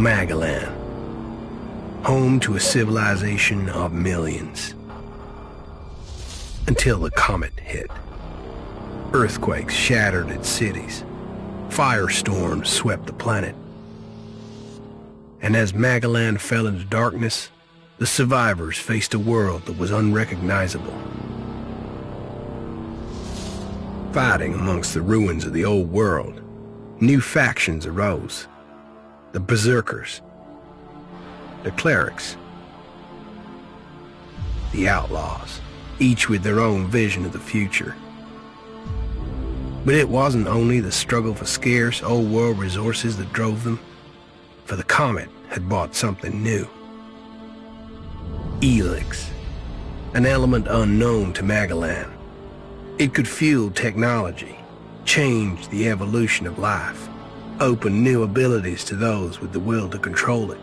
Magellan, home to a civilization of millions. Until the comet hit. Earthquakes shattered its cities. Firestorms swept the planet. And as Magellan fell into darkness, the survivors faced a world that was unrecognizable. Fighting amongst the ruins of the old world, new factions arose. The Berserkers, the Clerics, the Outlaws, each with their own vision of the future. But it wasn't only the struggle for scarce old world resources that drove them, for the comet had brought something new. Elex, an element unknown to Magellan. It could fuel technology, change the evolution of life, open new abilities to those with the will to control it.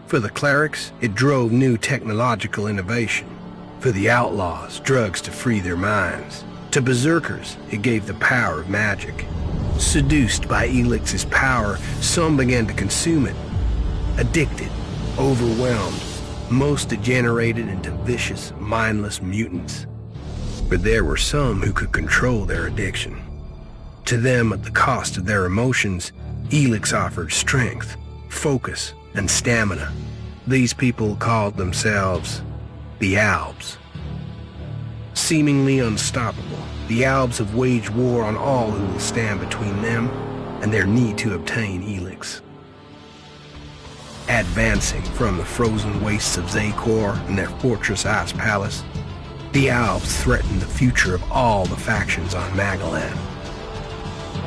For the Clerics, it drove new technological innovation. For the Outlaws, drugs to free their minds. To Berserkers, it gave the power of magic. Seduced by Elix's power, some began to consume it. Addicted, overwhelmed, most degenerated into vicious, mindless mutants. But there were some who could control their addiction. To them, at the cost of their emotions, Elex offered strength, focus, and stamina. These people called themselves the Albs. Seemingly unstoppable, the Albs have waged war on all who will stand between them and their need to obtain Elex. Advancing from the frozen wastes of Zakor and their fortress Ice Palace, the Albs threaten the future of all the factions on Magellan.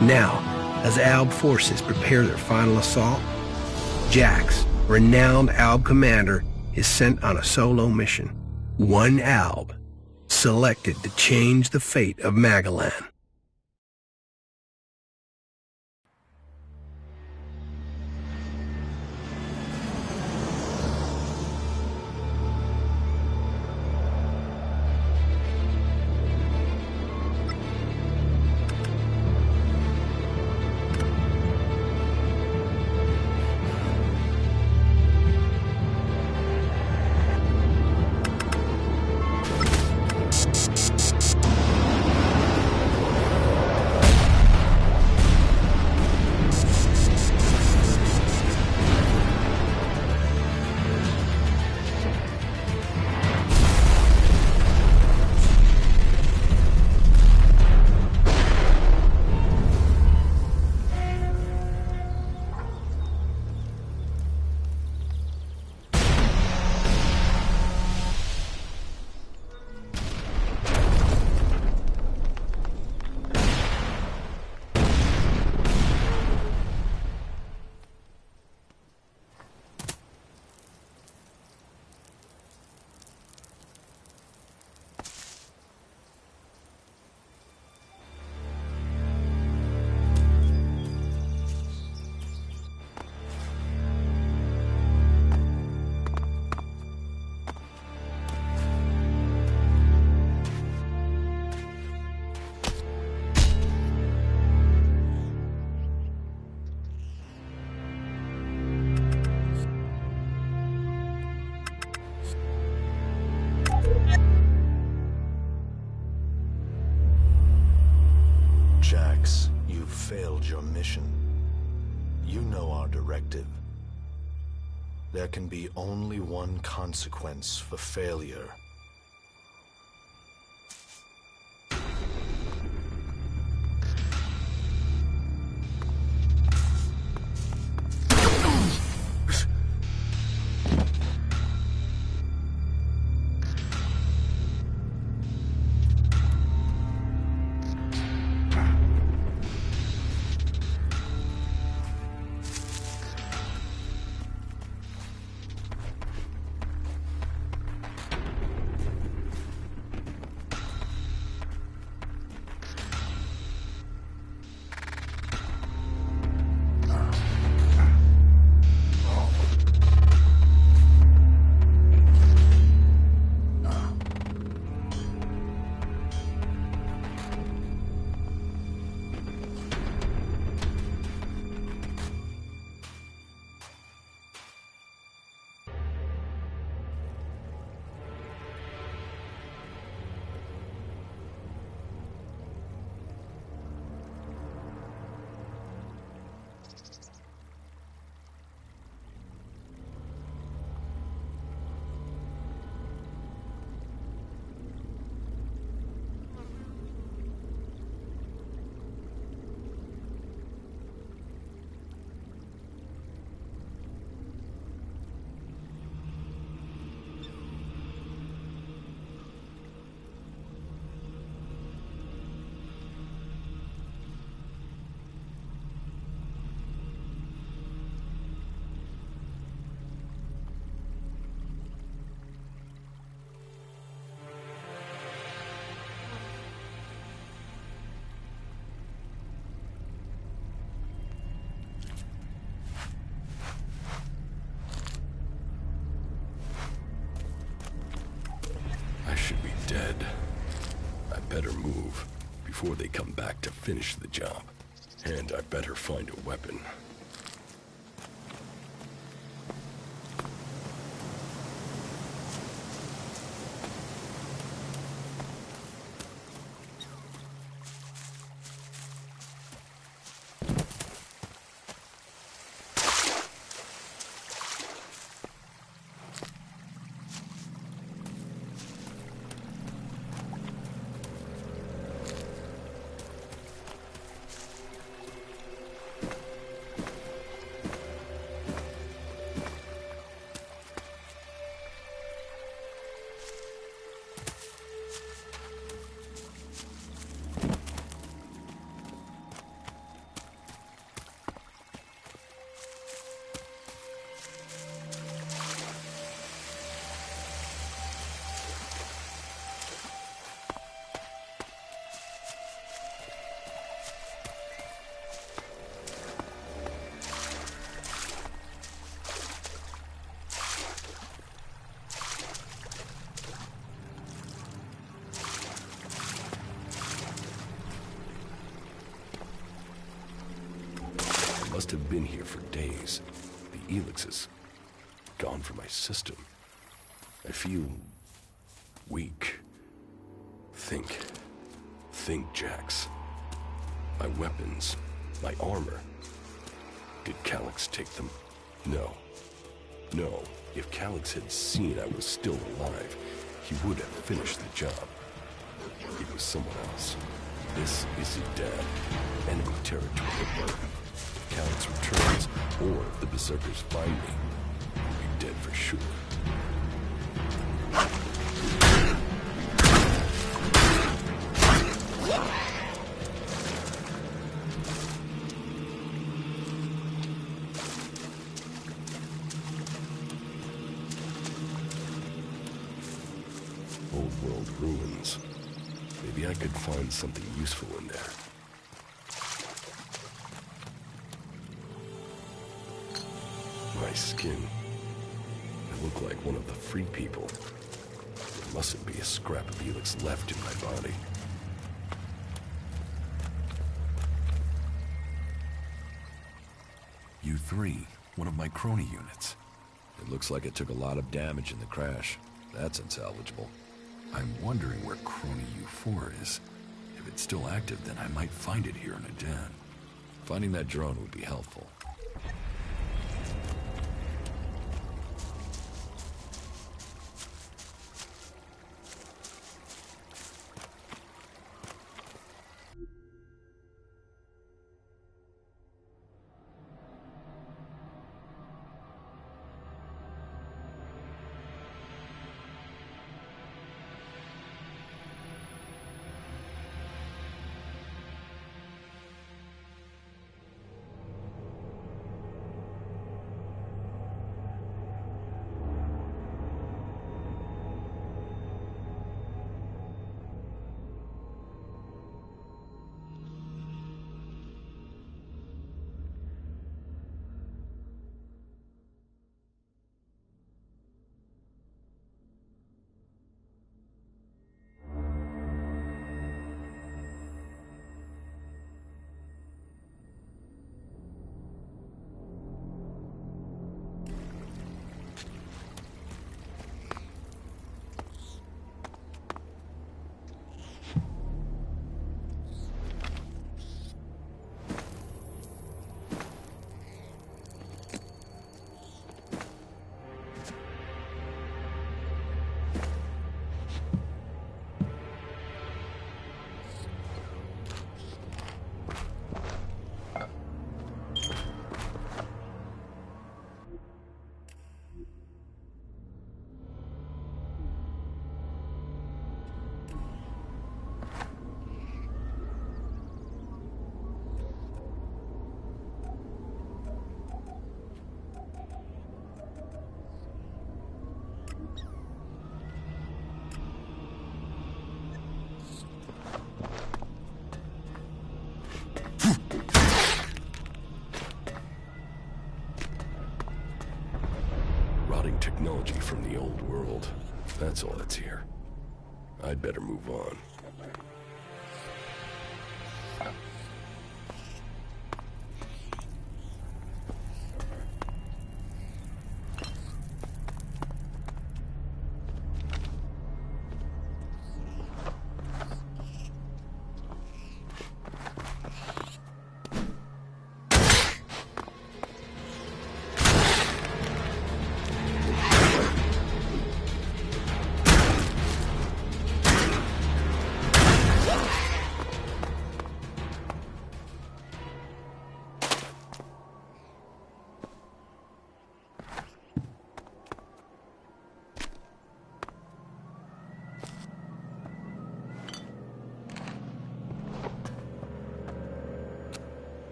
Now, as Alb forces prepare their final assault, Jax, renowned Alb commander, is sent on a solo mission. One Alb, selected to change the fate of Magellan. Jax, you've failed your mission. You know our directive. There can be only one consequence for failure. I should be dead. I better move before they come back to finish the job. And I better find a weapon. Must have been here for days. The Elex is gone from my system. I feel weak. Think, Jax. My weapons, my armor. Did Calyx take them? No. If Calyx had seen I was still alive, he would have finished the job. It was someone else. This isn't Dad. Enemy territory. If Calyx returns, or if the Berserkers find me, I'll be dead for sure. Old world ruins. Maybe I could find something useful in there. My skin. I look like one of the free people. There mustn't be a scrap of Elex left in my body. U3, one of my crony units. It looks like it took a lot of damage in the crash. That's unsalvageable. I'm wondering where crony U4 is. If it's still active, then I might find it here in a den. Finding that drone would be helpful. Technology from the old world. That's all that's here. I'd better move on.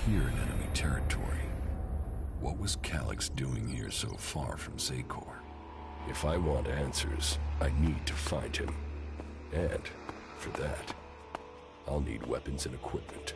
Here in enemy territory. What was Elex doing here so far from Zakor? If I want answers, I need to find him. And, for that, I'll need weapons and equipment.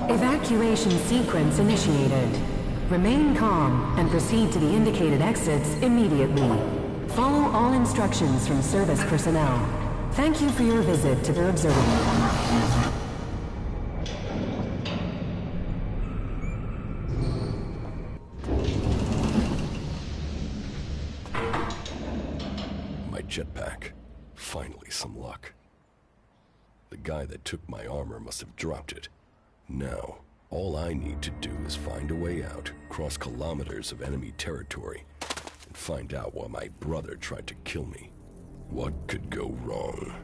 Evacuation sequence initiated. Remain calm and proceed to the indicated exits immediately. Follow all instructions from service personnel. Thank you for your visit to the observatory. My jetpack. Finally, some luck. The guy that took my armor must have dropped it. Now, all I need to do is find a way out, cross kilometers of enemy territory, and find out why my brother tried to kill me. What could go wrong?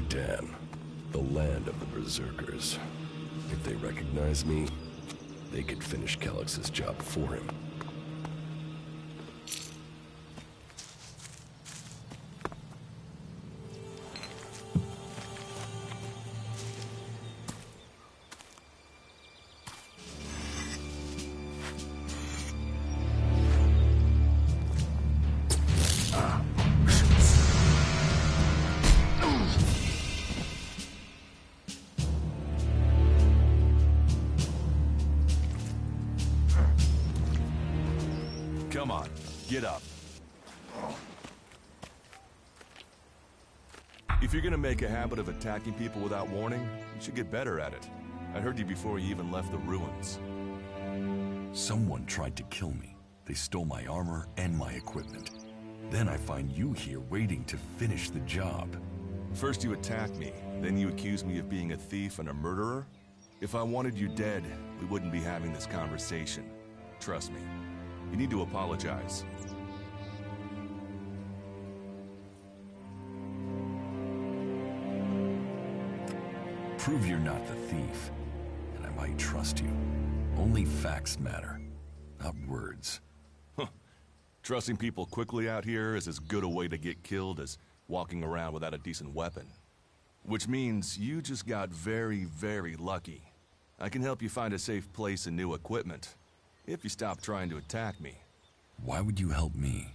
Adan, the land of the Berserkers. If they recognize me, they could finish Kelex's job for him. Come on, get up. If you're gonna make a habit of attacking people without warning, you should get better at it. I heard you before you even left the ruins. Someone tried to kill me. They stole my armor and my equipment. Then I find you here waiting to finish the job. First you attacked me, then you accused me of being a thief and a murderer? If I wanted you dead, we wouldn't be having this conversation. Trust me. You need to apologize. Prove you're not the thief, and I might trust you. Only facts matter, not words. Trusting people quickly out here is as good a way to get killed as walking around without a decent weapon. Which means you just got very, very lucky. I can help you find a safe place and new equipment, if you stop trying to attack me. Why would you help me?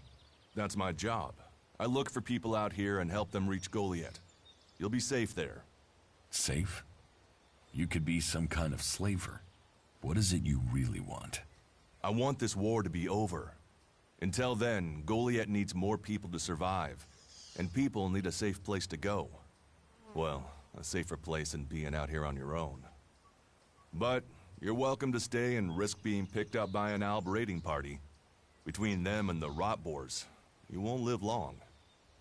That's my job. I look for people out here and help them reach Goliath. You'll be safe there. Safe? You could be some kind of slaver. What is it you really want? I want this war to be over. Until then, Goliath needs more people to survive, and people need a safe place to go. Well, a safer place than being out here on your own. But you're welcome to stay and risk being picked up by an Alb raiding party. Between them and the Rotboars, you won't live long.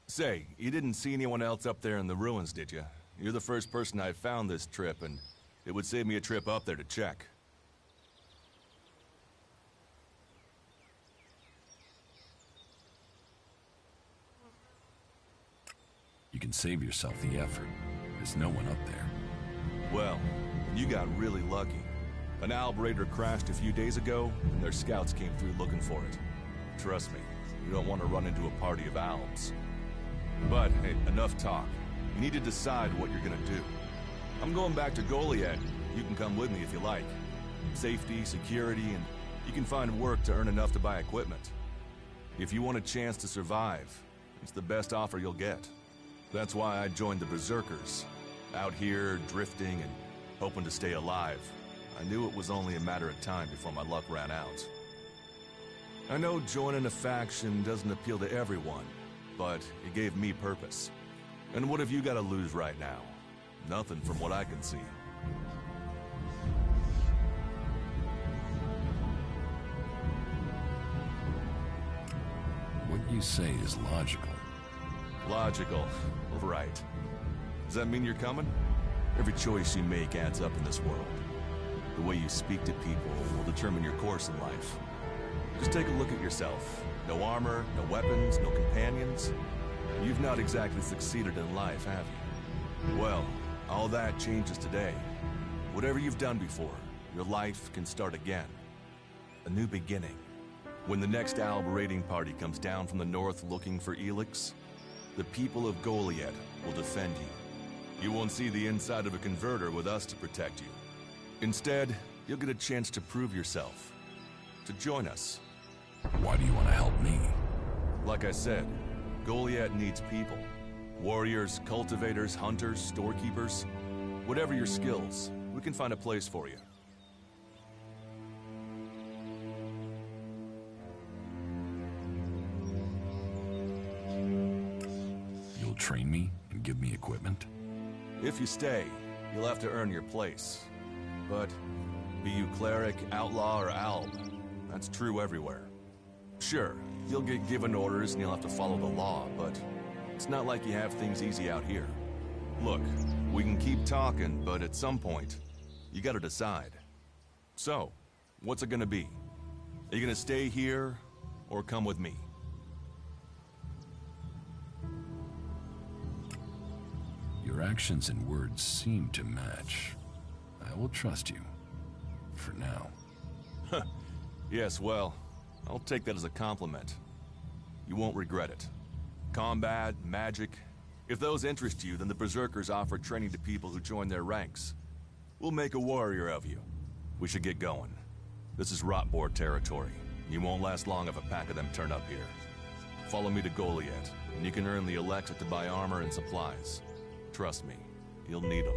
Say, you didn't see anyone else up there in the ruins, did you? You're the first person I found this trip, and it would save me a trip up there to check. You can save yourself the effort. There's no one up there. Well, you got really lucky. An Alb raider crashed a few days ago, and their scouts came through looking for it. Trust me, you don't want to run into a party of Albs. But, hey, enough talk. You need to decide what you're gonna do. I'm going back to Goliath. You can come with me if you like. Safety, security, and you can find work to earn enough to buy equipment. If you want a chance to survive, it's the best offer you'll get. That's why I joined the Berserkers. Out here, drifting and hoping to stay alive. I knew it was only a matter of time before my luck ran out. I know joining a faction doesn't appeal to everyone, but it gave me purpose. And what have you got to lose right now? Nothing from what I can see. What you say is logical. Logical. Right. Does that mean you're coming? Every choice you make adds up in this world. The way you speak to people will determine your course in life. Just take a look at yourself. No armor, no weapons, no companions. You've not exactly succeeded in life, have you? Well, all that changes today. Whatever you've done before, your life can start again. A new beginning. When the next Alb raiding party comes down from the north looking for Elex, the people of Goliath will defend you. You won't see the inside of a converter with us to protect you. Instead, you'll get a chance to prove yourself. To join us. Why do you want to help me? Like I said, Goliath needs people. Warriors, cultivators, hunters, storekeepers. Whatever your skills, we can find a place for you. You'll train me and give me equipment? If you stay, you'll have to earn your place. But be you cleric, outlaw, or alb, that's true everywhere. Sure, you'll get given orders and you'll have to follow the law, but it's not like you have things easy out here. Look, we can keep talking, but at some point, you gotta decide. So, what's it gonna be? Are you gonna stay here, or come with me? You're actions and words seem to match. I will trust you. For now. Yes, well, I'll take that as a compliment. You won't regret it. Combat, magic. If those interest you, then the Berserkers offer training to people who join their ranks. We'll make a warrior of you. We should get going. This is Rotboard territory. You won't last long if a pack of them turn up here. Follow me to Goliath, and you can earn the Elex to buy armor and supplies. Trust me, you'll need them.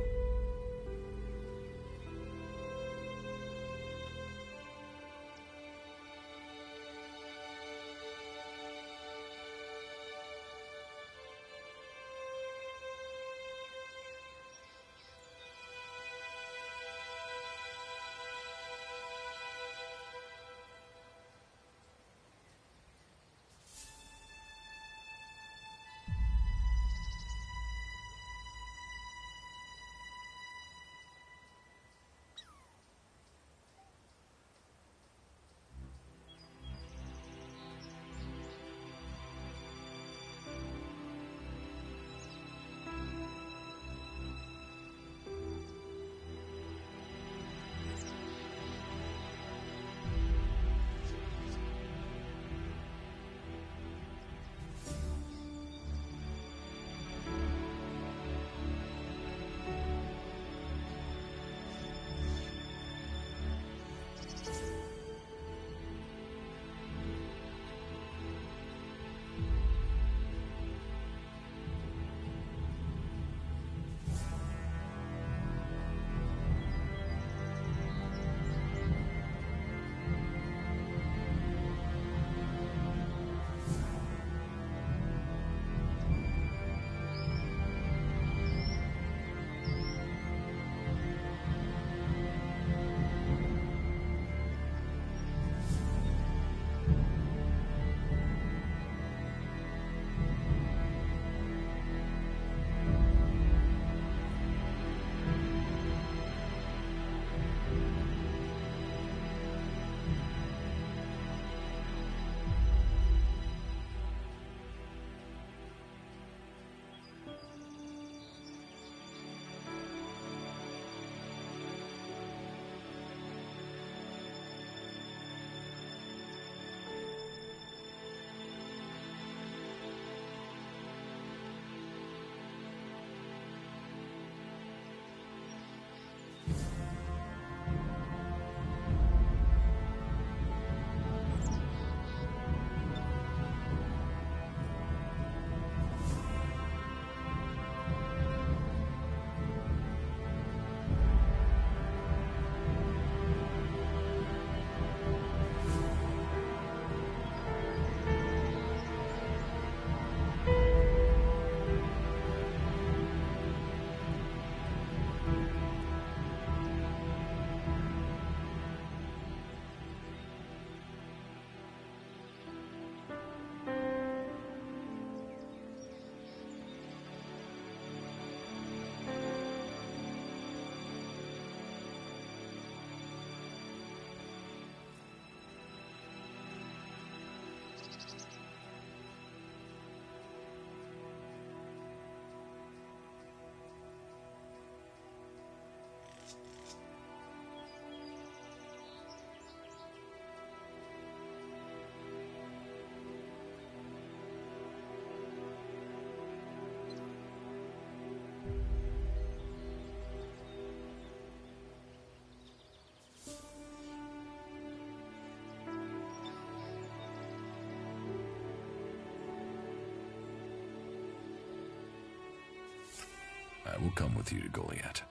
I will come with you to Goliath.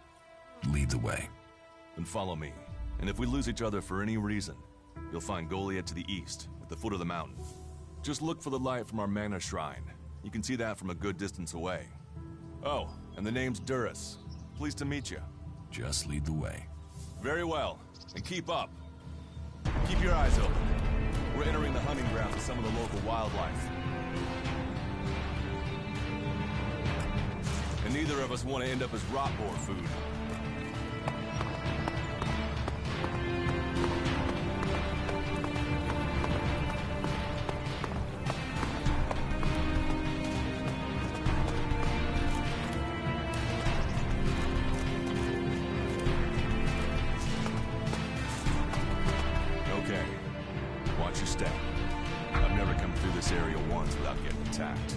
Lead the way. Then follow me. And if we lose each other for any reason, you'll find Goliath to the east, at the foot of the mountain. Just look for the light from our mana shrine. You can see that from a good distance away. Oh, and the name's Duras. Pleased to meet you. Just lead the way. Very well. And keep up. Keep your eyes open. We're entering the hunting grounds of some of the local wildlife. And neither of us want to end up as rotboar food. runs without getting attacked.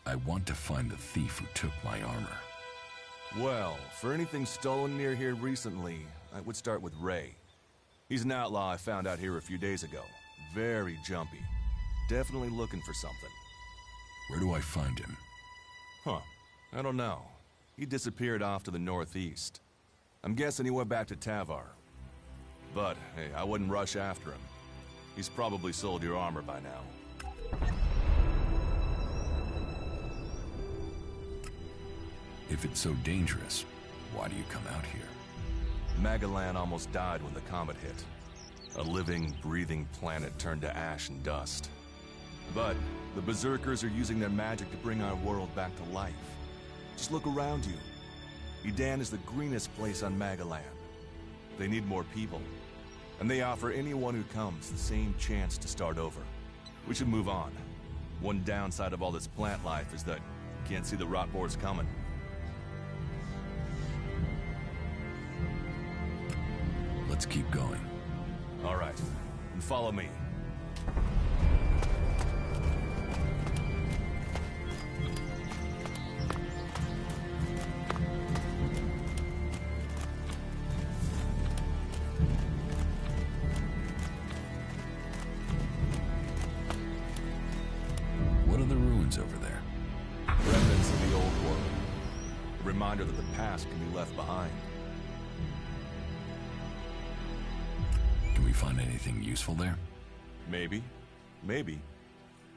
I want to find the thief who took my armor. Well, for anything stolen near here recently, I would start with Ray. He's an outlaw I found out here a few days ago. Very jumpy. Definitely looking for something. Where do I find him? Huh. I don't know. He disappeared off to the northeast. I'm guessing he went back to Tavar. But, hey, I wouldn't rush after him. He's probably sold your armor by now. If it's so dangerous, why do you come out here? Magalan almost died when the comet hit. A living, breathing planet turned to ash and dust. But the Berserkers are using their magic to bring our world back to life. Just look around you. Edan is the greenest place on Magalan. They need more people. And they offer anyone who comes the same chance to start over. We should move on. One downside of all this plant life is that you can't see the rot boars coming. Let's keep going. All right, and follow me. What are the ruins over there? Remnants of the old world. A reminder that the past can be left behind. Can we find anything useful there? Maybe. Maybe.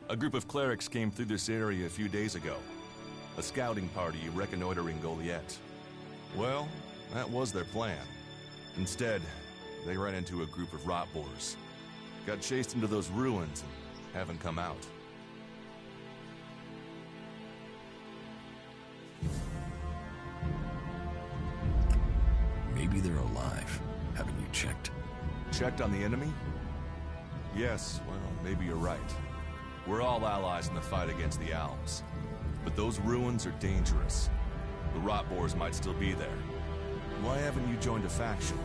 A group of clerics came through this area a few days ago. A scouting party reconnoitering Goliath. Well, that was their plan. Instead, they ran into a group of rot boars. Got chased into those ruins and haven't come out. Maybe they're alive. Haven't you checked? Checked on the enemy? Yes, well, maybe you're right. We're all allies in the fight against the Alps. But those ruins are dangerous. The rot boars might still be there. Why haven't you joined a faction?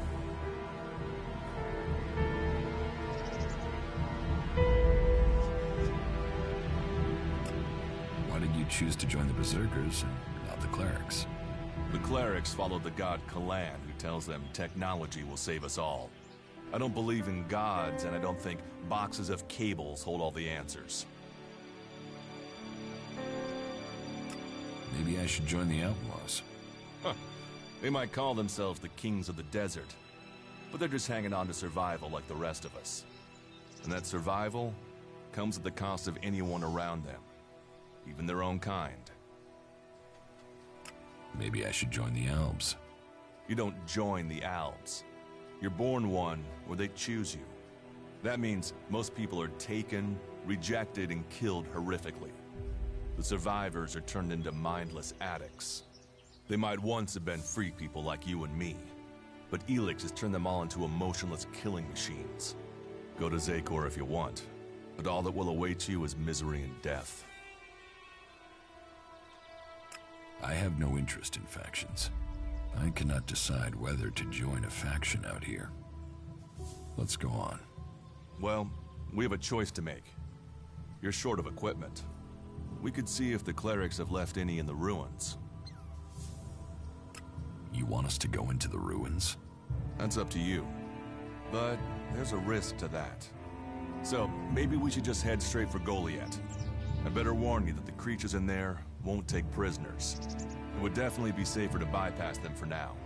Why did you choose to join the Berserkers and not the clerics? The clerics follow the god Kalan, who tells them technology will save us all. I don't believe in gods, and I don't think boxes of cables hold all the answers. Maybe I should join the outlaws. Huh. They might call themselves the kings of the desert, but they're just hanging on to survival like the rest of us. And that survival comes at the cost of anyone around them, even their own kind. Maybe I should join the Alps. You don't join the Alps. You're born one, or they choose you. That means most people are taken, rejected, and killed horrifically. The survivors are turned into mindless addicts. They might once have been free people like you and me, but Elex has turned them all into emotionless killing machines. Go to Zakor if you want, but all that will await you is misery and death. I have no interest in factions. I cannot decide whether to join a faction out here. Let's go on. Well, we have a choice to make. You're short of equipment. We could see if the clerics have left any in the ruins. You want us to go into the ruins? That's up to you. But there's a risk to that. So maybe we should just head straight for Goliath. I better warn you that the creatures in there won't take prisoners. It would definitely be safer to bypass them for now.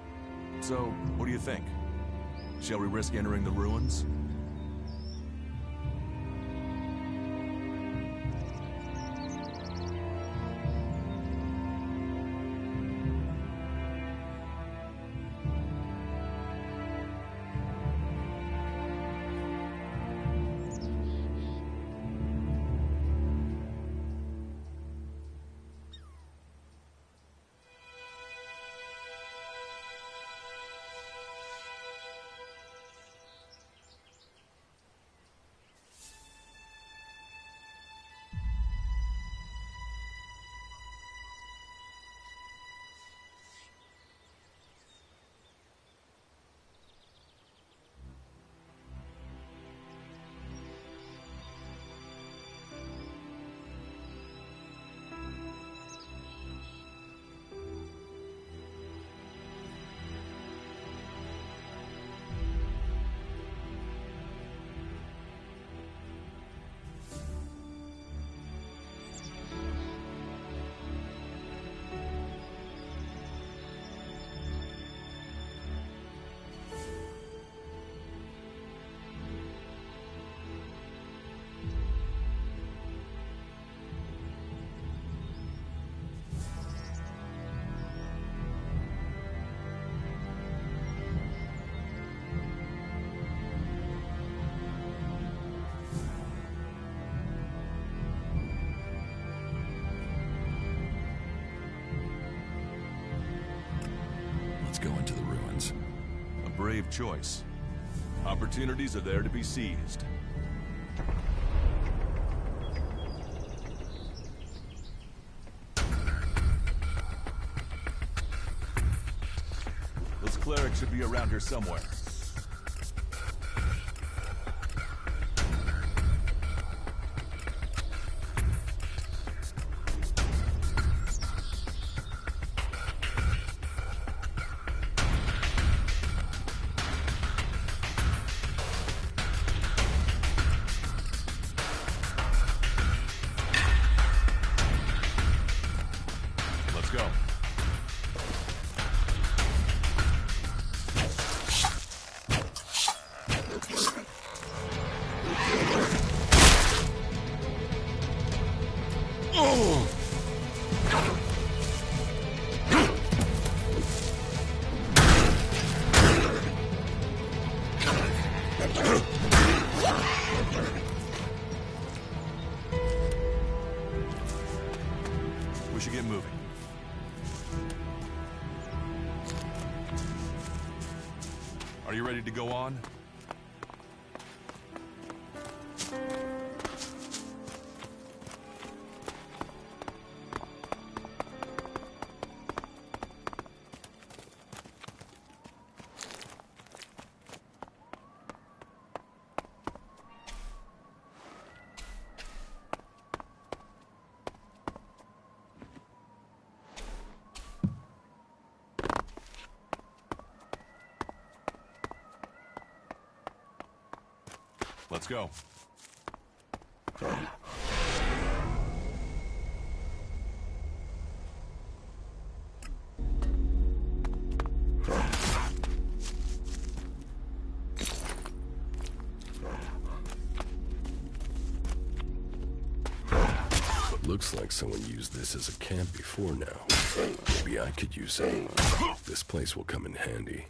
So, what do you think? Shall we risk entering the ruins? brave choice. Opportunities are there to be seized. This cleric should be around here somewhere. Let's go. We should get moving. Are you ready to go on? Let's go. Looks like someone used this as a camp before now. Maybe I could use it. This place will come in handy.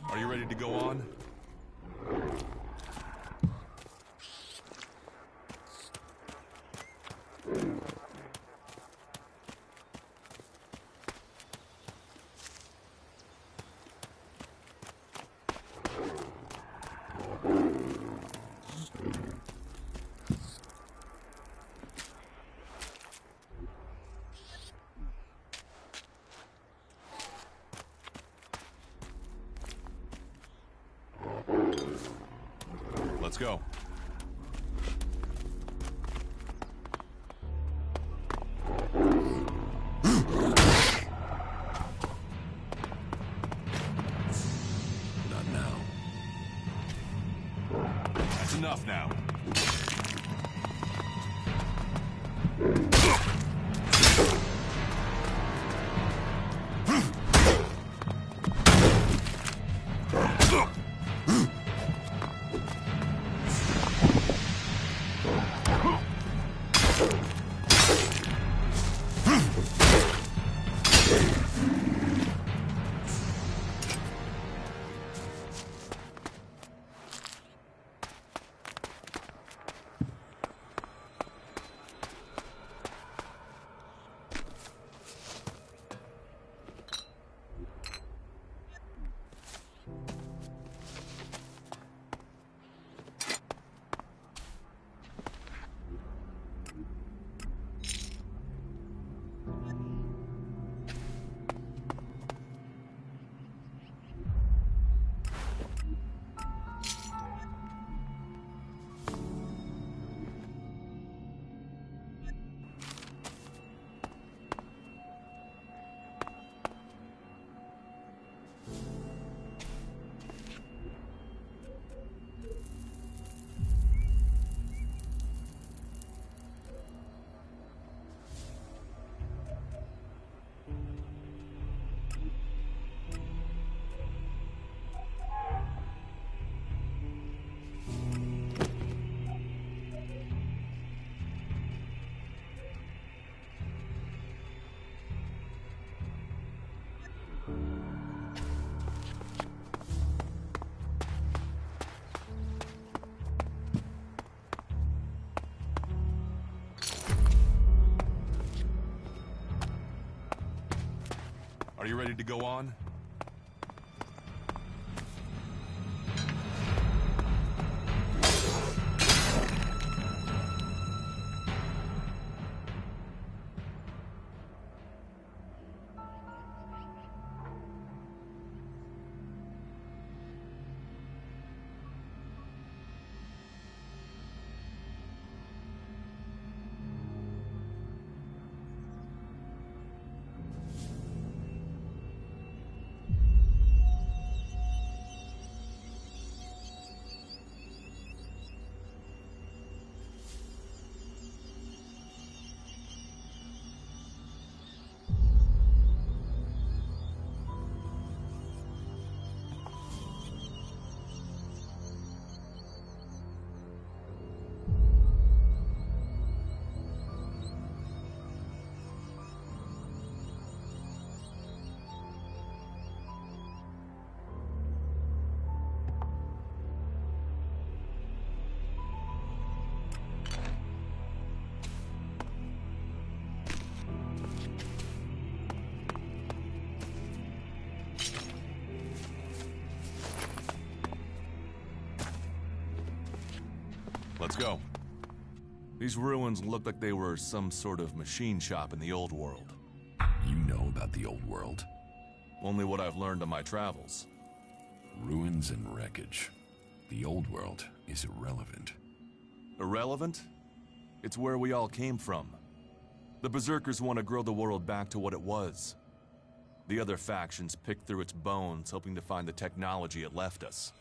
Are you ready to go on? Let's go. Not now. That's enough now. Are you ready to go on? Let's go. These ruins look like they were some sort of machine shop in the old world. You know about the old world? Only what I've learned on my travels. Ruins and wreckage. The old world is irrelevant. Irrelevant? It's where we all came from. The Berserkers want to grow the world back to what it was. The other factions pick through its bones, hoping to find the technology it left us.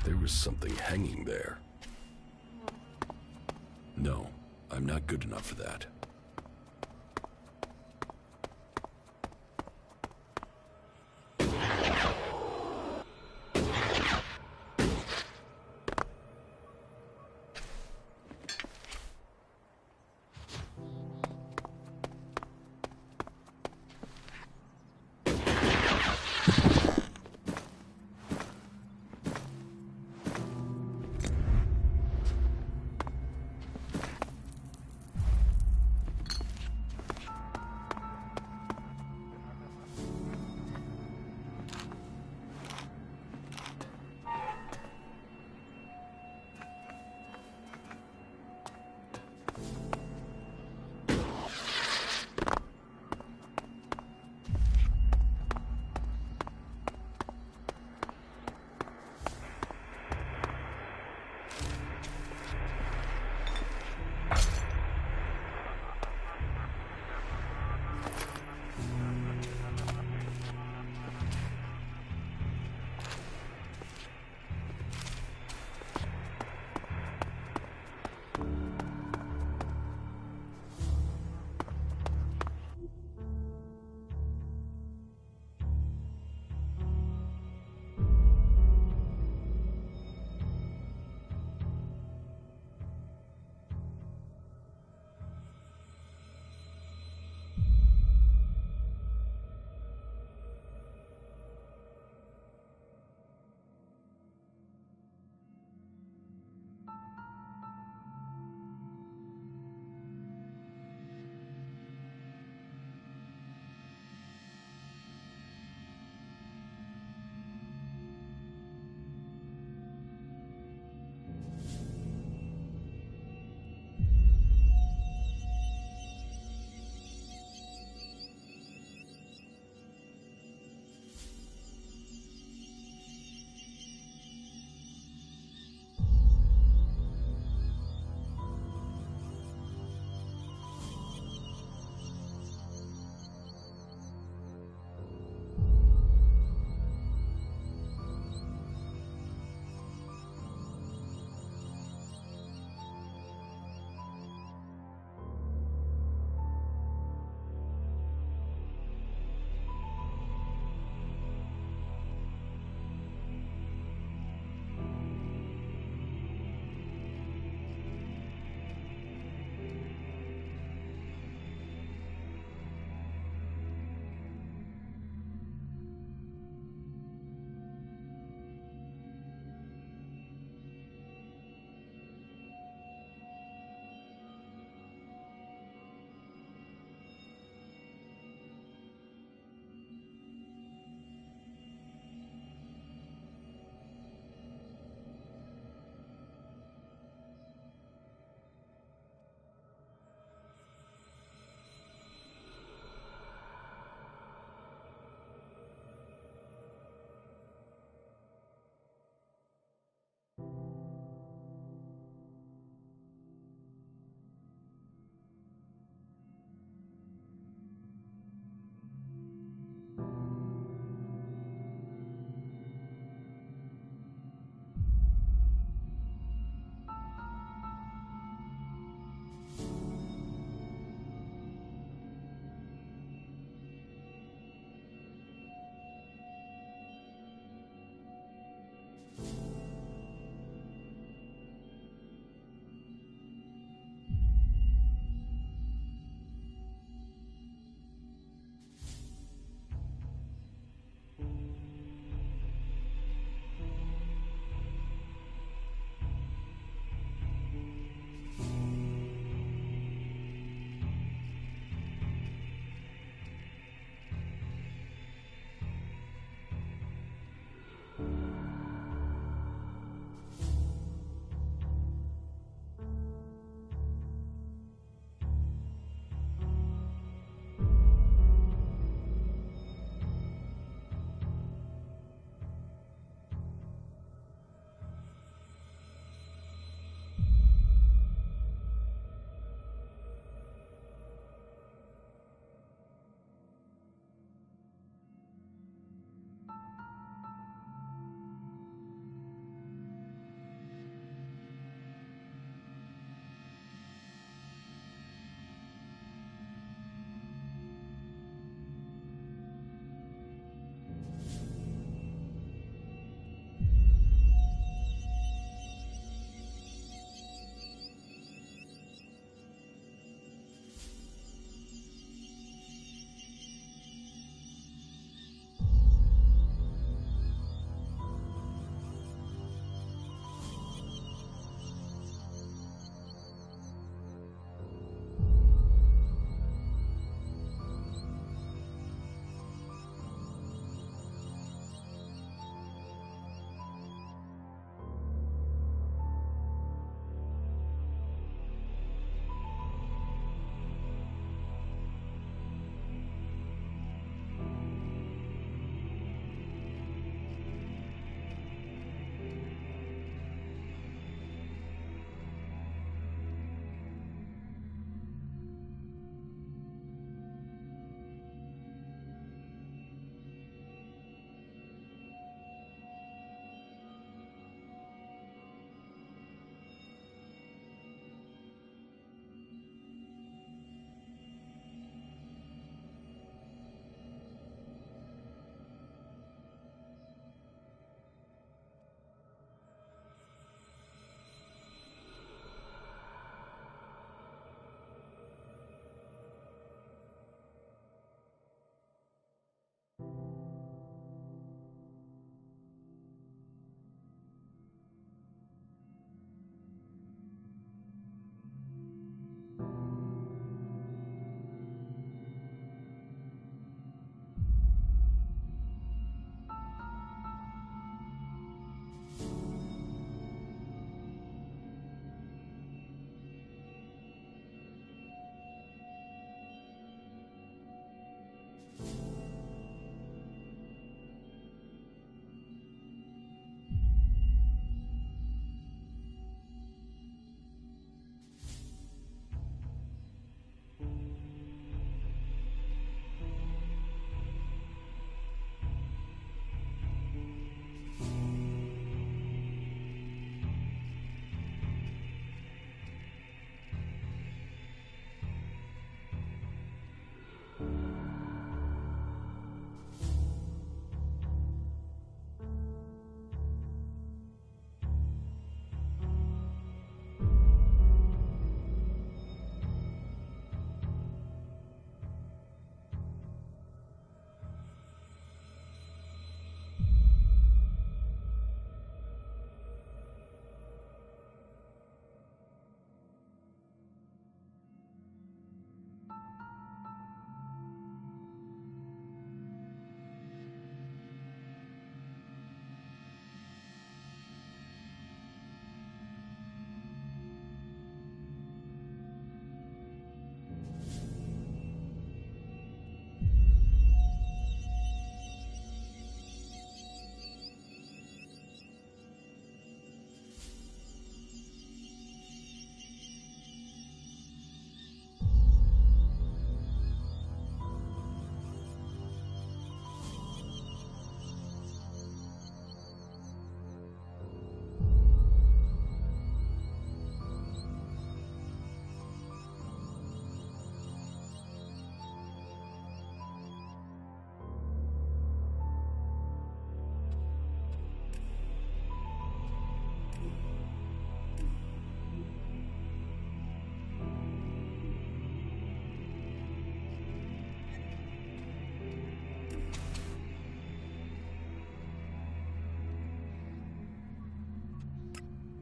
There was something hanging there. No, I'm not good enough for that.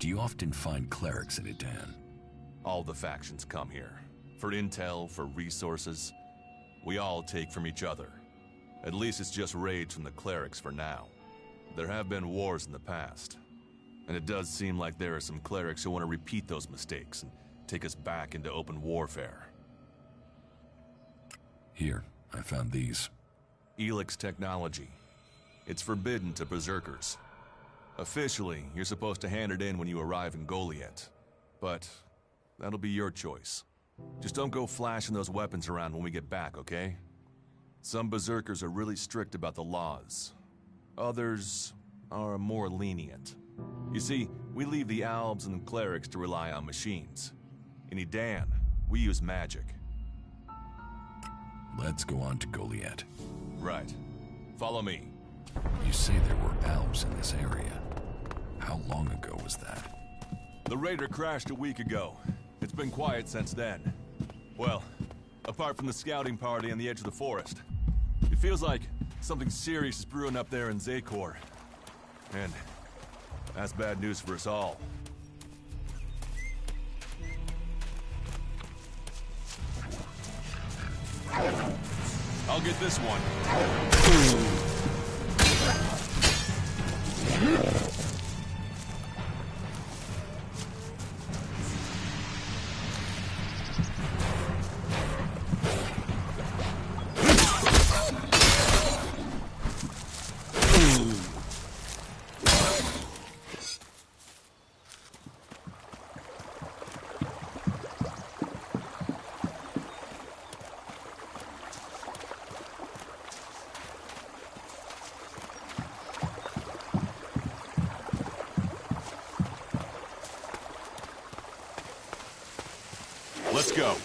Do you often find clerics in Edan? All the factions come here. For intel, for resources. We all take from each other. At least it's just raids from the clerics for now. There have been wars in the past. And it does seem like there are some clerics who want to repeat those mistakes and take us back into open warfare. Here, I found these. Elex technology. It's forbidden to berserkers. Officially, you're supposed to hand it in when you arrive in Goliath. But that'll be your choice. Just don't go flashing those weapons around when we get back, okay? Some berserkers are really strict about the laws. Others are more lenient. You see, we leave the Albs and the clerics to rely on machines. In Edan, we use magic. Let's go on to Goliath. Right. Follow me. You say there were Albs in this area. How long ago was that? The raider crashed a week ago. It's been quiet since then. Well, apart from the scouting party on the edge of the forest. It feels like something serious is brewing up there in Zakor. And that's bad news for us all. I'll get this one. Let's go.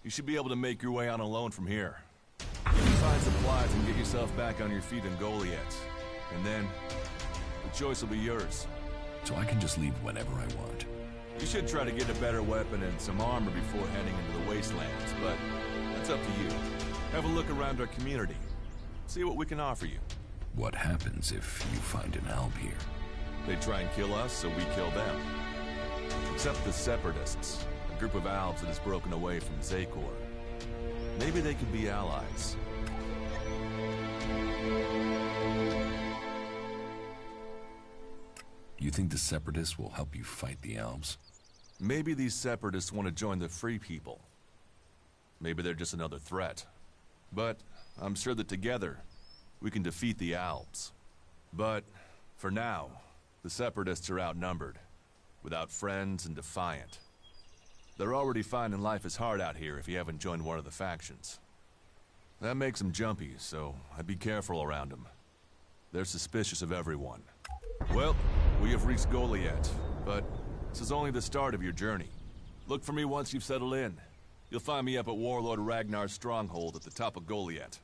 You should be able to make your way on alone from here. You can find supplies and get yourself back on your feet in Goliath. And then, the choice will be yours. So I can just leave whenever I want. You should try to get a better weapon and some armor before heading into the wastelands, but that's up to you. Have a look around our community. See what we can offer you. What happens if you find an Alb here? They try and kill us, so we kill them. Except the Separatists. A group of Albs that has broken away from Zakor. Maybe they could be allies. You think the Separatists will help you fight the Albs? Maybe these Separatists want to join the Free People. Maybe they're just another threat. But I'm sure that together, we can defeat the Albs. But for now, the Separatists are outnumbered, without friends and defiant. They're already finding life is hard out here if you haven't joined one of the factions. That makes them jumpy, so I'd be careful around them. They're suspicious of everyone. Well, we have reached Goliath, but this is only the start of your journey. Look for me once you've settled in. You'll find me up at Warlord Ragnar's stronghold at the top of Goliath.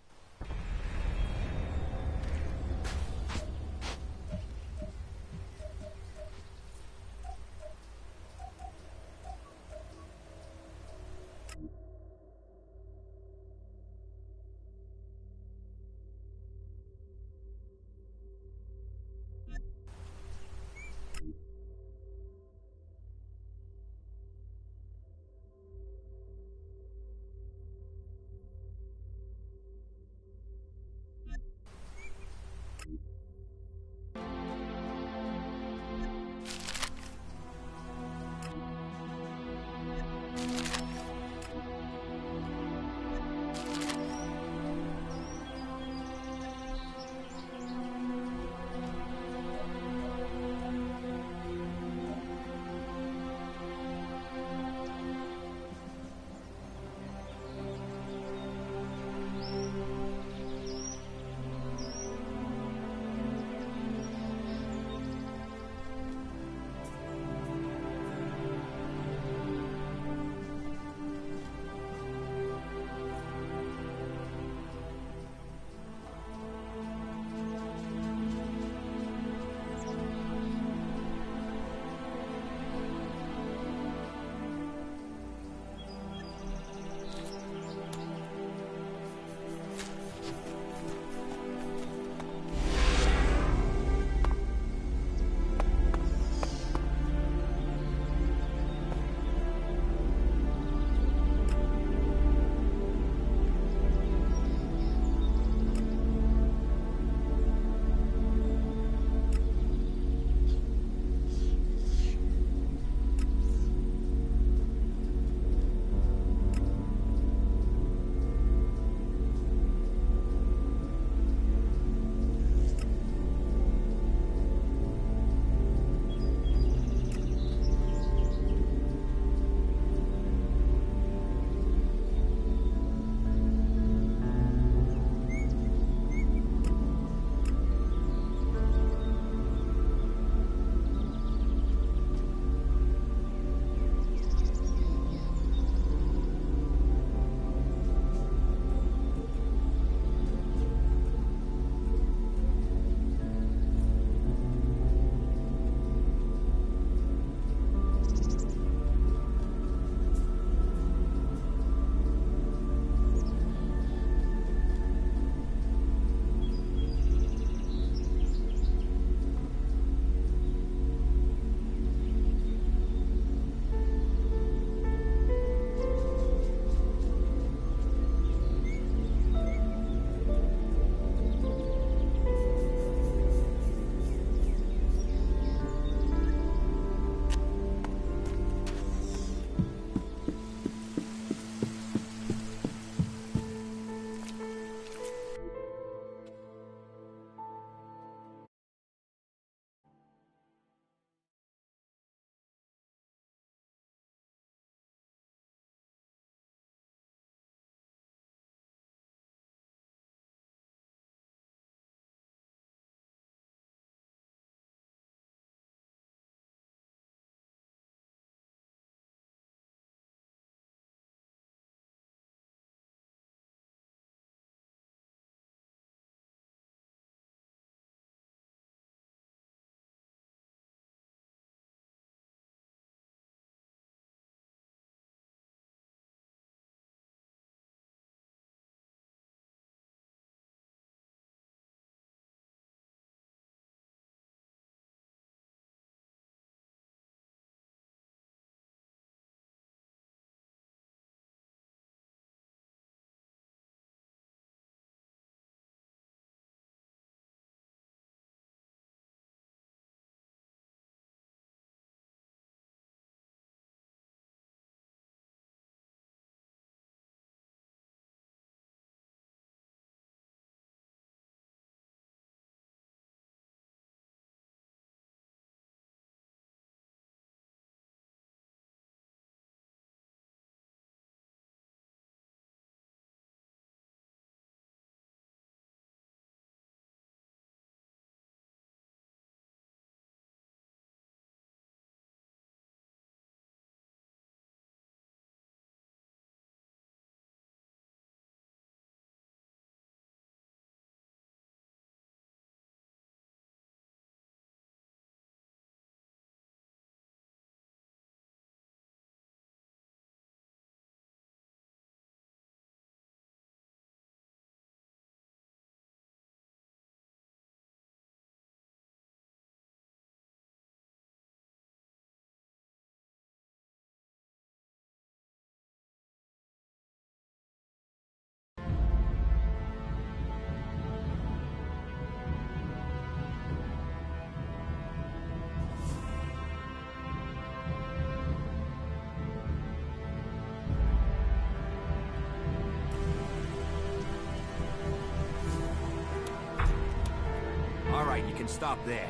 can stop there.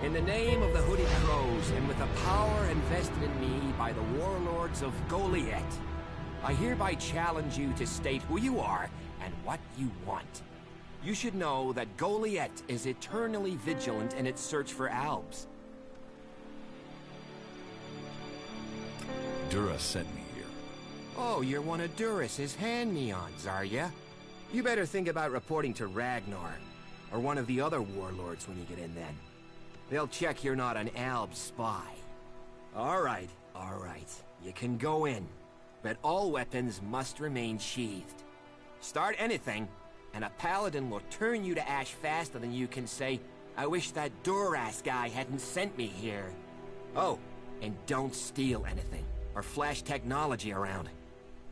In the name of the Hooded Crows, and with the power invested in me by the warlords of Goliath, I hereby challenge you to state who you are and what you want. You should know that Goliath is eternally vigilant in its search for Albs. Dura sent me here. Oh, you're one of Duras's hand-me-ons, are ya? You better think about reporting to Ragnar, or one of the other warlords when you get in then. They'll check you're not an Alb spy. All right. You can go in, but all weapons must remain sheathed. Start anything, and a paladin will turn you to ash faster than you can say, "I wish that Duras guy hadn't sent me here." Oh, and don't steal anything, or flash technology around.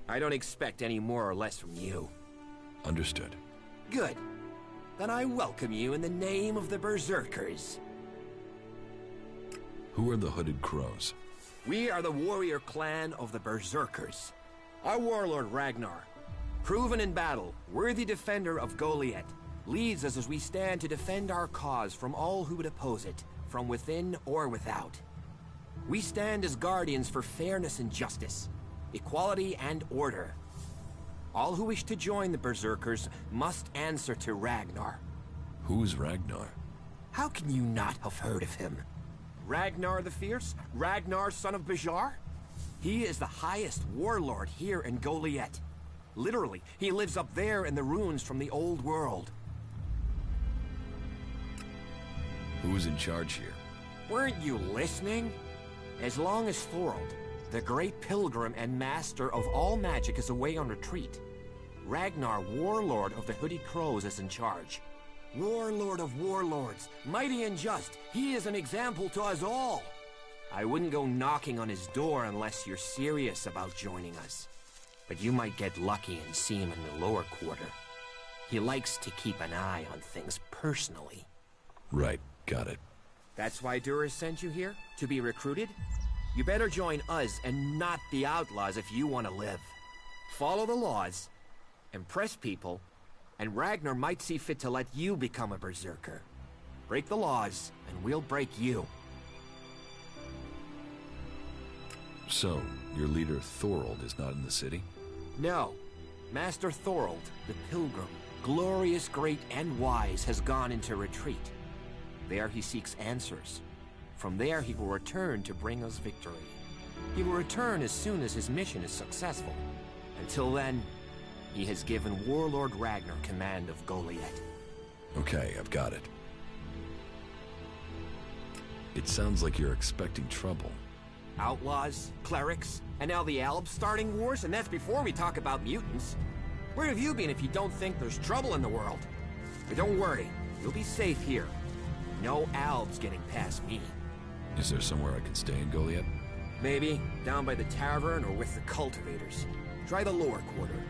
I don't expect any more or less from you. Understood. Good. Then I welcome you in the name of the Berserkers. Who are the Hooded Crows? We are the warrior clan of the Berserkers. Our warlord Ragnar, proven in battle, worthy defender of Goliath, leads us as we stand to defend our cause from all who would oppose it, from within or without. We stand as guardians for fairness and justice, equality and order. All who wish to join the Berserkers must answer to Ragnar. Who's Ragnar? How can you not have heard of him? Ragnar the Fierce? Ragnar, son of Bajar? He is the highest warlord here in Goliath. Literally, he lives up there in the ruins from the old world. Who's in charge here? Weren't you listening? As long as Thorold, the great pilgrim and master of all magic, is away on retreat, Ragnar, warlord of the Hooded Crows, is in charge. Warlord of warlords, mighty and just, he is an example to us all. I wouldn't go knocking on his door unless you're serious about joining us. But you might get lucky and see him in the lower quarter. He likes to keep an eye on things personally. Right, got it. That's why Duras sent you here? To be recruited? You better join us and not the outlaws if you want to live. Follow the laws, impress people, and Ragnar might see fit to let you become a berserker. Break the laws, and we'll break you. So, your leader Thorold is not in the city? No. Master Thorold, the pilgrim, glorious, great, and wise, has gone into retreat. There he seeks answers. From there he will return to bring us victory. He will return as soon as his mission is successful. Until then, he has given Warlord Ragnar command of Goliath. Okay, I've got it. It sounds like you're expecting trouble. Outlaws, clerics, and now the Albs starting wars, and that's before we talk about mutants. Where have you been if you don't think there's trouble in the world? But don't worry, you'll be safe here. No Albs getting past me. Is there somewhere I can stay in Goliath? Maybe down by the tavern or with the cultivators. Try the lower quarter.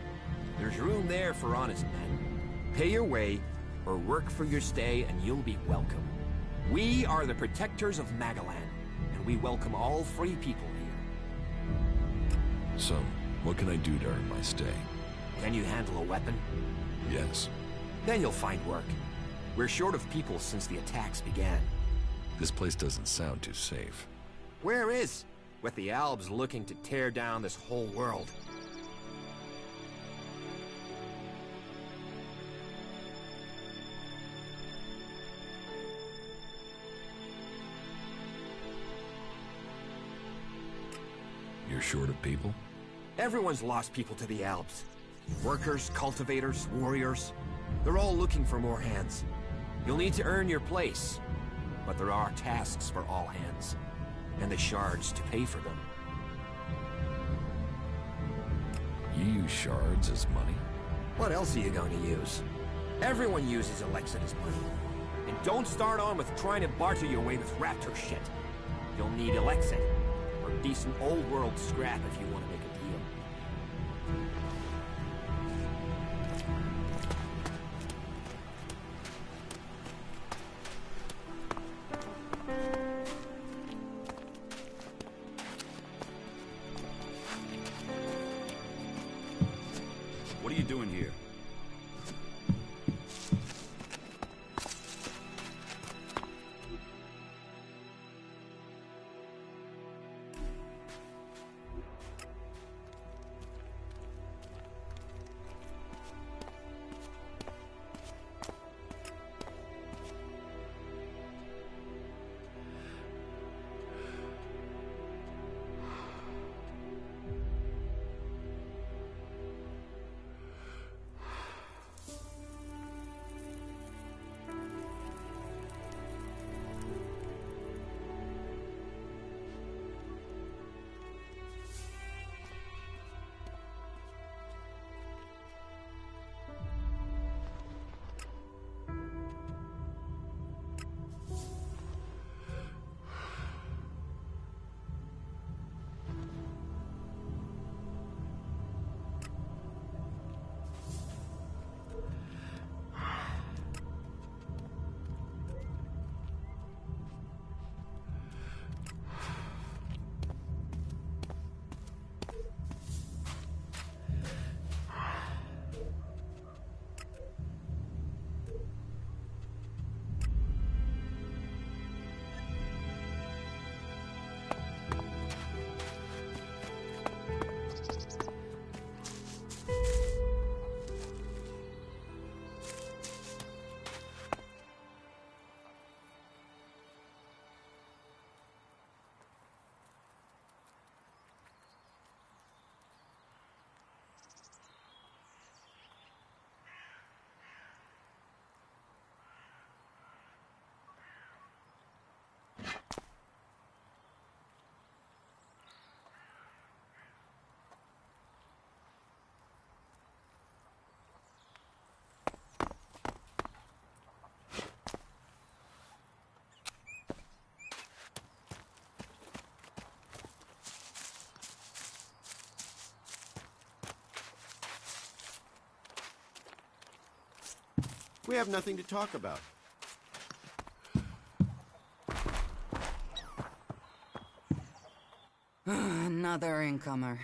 There's room there for honest men. Pay your way, or work for your stay, and you'll be welcome. We are the protectors of Magalan, and we welcome all free people here. So, what can I do to earn my stay? Can you handle a weapon? Yes. Then you'll find work. We're short of people since the attacks began. This place doesn't sound too safe. Where is? With the Albs looking to tear down this whole world. You're short of people? Everyone's lost people to the Albs. Workers, cultivators, warriors. They're all looking for more hands. You'll need to earn your place. But there are tasks for all hands. And the shards to pay for them. You use shards as money? What else are you going to use? Everyone uses Elex as money. And don't start on with trying to barter your way with raptor shit. You'll need Elex or decent old world scrap if you want to make a deal. What are you doing here? We have nothing to talk about. Another incomer.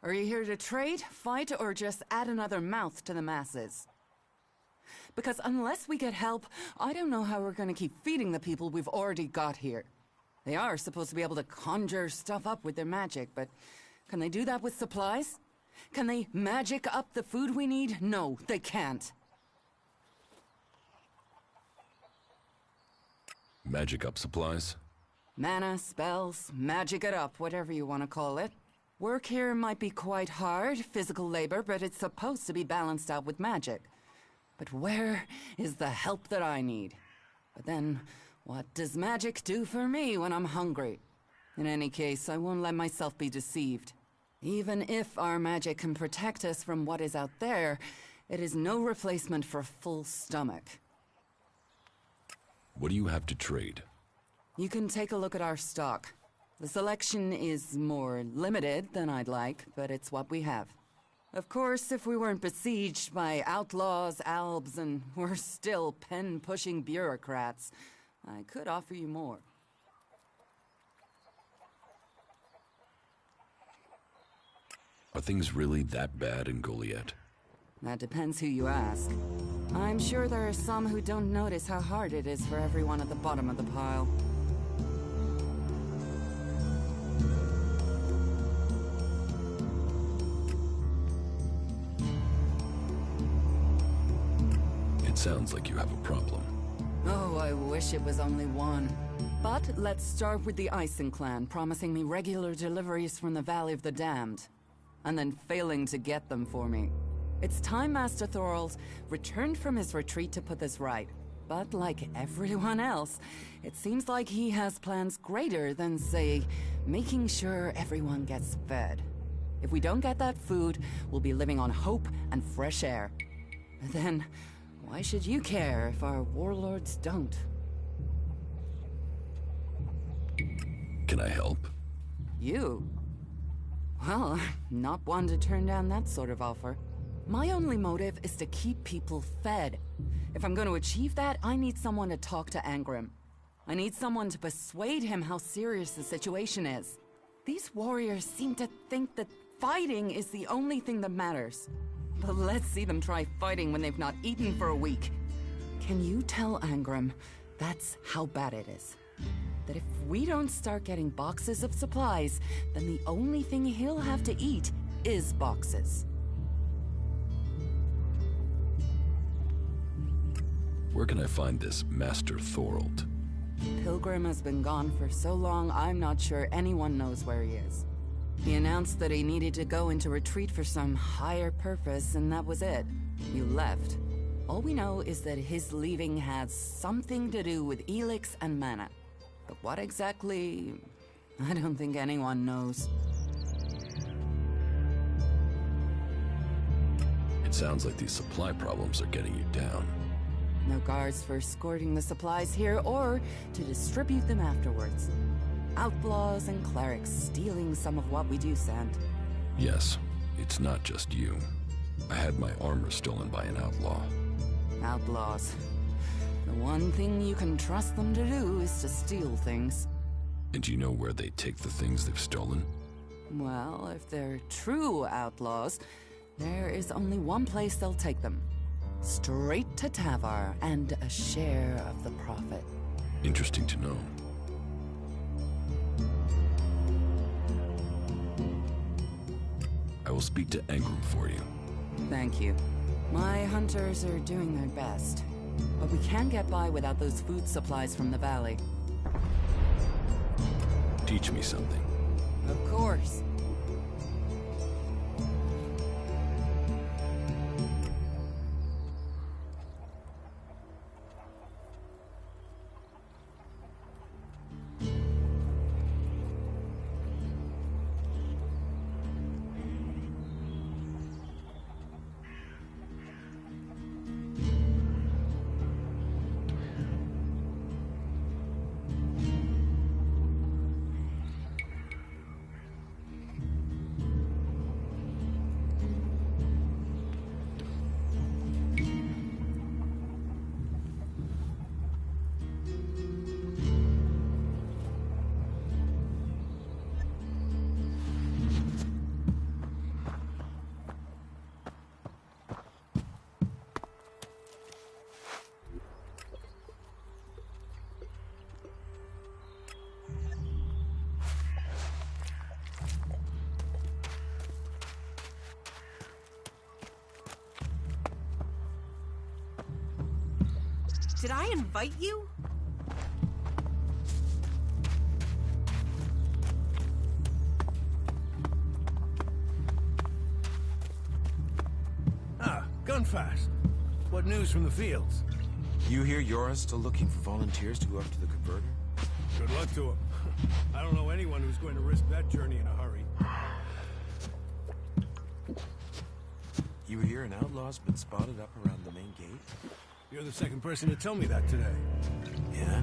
Are you here to trade, fight, or just add another mouth to the masses? Because unless we get help, I don't know how we're gonna keep feeding the people we've already got here. They are supposed to be able to conjure stuff up with their magic, but can they do that with supplies? Can they magic up the food we need? No, they can't. Magic up supplies? Mana, spells, magic it up, whatever you want to call it. Work here might be quite hard, physical labor, but it's supposed to be balanced out with magic. But where is the help that I need? But then, what does magic do for me when I'm hungry? In any case, I won't let myself be deceived. Even if our magic can protect us from what is out there, it is no replacement for a full stomach. What do you have to trade? You can take a look at our stock. The selection is more limited than I'd like, but it's what we have. Of course, if we weren't besieged by outlaws, albs, and we're still pen-pushing bureaucrats, I could offer you more. Are things really that bad in Goliath? That depends who you ask. I'm sure there are some who don't notice how hard it is for everyone at the bottom of the pile. It sounds like you have a problem. Oh, I wish it was only one. But let's start with the Ison clan, promising me regular deliveries from the Valley of the Damned, and then failing to get them for me. It's time Master Thorald returned from his retreat to put this right. But like everyone else, it seems like he has plans greater than, say, making sure everyone gets fed. If we don't get that food, we'll be living on hope and fresh air. Then, why should you care if our warlords don't? Can I help? You? Well, I'm not one to turn down that sort of offer. My only motive is to keep people fed. If I'm going to achieve that, I need someone to talk to Angrim. I need someone to persuade him how serious the situation is. These warriors seem to think that fighting is the only thing that matters. But let's see them try fighting when they've not eaten for a week. Can you tell Angrim that's how bad it is? That if we don't start getting boxes of supplies, then the only thing he'll have to eat is boxes. Where can I find this Master Thorald? Pilgrim has been gone for so long, I'm not sure anyone knows where he is. He announced that he needed to go into retreat for some higher purpose, and that was it. He left. All we know is that his leaving had something to do with Elex and mana. But what exactly, I don't think anyone knows. It sounds like these supply problems are getting you down. No guards for escorting the supplies here or to distribute them afterwards. Outlaws and clerics stealing some of what we do send. Yes, it's not just you. I had my armor stolen by an outlaw. Outlaws. The one thing you can trust them to do is to steal things. And do you know where they take the things they've stolen? Well, if they're true outlaws, there is only one place they'll take them. Straight to Tavar and a share of the profit. Interesting to know. I will speak to Angrim for you. Thank you. My hunters are doing their best. But we can't get by without those food supplies from the valley. Teach me something. Of course. Did I invite you? Ah, Gunfast. What news from the fields? You hear Yora's still looking for volunteers to go up to the converter? Good luck to him. I don't know anyone who's going to risk that journey in a hurry. You hear an outlaw's been spotted up around the main gate? You're the second person to tell me that today. Yeah?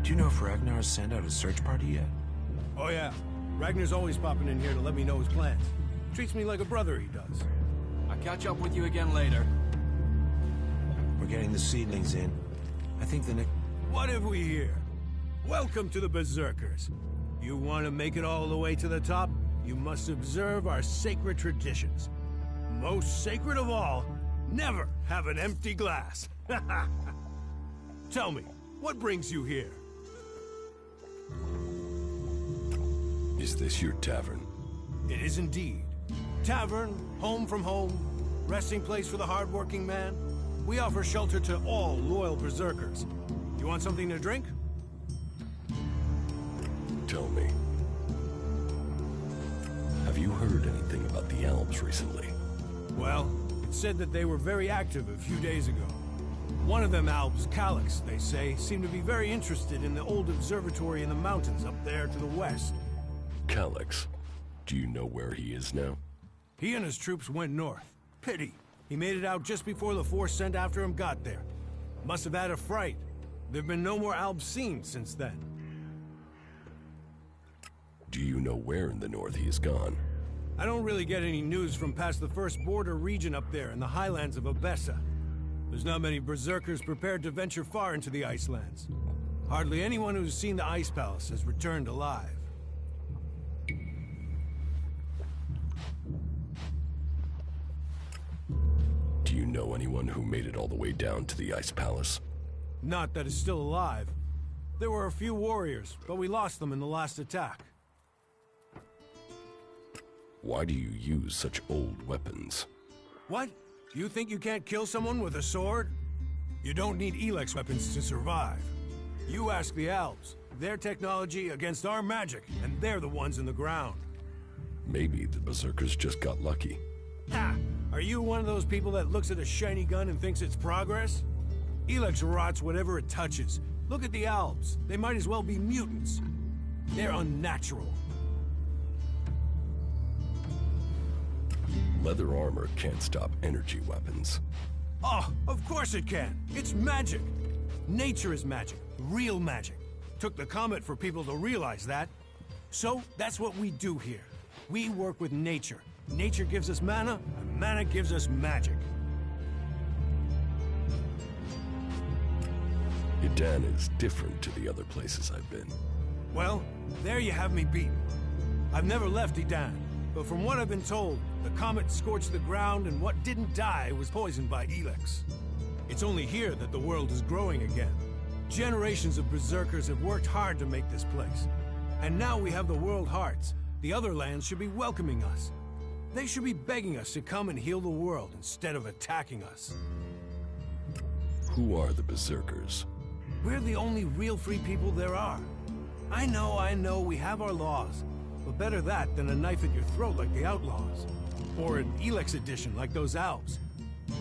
Do you know if Ragnar's sent out a search party yet? Oh yeah. Ragnar's always popping in here to let me know his plans. Treats me like a brother, he does. I'll catch up with you again later. We're getting the seedlings in. I think the next... What have we here? Welcome to the Berserkers. You want to make it all the way to the top? You must observe our sacred traditions. Most sacred of all, never have an empty glass. Tell me, what brings you here? Is this your tavern? It is indeed. Tavern, home from home, resting place for the hardworking man. We offer shelter to all loyal Berserkers. You want something to drink? Tell me. Have you heard anything about the Alps recently? Well, it's said that they were very active a few days ago. One of them Alps, Elex, they say, seemed to be very interested in the old observatory in the mountains up there to the west. Elex. Do you know where he is now? He and his troops went north. Pity. He made it out just before the force sent after him got there. Must have had a fright. There've been no more Alps seen since then. Do you know where in the north he has gone? I don't really get any news from past the first border region up there in the highlands of Abessa. There's not many Berserkers prepared to venture far into the Icelands. Hardly anyone who's seen the Ice Palace has returned alive. Do you know anyone who made it all the way down to the Ice Palace? Not that is still alive. There were a few warriors, but we lost them in the last attack. Why do you use such old weapons? What? You think you can't kill someone with a sword? You don't need Elex weapons to survive. You ask the Alps. Their technology against our magic, and they're the ones in the ground. Maybe the Berserkers just got lucky. Ha! Are you one of those people that looks at a shiny gun and thinks it's progress? Elex rots whatever it touches. Look at the Alps. They might as well be mutants. They're unnatural. Leather armor can't stop energy weapons. Oh, of course it can. It's magic. Nature is magic. Real magic. Took the comet for people to realize that. So, that's what we do here. We work with nature. Nature gives us mana, and mana gives us magic. Idan is different to the other places I've been. Well, there you have me beaten. I've never left Idan, but from what I've been told, the comet scorched the ground and what didn't die was poisoned by Elex. It's only here that the world is growing again. Generations of Berserkers have worked hard to make this place. And now we have the World Hearts. The other lands should be welcoming us. They should be begging us to come and heal the world instead of attacking us. Who are the Berserkers? We're the only real free people there are. I know, we have our laws. But better that than a knife at your throat like the Outlaws. Or an Elex edition like those Alps.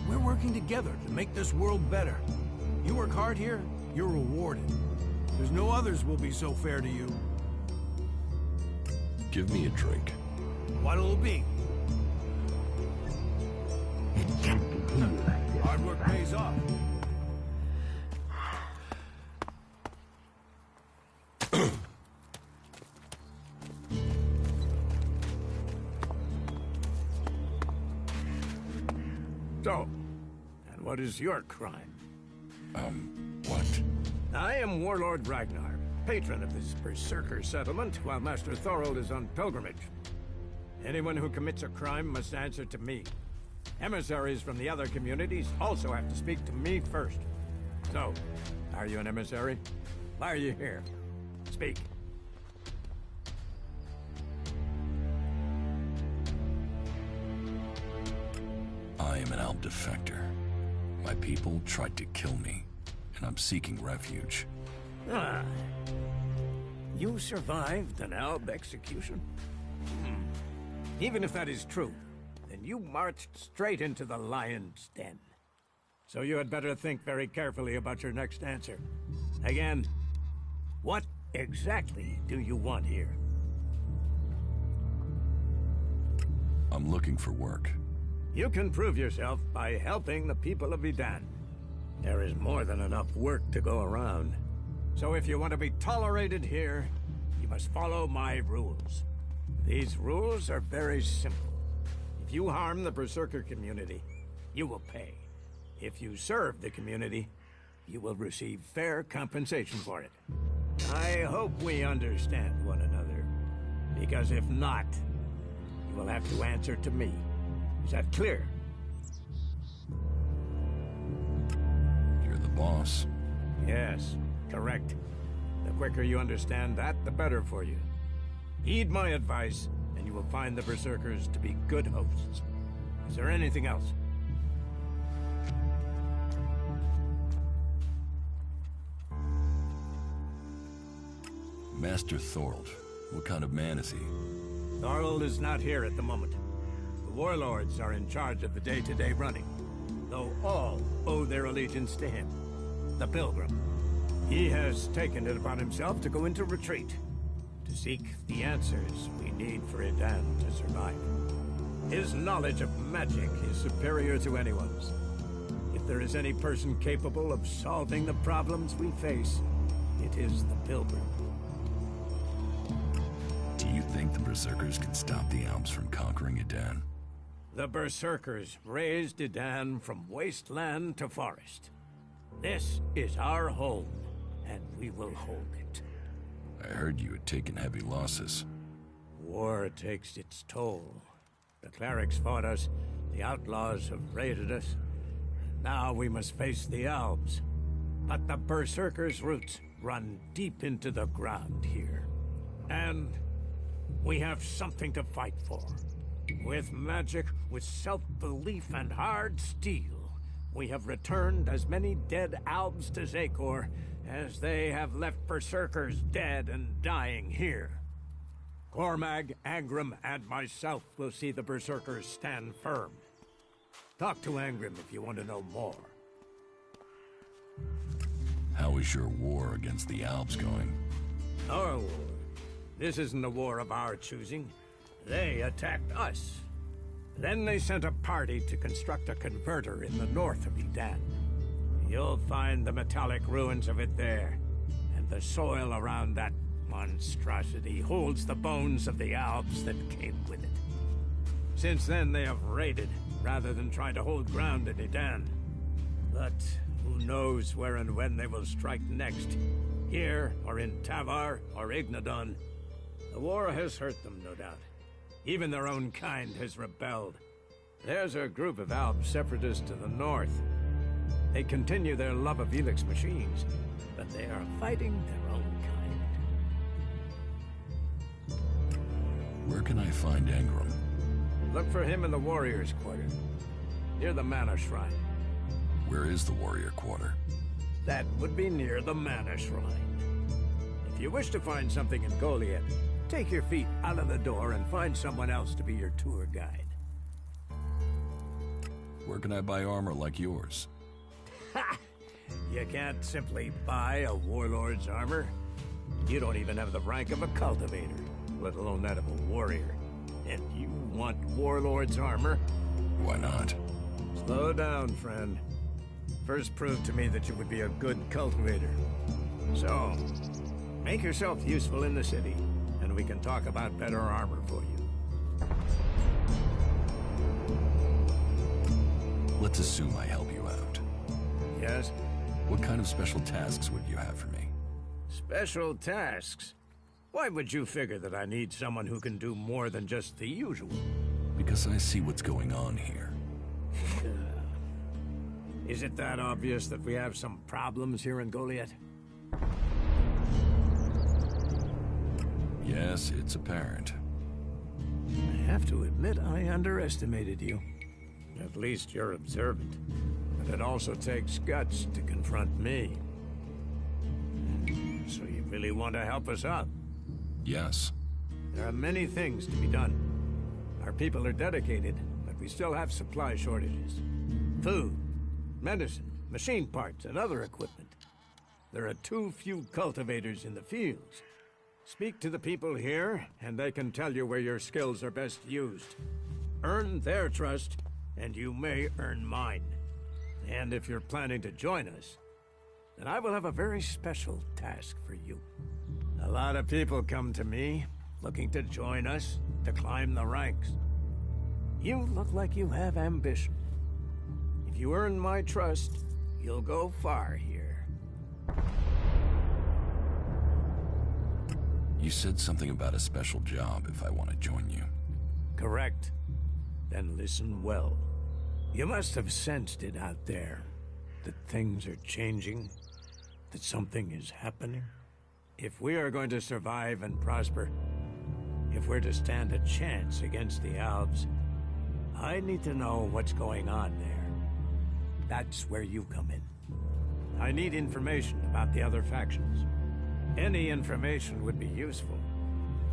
We're working together to make this world better. You work hard here, you're rewarded. There's no others will be so fair to you. Give me a drink. What'll it be? It can't continue like this. Hard work pays off. So, and what is your crime? What? I am Warlord Ragnar, patron of this Berserker settlement, while Master Thorold is on pilgrimage. Anyone who commits a crime must answer to me. Emissaries from the other communities also have to speak to me first. So, are you an emissary? Why are you here? Speak. I am an Alp defector. My people tried to kill me. and I'm seeking refuge. Ah. You survived an Alb execution? Even if that is true, then you marched straight into the lion's den. So you had better think very carefully about your next answer. Again, what exactly do you want here? I'm looking for work. You can prove yourself by helping the people of Edan. There is more than enough work to go around. So if you want to be tolerated here, you must follow my rules. These rules are very simple. If you harm the Berserker community, you will pay. If you serve the community, you will receive fair compensation for it. I hope we understand one another, because if not, you will have to answer to me. Is that clear? You're the boss. Yes, correct. The quicker you understand that, the better for you. Heed my advice, and you will find the Berserkers to be good hosts. Is there anything else? Master Thorold. What kind of man is he? Thorold is not here at the moment. The warlords are in charge of the day-to-day running, though all owe their allegiance to him, the Pilgrim. He has taken it upon himself to go into retreat, to seek the answers we need for Edan to survive. His knowledge of magic is superior to anyone's. If there is any person capable of solving the problems we face, it is the Pilgrim. Do you think the Berserkers can stop the Alps from conquering Edan? The Berserkers raised Edan from wasteland to forest. This is our home, and we will hold it. I heard you had taken heavy losses. War takes its toll. The clerics fought us, the outlaws have raided us, and now we must face the Alps. But the Berserkers' roots run deep into the ground here. And we have something to fight for. With magic, with self-belief and hard steel, we have returned as many dead Albs to Zakor as they have left Berserkers dead and dying here. Cormag, Angrim, and myself will see the Berserkers stand firm. Talk to Angrim if you want to know more. How is your war against the Alps going? Our war? This isn't a war of our choosing. They attacked us. Then they sent a party to construct a converter in the north of Edan. You'll find the metallic ruins of it there, and the soil around that monstrosity holds the bones of the Alps that came with it. Since then, they have raided, rather than try to hold ground in Edan. But who knows where and when they will strike next? Here, or in Tavar, or Ignadon. The war has hurt them, no doubt. Even their own kind has rebelled. There's a group of Alb separatists to the north. They continue their love of Elex machines, but they are fighting their own kind. Where can I find Angrim? Look for him in the Warriors' Quarter, near the Mana Shrine. Where is the Warrior Quarter? That would be near the Mana Shrine. If you wish to find something in Goliath, take your feet out of the door and find someone else to be your tour guide. Where can I buy armor like yours? Ha! You can't simply buy a warlord's armor. You don't even have the rank of a cultivator, let alone that of a warrior. And you want warlord's armor? Why not? Slow down, friend. First prove to me that you would be a good cultivator. So, make yourself useful in the city, and we can talk about better armor for you. Let's assume I help you out. Yes? What kind of special tasks would you have for me? Special tasks? Why would you figure that I need someone who can do more than just the usual? Because I see what's going on here. Is it that obvious that we have some problems here in Goliath? Yes, it's apparent. I have to admit I underestimated you. At least you're observant. But it also takes guts to confront me. really want to help us out? Yes. There are many things to be done. Our people are dedicated, but we still have supply shortages. Food, medicine, machine parts, and other equipment. There are too few cultivators in the fields. Speak to the people here, and they can tell you where your skills are best used. Earn their trust, and you may earn mine. And if you're planning to join us, then I will have a very special task for you. A lot of people come to me, looking to join us, to climb the ranks. You look like you have ambition. If you earn my trust, you'll go far here. You said something about a special job if I want to join you. Correct. Then listen well. You must have sensed it out there. That things are changing. That something is happening. If we are going to survive and prosper, if we're to stand a chance against the Alps, I need to know what's going on there. That's where you come in. I need information about the other factions. Any information would be useful.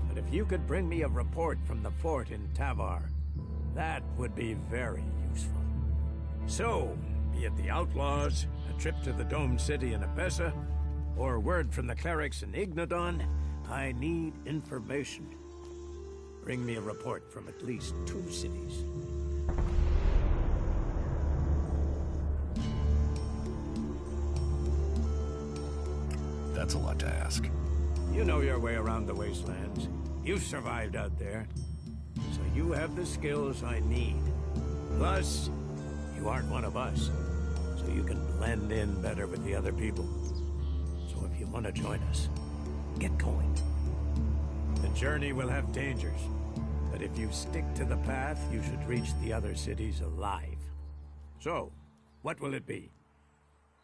But if you could bring me a report from the fort in Tavar, that would be very useful. So, be it the Outlaws, a trip to the Domed City in Abessa, or word from the clerics in Ignadon, I need information. Bring me a report from at least 2 cities. That's a lot to ask. You know your way around the wastelands. You've survived out there. So you have the skills I need. Plus, you aren't one of us. So you can blend in better with the other people. So if you want to join us, get going. The journey will have dangers. But if you stick to the path, you should reach the other cities alive. So, what will it be?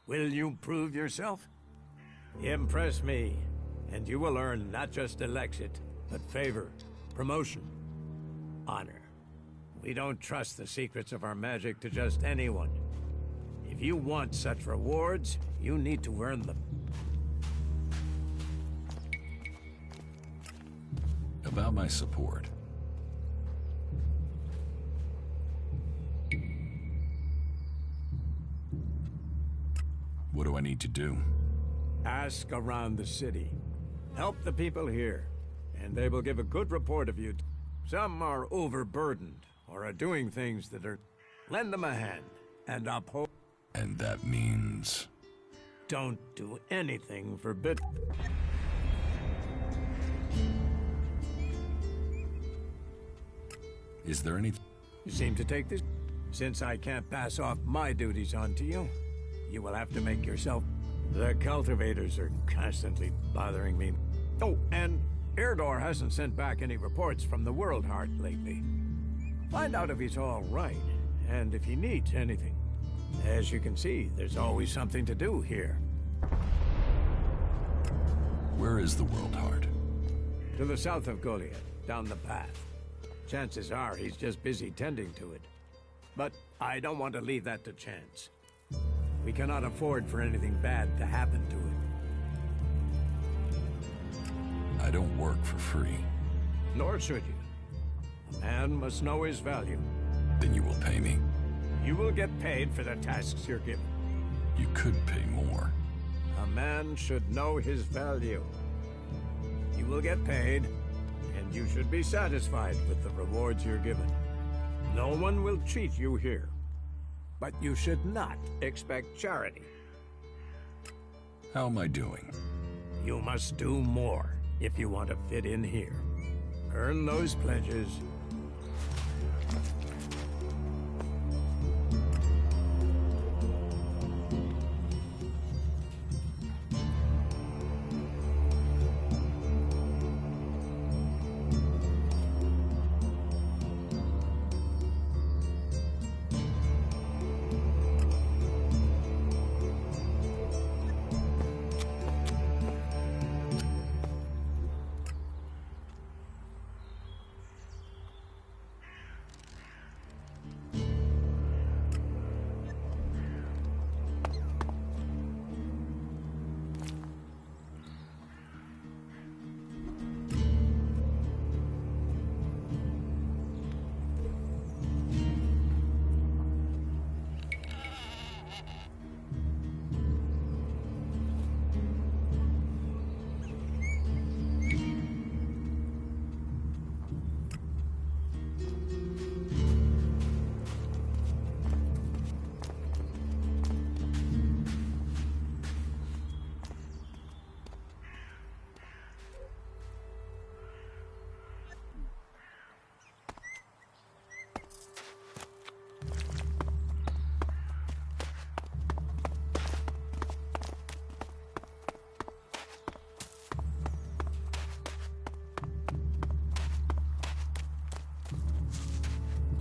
Will you prove yourself? Impress me, and you will earn not just Elexit, but favor, promotion, honor. We don't trust the secrets of our magic to just anyone. If you want such rewards, you need to earn them. About my support. What do I need to do? Ask around the city. Help the people here, and they will give a good report of you. Some are overburdened, or are doing things that are... Lend them a hand, and uphold... And that means... Don't do anything forbidden. Is there any... You seem to take this... Since I can't pass off my duties onto you, you will have to make yourself... The cultivators are constantly bothering me. Oh, and Erdor hasn't sent back any reports from the World Heart lately. Find out if he's all right, and if he needs anything. As you can see, there's always something to do here. Where is the World Heart? To the south of Goliath, down the path. Chances are he's just busy tending to it. But I don't want to leave that to chance. We cannot afford for anything bad to happen to it. I don't work for free. Nor should you. A man must know his value. Then you will pay me? You will get paid for the tasks you're given. You could pay more. A man should know his value. You will get paid, and you should be satisfied with the rewards you're given. No one will cheat you here. But you should not expect charity. How am I doing? You must do more if you want to fit in here. Earn those pledges.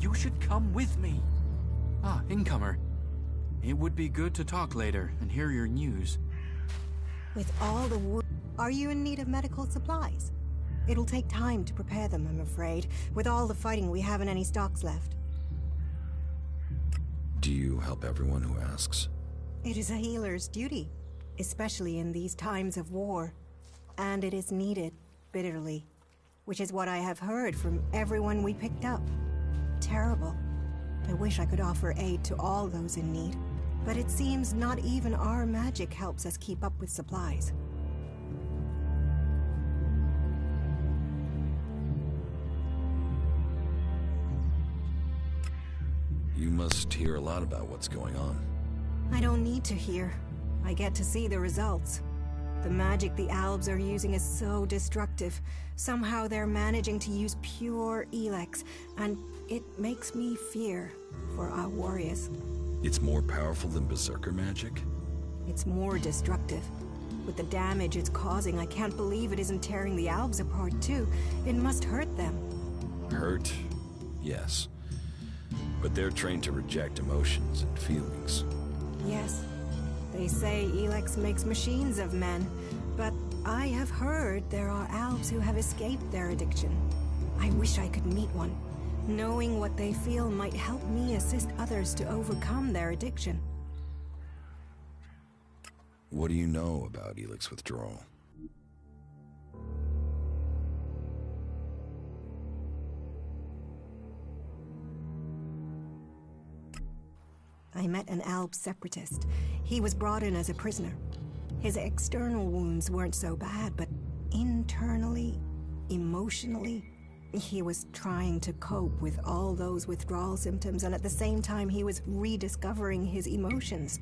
You should come with me. Ah, incomer. It would be good to talk later and hear your news. With all the are you in need of medical supplies? It'll take time to prepare them, I'm afraid, with all the fighting we haven't any stocks left. Do you help everyone who asks? It is a healer's duty, especially in these times of war. And it is needed, bitterly, which is what I have heard from everyone we picked up. Terrible. I wish I could offer aid to all those in need, but it seems not even our magic helps us keep up with supplies. You must hear a lot about what's going on. I don't need to hear. I get to see the results. The magic the Albs are using is so destructive. Somehow they're managing to use pure Elex, and it makes me fear for our warriors. It's more powerful than Berserker magic? It's more destructive. With the damage it's causing, I can't believe it isn't tearing the Albs apart too. It must hurt them. Hurt? Yes. But they're trained to reject emotions and feelings. Yes. They say Elex makes machines of men, but I have heard there are Albs who have escaped their addiction. I wish I could meet one. Knowing what they feel might help me assist others to overcome their addiction. What do you know about Elex withdrawal? I met an Alb separatist. He was brought in as a prisoner. His external wounds weren't so bad, but internally, emotionally, he was trying to cope with all those withdrawal symptoms, and at the same time he was rediscovering his emotions.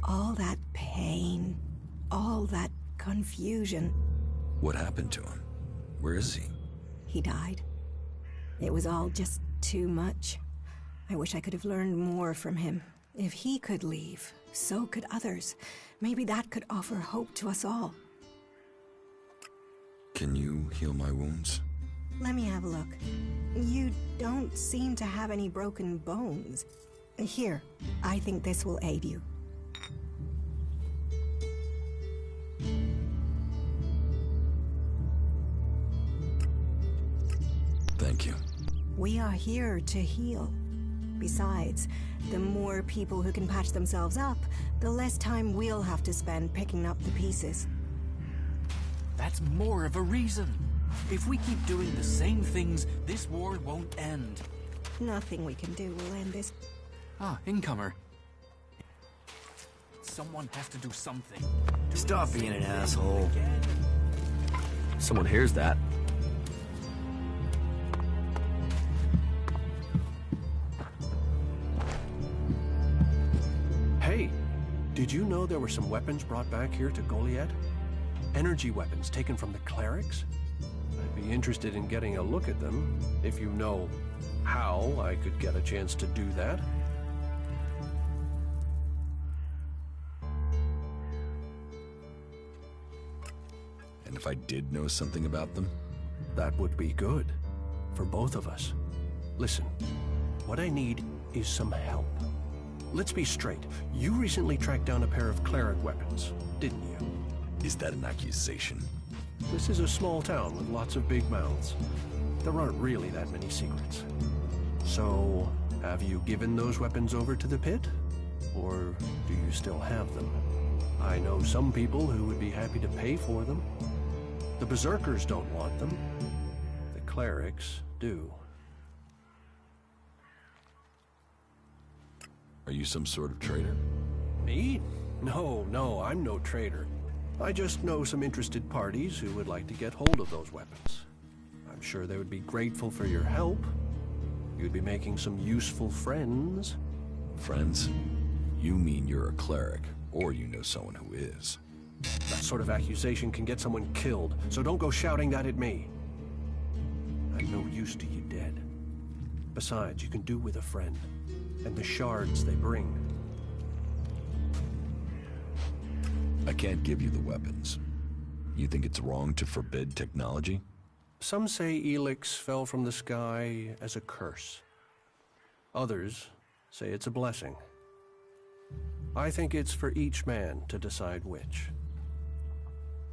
All that pain, all that confusion. What happened to him? Where is he? He died. It was all just too much. I wish I could have learned more from him. If he could leave, so could others. Maybe that could offer hope to us all. Can you heal my wounds? Let me have a look. You don't seem to have any broken bones. Here, I think this will aid you. Thank you. We are here to heal. Besides, the more people who can patch themselves up, the less time we'll have to spend picking up the pieces. That's more of a reason. If we keep doing the same things, this war won't end. Nothing we can do will end this. Ah, incomer. Someone has to do something. Stop being an asshole. Someone hears that. Hey, did you know there were some weapons brought back here to Goliad? Energy weapons taken from the clerics? I'd be interested in getting a look at them. If you know how I could get a chance to do that. And if I did know something about them? That would be good. For both of us. Listen, what I need is some help. Let's be straight. You recently tracked down a pair of cleric weapons, didn't you? Is that an accusation? This is a small town with lots of big mouths. There aren't really that many secrets. So, have you given those weapons over to the pit? Or do you still have them? I know some people who would be happy to pay for them. The Berserkers don't want them. The clerics do. Are you some sort of traitor? Me? No, I'm no traitor. I just know some interested parties who would like to get hold of those weapons. I'm sure they would be grateful for your help. You'd be making some useful friends. Friends? You mean you're a cleric, or you know someone who is. That sort of accusation can get someone killed, so don't go shouting that at me. I'm no use to you dead. Besides, you can do with a friend, and the shards they bring. I can't give you the weapons. You think it's wrong to forbid technology? Some say Elex fell from the sky as a curse. Others say it's a blessing. I think it's for each man to decide which.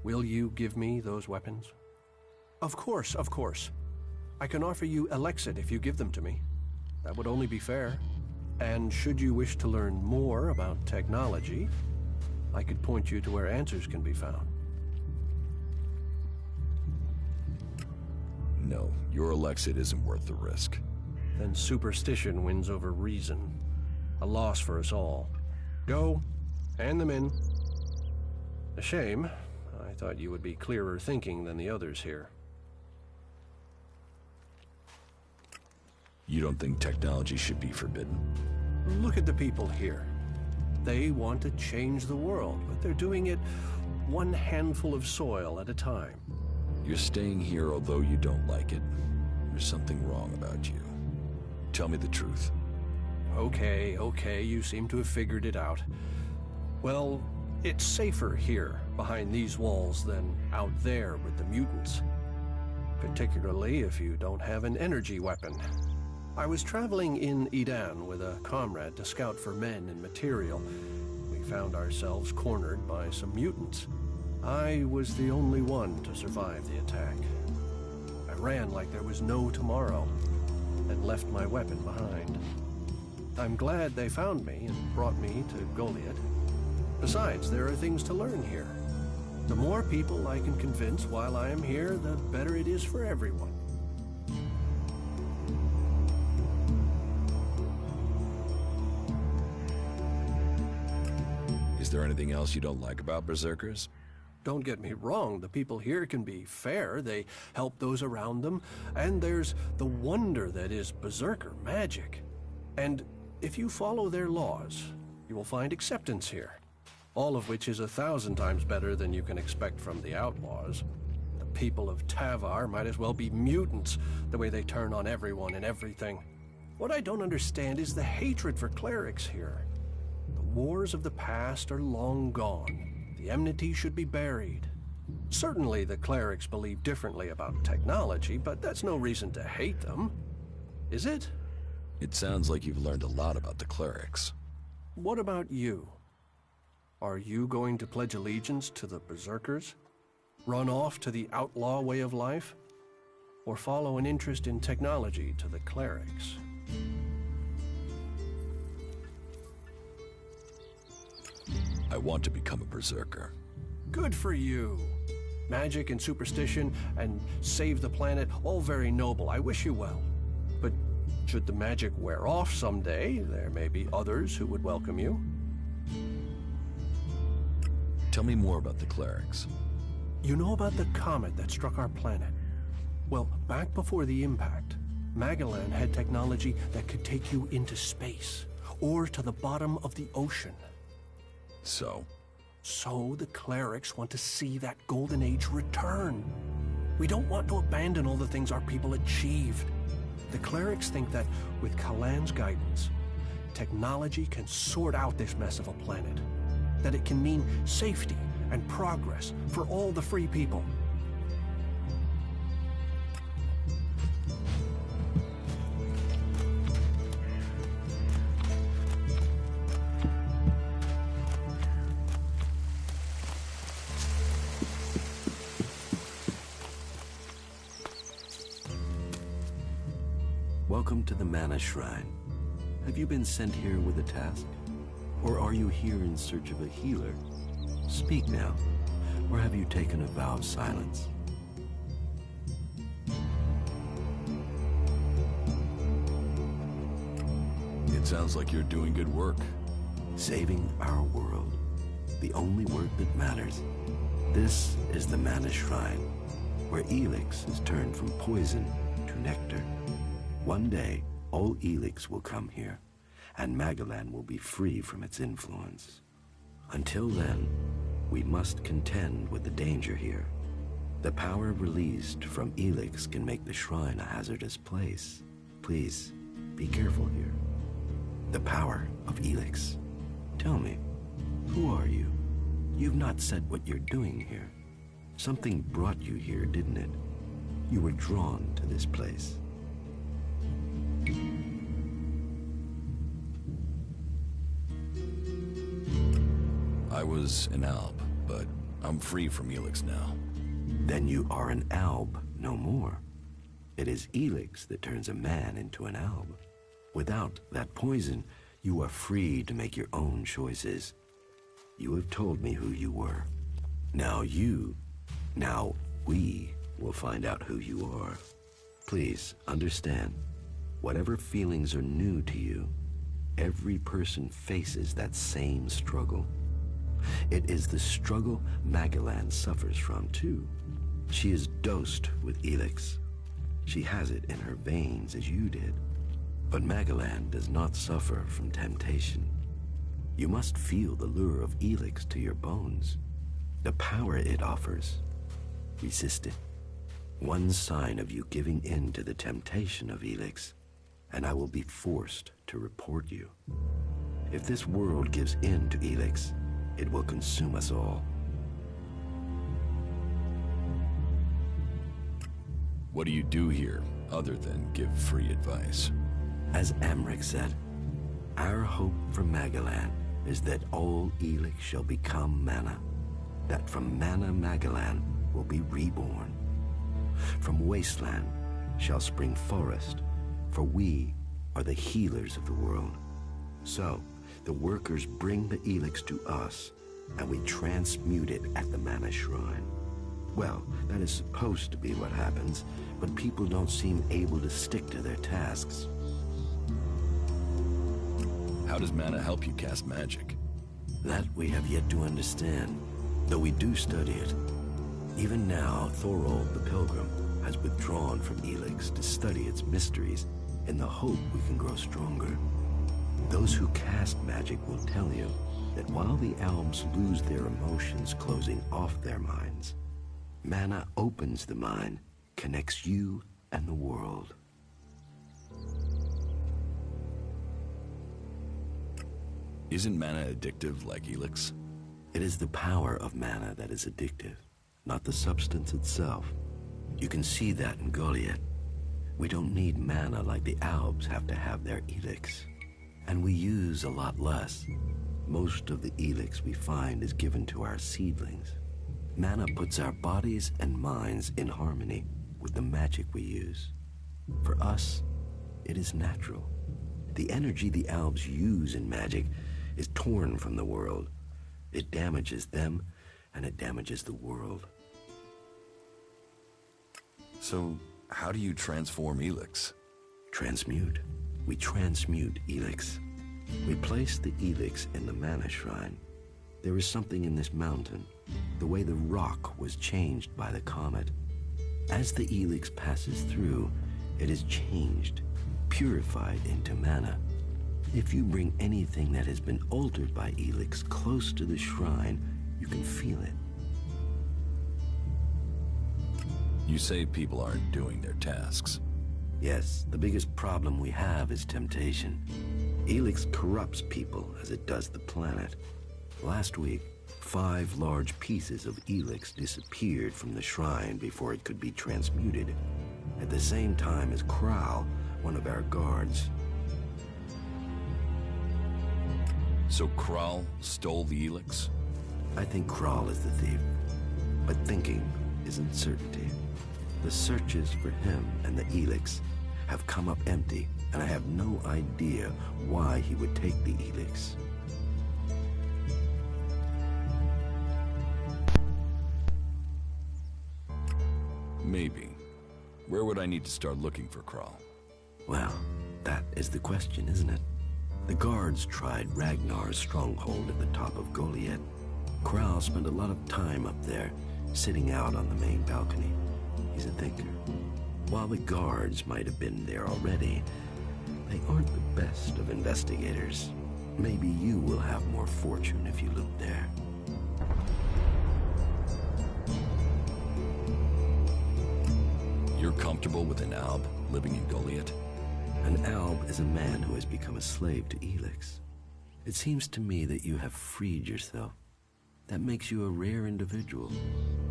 Will you give me those weapons? Of course, of course. I can offer you Elexit if you give them to me. That would only be fair. And should you wish to learn more about technology, I could point you to where answers can be found. No, your Elexit isn't worth the risk. Then superstition wins over reason. A loss for us all. Go, hand them in. A shame. I thought you would be clearer thinking than the others here. You don't think technology should be forbidden? Look at the people here. They want to change the world, but they're doing it one handful of soil at a time. You're staying here although you don't like it. There's something wrong about you. Tell me the truth. Okay, you seem to have figured it out. Well, it's safer here, behind these walls, than out there with the mutants. Particularly if you don't have an energy weapon. I was traveling in Edan with a comrade to scout for men and material. We found ourselves cornered by some mutants. I was the only one to survive the attack. I ran like there was no tomorrow, and left my weapon behind. I'm glad they found me and brought me to Goliath. Besides, there are things to learn here. The more people I can convince while I am here, the better it is for everyone. Is there anything else you don't like about Berserkers? Don't get me wrong, the people here can be fair, they help those around them, and there's the wonder that is Berserker magic. And if you follow their laws, you will find acceptance here, all of which is 1,000 times better than you can expect from the outlaws. The people of Tavar might as well be mutants, the way they turn on everyone and everything. What I don't understand is the hatred for clerics here. The wars of the past are long gone. The enmity should be buried. Certainly the clerics believe differently about technology, but that's no reason to hate them. Is it? It sounds like you've learned a lot about the clerics. What about you? Are you going to pledge allegiance to the Berserkers? Run off to the outlaw way of life? Or follow an interest in technology to the clerics? I want to become a Berserker. Good for you. Magic and superstition and save the planet, all very noble. I wish you well. But should the magic wear off someday, there may be others who would welcome you. Tell me more about the clerics. You know about the comet that struck our planet? Well, back before the impact, Magellan had technology that could take you into space, or to the bottom of the ocean. So the clerics want to see that golden age return. We don't want to abandon all the things our people achieved. The clerics think that with Kalan's guidance, technology can sort out this mess of a planet. That it can mean safety and progress for all the free people. Welcome to the Mana Shrine. Have you been sent here with a task? Or are you here in search of a healer? Speak now, or have you taken a vow of silence? It sounds like you're doing good work. Saving our world. The only work that matters. This is the Mana Shrine, where Elex is turned from poison to nectar. One day, all Elex will come here, and Magellan will be free from its influence. Until then, we must contend with the danger here. The power released from Elex can make the shrine a hazardous place. Please, be careful here. The power of Elex. Tell me, who are you? You've not said what you're doing here. Something brought you here, didn't it? You were drawn to this place. was an Alb, but I'm free from Elex now. Then you are an Alb no more. It is Elex that turns a man into an Alb. Without that poison, you are free to make your own choices. You have told me who you were. Now we will find out who you are. Please understand, whatever feelings are new to you, every person faces that same struggle. It is the struggle Magellan suffers from too. She is dosed with Elex. She has it in her veins as you did. But Magellan does not suffer from temptation. You must feel the lure of Elex to your bones. The power it offers. Resist it. One sign of you giving in to the temptation of Elex, and I will be forced to report you. If this world gives in to Elex, it will consume us all. What do you do here, other than give free advice? As Amric said, our hope for Magellan is that all Elex shall become mana. That from mana Magellan will be reborn. From wasteland shall spring forest, for we are the healers of the world. So, the workers bring the Elex to us, and we transmute it at the mana shrine. Well, that is supposed to be what happens, but people don't seem able to stick to their tasks. How does mana help you cast magic? That we have yet to understand, though we do study it. Even now, Thorold the Pilgrim has withdrawn from Elex to study its mysteries in the hope we can grow stronger. Those who cast magic will tell you that while the Albs lose their emotions closing off their minds, mana opens the mind, connects you and the world. Isn't mana addictive like Elex? It is the power of mana that is addictive, not the substance itself. You can see that in Goliath. We don't need mana like the Albs have to have their Elex. And we use a lot less. Most of the Elex we find is given to our seedlings. Mana puts our bodies and minds in harmony with the magic we use. For us, it is natural. The energy the Albs use in magic is torn from the world. It damages them, and it damages the world. So, how do you transform Elex? Transmute. We transmute Elex. We place the Elex in the mana shrine. There is something in this mountain, the way the rock was changed by the comet. As the Elex passes through, it is changed, purified into mana. If you bring anything that has been altered by Elex close to the shrine, you can feel it. You say people aren't doing their tasks. Yes, the biggest problem we have is temptation. Elex corrupts people as it does the planet. Last week, 5 large pieces of Elex disappeared from the shrine before it could be transmuted. At the same time as Kral, one of our guards. So Kral stole the Elex? I think Kral is the thief. But thinking is uncertainty. The searches for him and the Elex have come up empty, and I have no idea why he would take the Elex. Maybe. Where would I need to start looking for Kral? Well, that is the question, isn't it? The guards tried Ragnar's stronghold at the top of Goliath. Kral spent a lot of time up there, sitting out on the main balcony. He's a thinker. While the guards might have been there already, they aren't the best of investigators. Maybe you will have more fortune if you look there. You're comfortable with an Alb living in Goliath? An Alb is a man who has become a slave to Elex. It seems to me that you have freed yourself. That makes you a rare individual.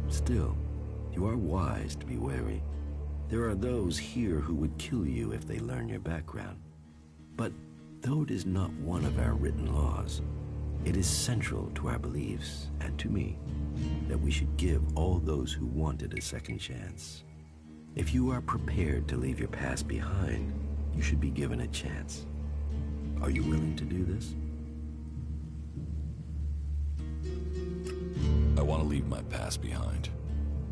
Still, you are wise to be wary. There are those here who would kill you if they learn your background. But though it is not one of our written laws, It is central to our beliefs, and to me, that we should give all those who want it a second chance. If you are prepared to leave your past behind, you should be given a chance. Are you willing to do this? I want to leave my past behind.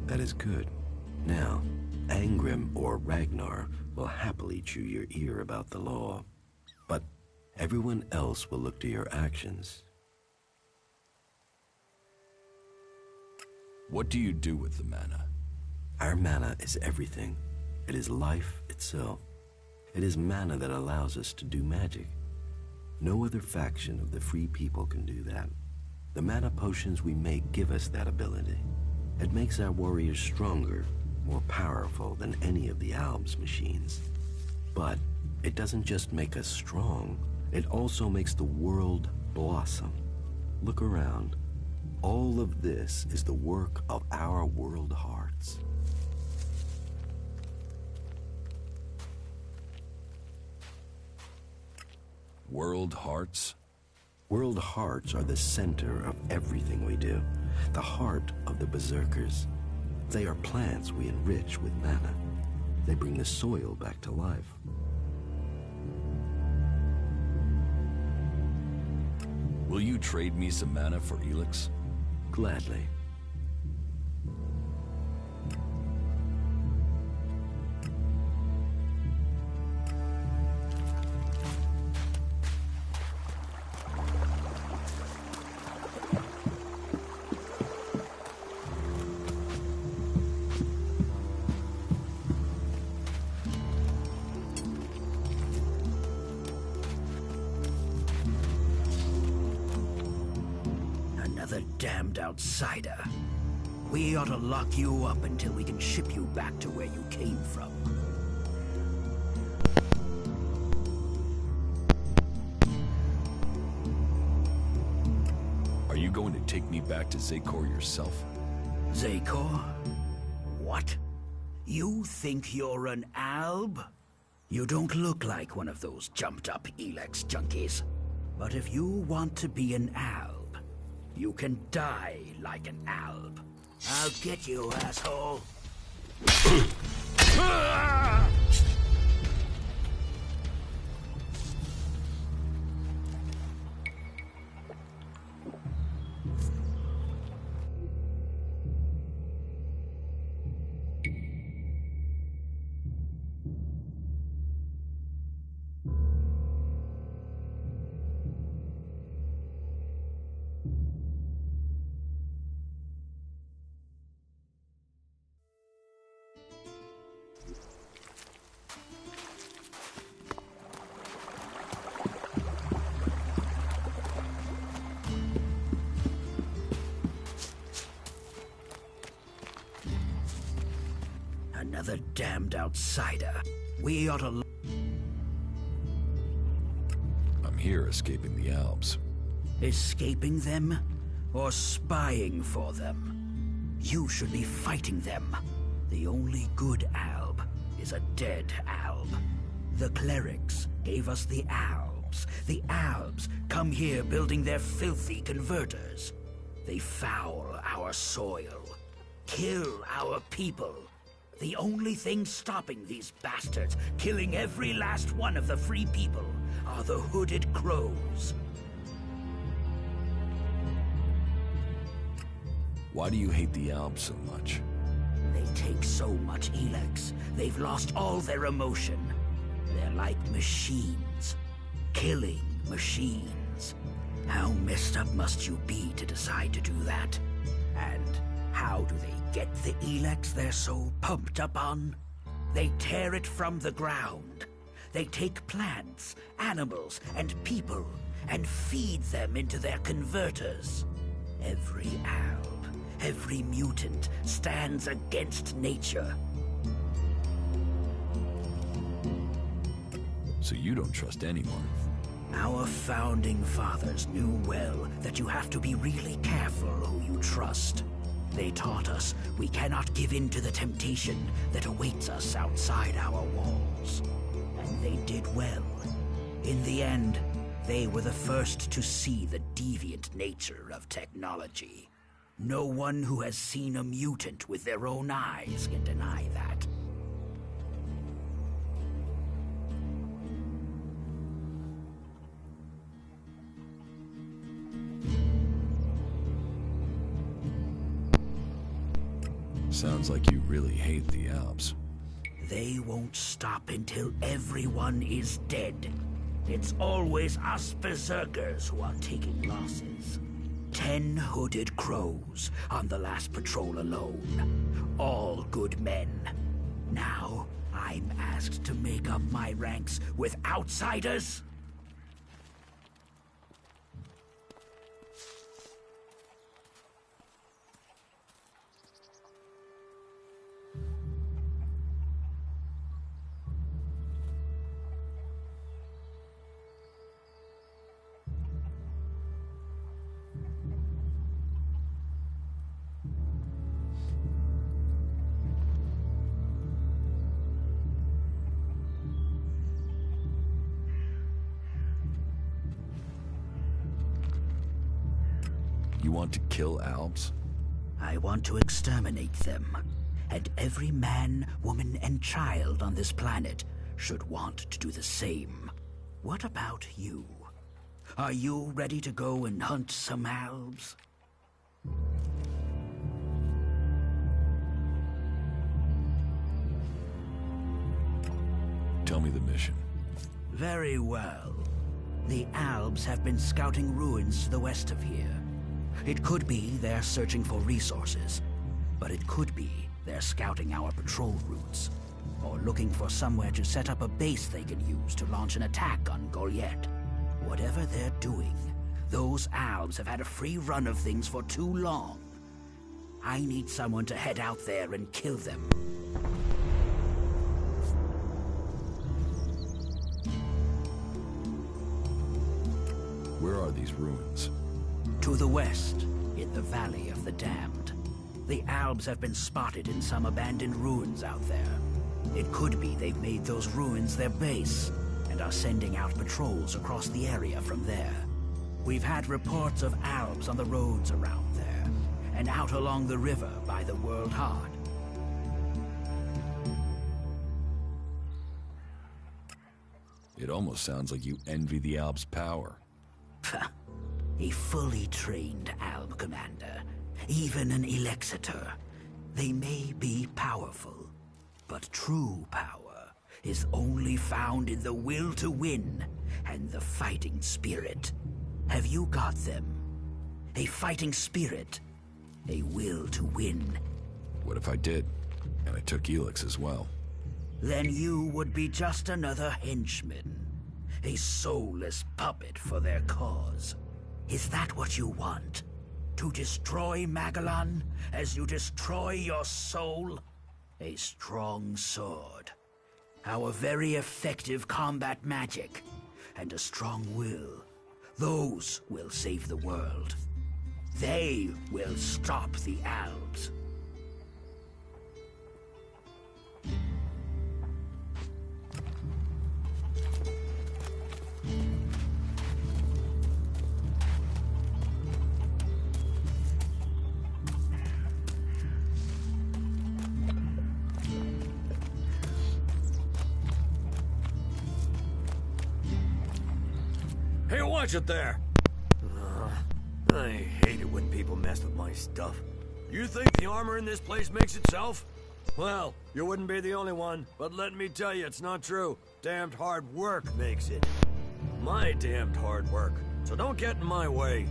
That is good. Now, Angrim or Ragnar will happily chew your ear about the law, but everyone else will look to your actions. What do you do with the mana? Our mana is everything. It is life itself. It is mana that allows us to do magic. No other faction of the free people can do that. The mana potions we make give us that ability. It makes our warriors stronger, more powerful than any of the Alb's machines. But it doesn't just make us strong, it also makes the world blossom. Look around. All of this is the work of our world hearts. World hearts? World hearts are the center of everything we do. The heart of the berserkers. They are plants we enrich with mana. They bring the soil back to life. Will you trade me some mana for Elex? Gladly. Damned outsider. We ought to lock you up until we can ship you back to where you came from. Are you going to take me back to Zakor yourself? Zakor? What? You think you're an Alb? You don't look like one of those jumped-up Elex junkies. But if you want to be an Alb, you can die like an Alb. I'll get you, asshole. Another damned outsider. We ought to... I'm here escaping the Alps. Escaping them? Or spying for them? You should be fighting them. The only good Alb is a dead Alb. The clerics gave us the Albs. The Albs come here building their filthy converters. They foul our soil, kill our people. The only thing stopping these bastards killing every last one of the free people are the hooded crows. Why do you hate the Alps so much? They take so much Elex, they've lost all their emotion. They're like machines. Killing machines. How messed up must you be to decide to do that? And how do they get the Elex they're so pumped up on? They tear it from the ground. They take plants, animals, and people, and feed them into their converters. Every Alb, every mutant stands against nature. So you don't trust anyone? Our founding fathers knew well that you have to be really careful who you trust. They taught us we cannot give in to the temptation that awaits us outside our walls. And they did well. In the end, They were the first to see the deviant nature of technology. No one who has seen a mutant with their own eyes can deny that. Sounds like you really hate the Alps. They won't stop until everyone is dead. It's always us berserkers who are taking losses. 10 hooded crows on the last patrol alone. All good men. Now, I'm asked to make up my ranks with outsiders? You want to kill Alps? I want to exterminate them. And every man, woman, and child on this planet should want to do the same. What about you? Are you ready to go and hunt some Alps? Tell me the mission. Very well. The Alps have been scouting ruins to the west of here. It could be they're searching for resources, but it could be they're scouting our patrol routes, or looking for somewhere to set up a base they can use to launch an attack on Goliath. Whatever they're doing, those Alps have had a free run of things for too long. I need someone to head out there and kill them. Where are these ruins? To the west, in the Valley of the Damned. The Alps have been spotted in some abandoned ruins out there. It could be they've made those ruins their base, and are sending out patrols across the area from there. We've had reports of Alps on the roads around there, and out along the river by the World Heart. It almost sounds like you envy the Alps' power. A fully trained Alp commander, even an Elexitor. They may be powerful, but true power is only found in the will to win and the fighting spirit. Have you got them? A fighting spirit, a will to win. What if I did, and I took Elex as well? Then you would be just another henchman, a soulless puppet for their cause. Is that what you want? To destroy Magellan as you destroy your soul? A strong sword, our very effective combat magic, and a strong will. Those will save the world. They will stop the Alps. Hey, watch it there! I hate it when people mess with my stuff. You think the armor in this place makes itself? Well, you wouldn't be the only one, but let me tell you, it's not true. Damned hard work makes it. My damned hard work. So don't get in my way.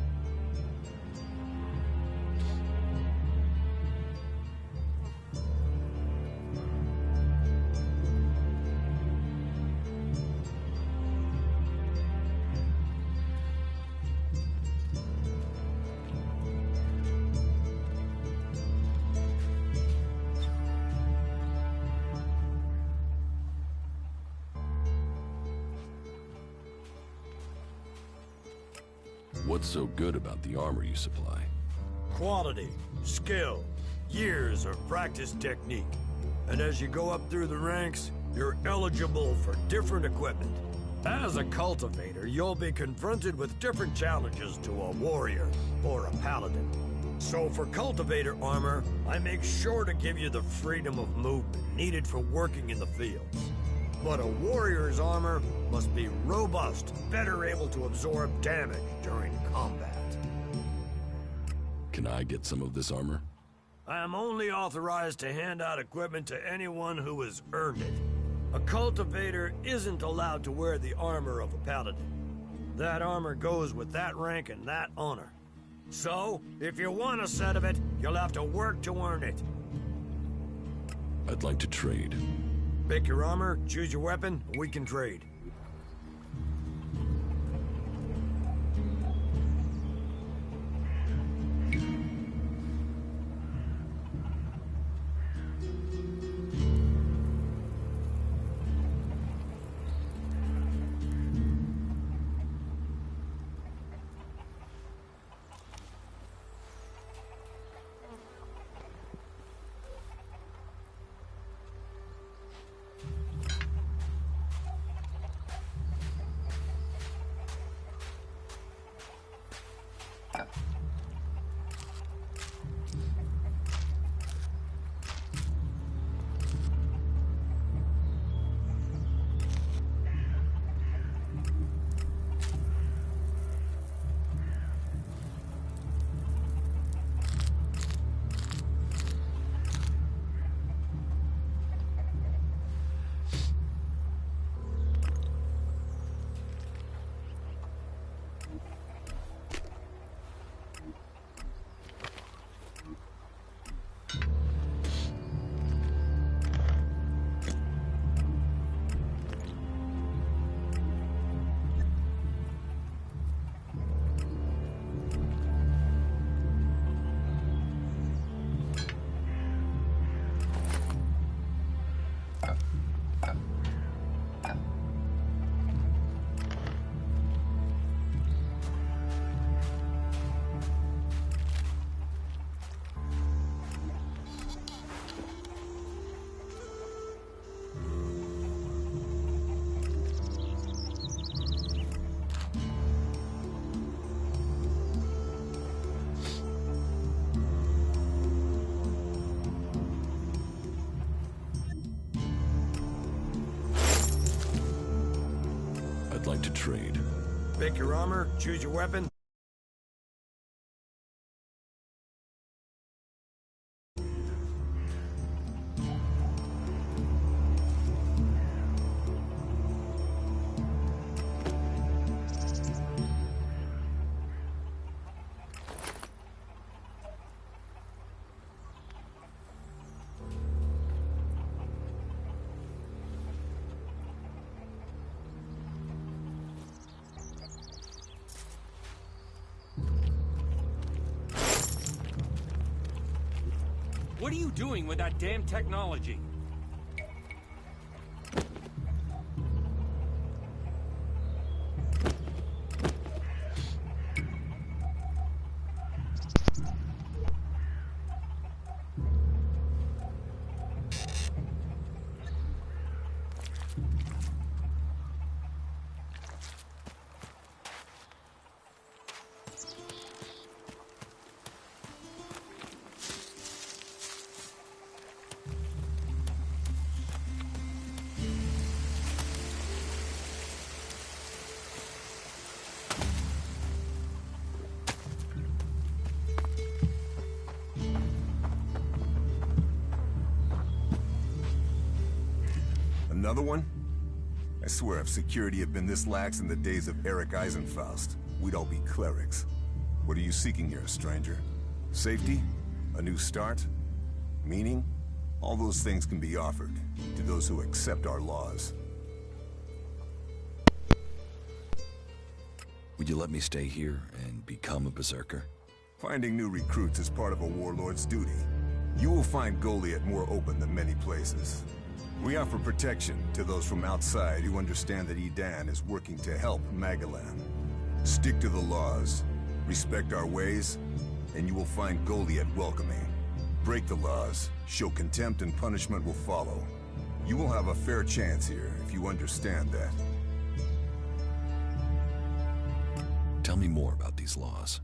What's so good about the armor you supply? Quality, skill, years of practiced technique. And as you go up through the ranks, you're eligible for different equipment. As a cultivator, you'll be confronted with different challenges to a warrior or a paladin. So for cultivator armor, I make sure to give you the freedom of movement needed for working in the fields. But a warrior's armor must be robust, better able to absorb damage during combat. Can I get some of this armor? I am only authorized to hand out equipment to anyone who has earned it. A cultivator isn't allowed to wear the armor of a paladin. That armor goes with that rank and that honor. So, if you want a set of it, you'll have to work to earn it. I'd like to trade. Pick your armor, choose your weapon, we can trade. I'd like to trade. Pick your armor, choose your weapon. What are you doing with that damn technology? Another one? I swear if security had been this lax in the days of Eric Eisenfaust, we'd all be clerics. What are you seeking here, stranger? Safety? A new start? Meaning? All those things can be offered to those who accept our laws. Would you let me stay here and become a berserker? Finding new recruits is part of a warlord's duty. You will find Goliath more open than many places. We offer protection to those from outside who understand that Edan is working to help Magalan. Stick to the laws, respect our ways, and you will find Goliath welcoming. Break the laws, show contempt, and punishment will follow. You will have a fair chance here if you understand that. Tell me more about these laws.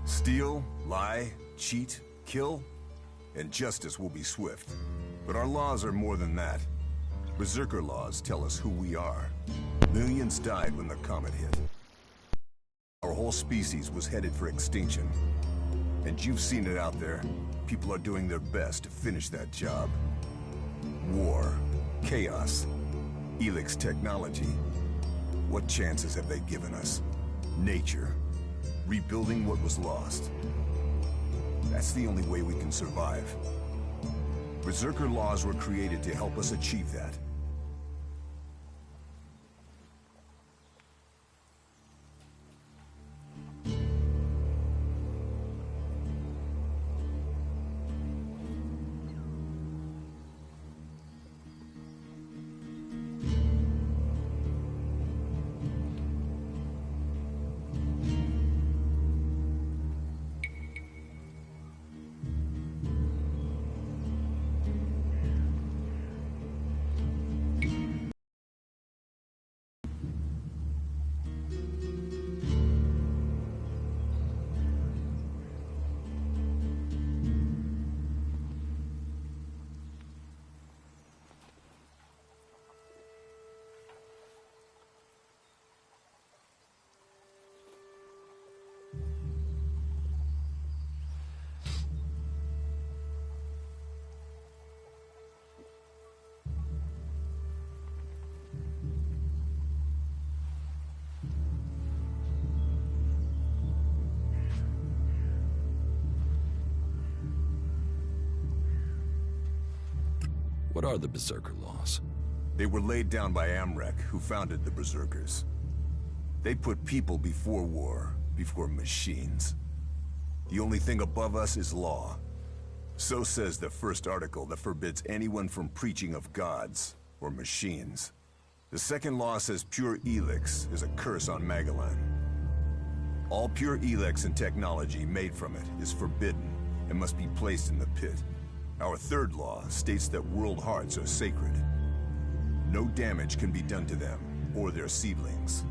Steal, lie, cheat, kill, and justice will be swift. But our laws are more than that. Berserker laws tell us who we are. Millions died when the comet hit. Our whole species was headed for extinction. And you've seen it out there. People are doing their best to finish that job. War, chaos, Elex technology. What chances have they given us? Nature, rebuilding what was lost. That's the only way we can survive. Berserker laws were created to help us achieve that. What are the Berserker laws? They were laid down by Amrek, who founded the Berserkers. They put people before war, before machines. The only thing above us is law. So says the first article that forbids anyone from preaching of gods or machines. The second law says pure Elex is a curse on Magellan. All pure Elex and technology made from it is forbidden and must be placed in the pit. Our third law states that world hearts are sacred. No damage can be done to them or their seedlings.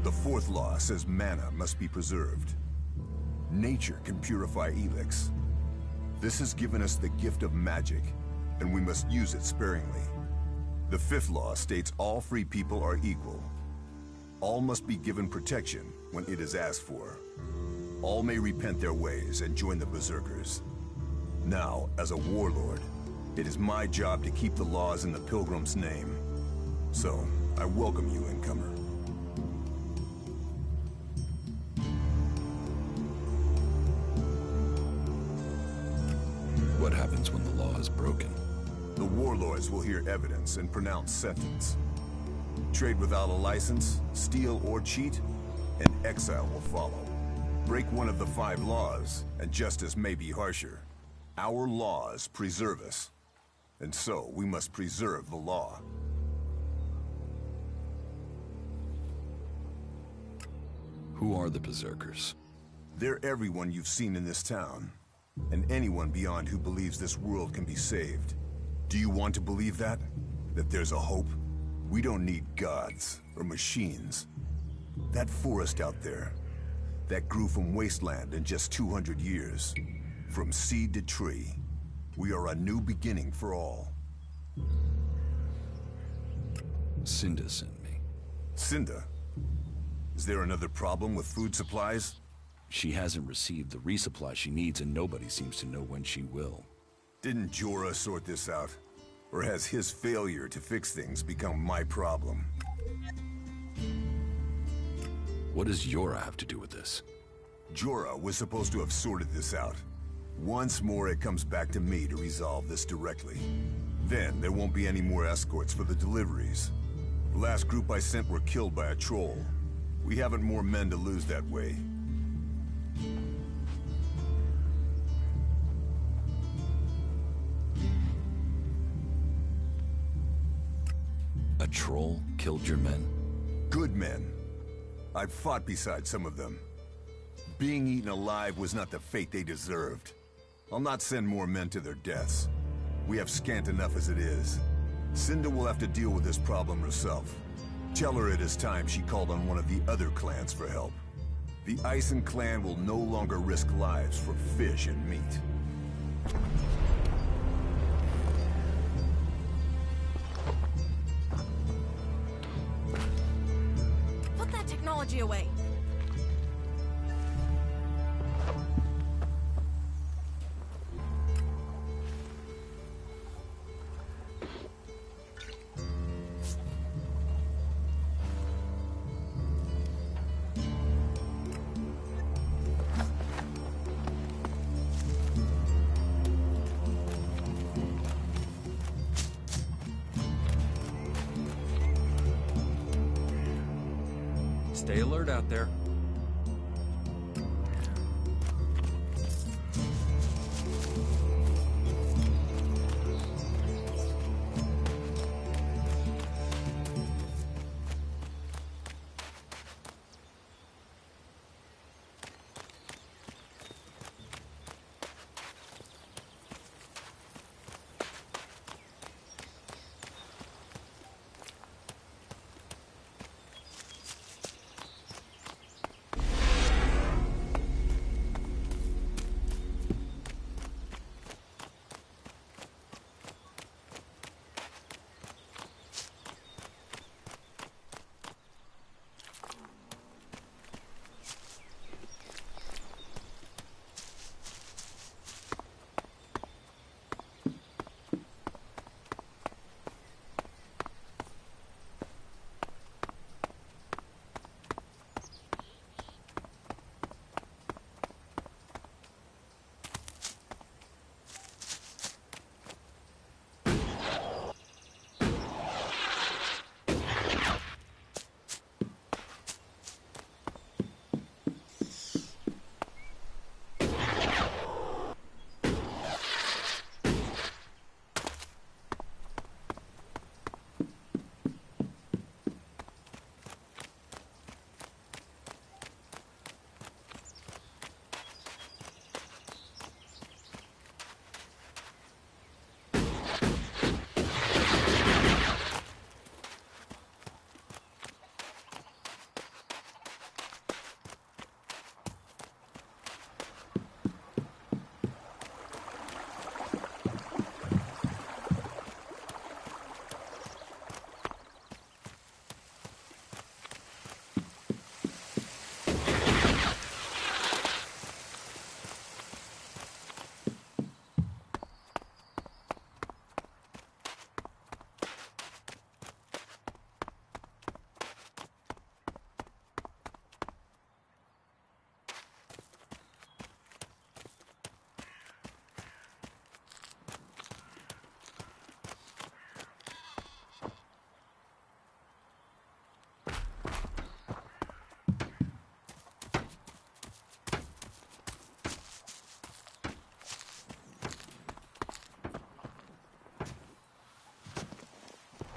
The fourth law says mana must be preserved. Nature can purify Elex. This has given us the gift of magic, and we must use it sparingly. The fifth law states all free people are equal. All must be given protection when it is asked for. All may repent their ways and join the Berserkers. Now, as a warlord, it is my job to keep the laws in the Pilgrim's name. So, I welcome you, incomer. What happens when the law is broken? The warlords will hear evidence and pronounce sentence. Trade without a license, steal or cheat, and exile will follow. Break one of the 5 laws, and justice may be harsher. Our laws preserve us, and so we must preserve the law. Who are the Berserkers? They're everyone you've seen in this town, and anyone beyond who believes this world can be saved. Do you want to believe that? That there's a hope? We don't need gods or machines. That forest out there, that grew from wasteland in just 200 years. From seed to tree, we are a new beginning for all. Cinda sent me. Cinda? Is there another problem with food supplies? She hasn't received the resupply she needs, and nobody seems to know when she will. Didn't Jorah sort this out? Or has his failure to fix things become my problem? What does Jorah have to do with this? Jorah was supposed to have sorted this out. Once more, it comes back to me to resolve this directly. Then, there won't be any more escorts for the deliveries. The last group I sent were killed by a troll. We haven't more men to lose that way. A troll killed your men? Good men. I've fought beside some of them. Being eaten alive was not the fate they deserved. I'll not send more men to their deaths. We have scant enough as it is. Cinda will have to deal with this problem herself. Tell her it is time she called on one of the other clans for help. The Ison clan will no longer risk lives for fish and meat. Put that technology away. Stay alert out there.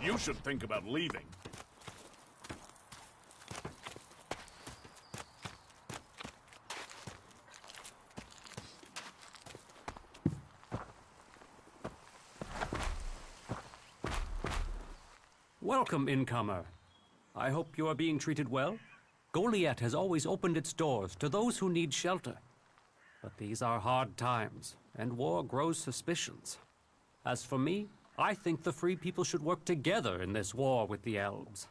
You should think about leaving. Welcome, incomer. I hope you are being treated well. Goliath has always opened its doors to those who need shelter. But these are hard times, and war grows suspicions. As for me, I think the free people should work together in this war with the elves.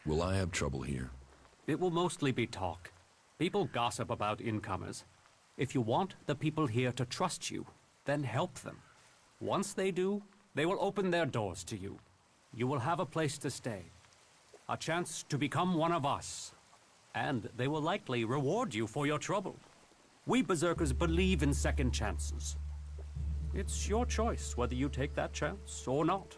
Will I have trouble here? It will mostly be talk. People gossip about incomers. If you want the people here to trust you, then help them. Once they do, they will open their doors to you. You will have a place to stay, a chance to become one of us, and they will likely reward you for your trouble. We Berserkers believe in second chances. It's your choice whether you take that chance or not.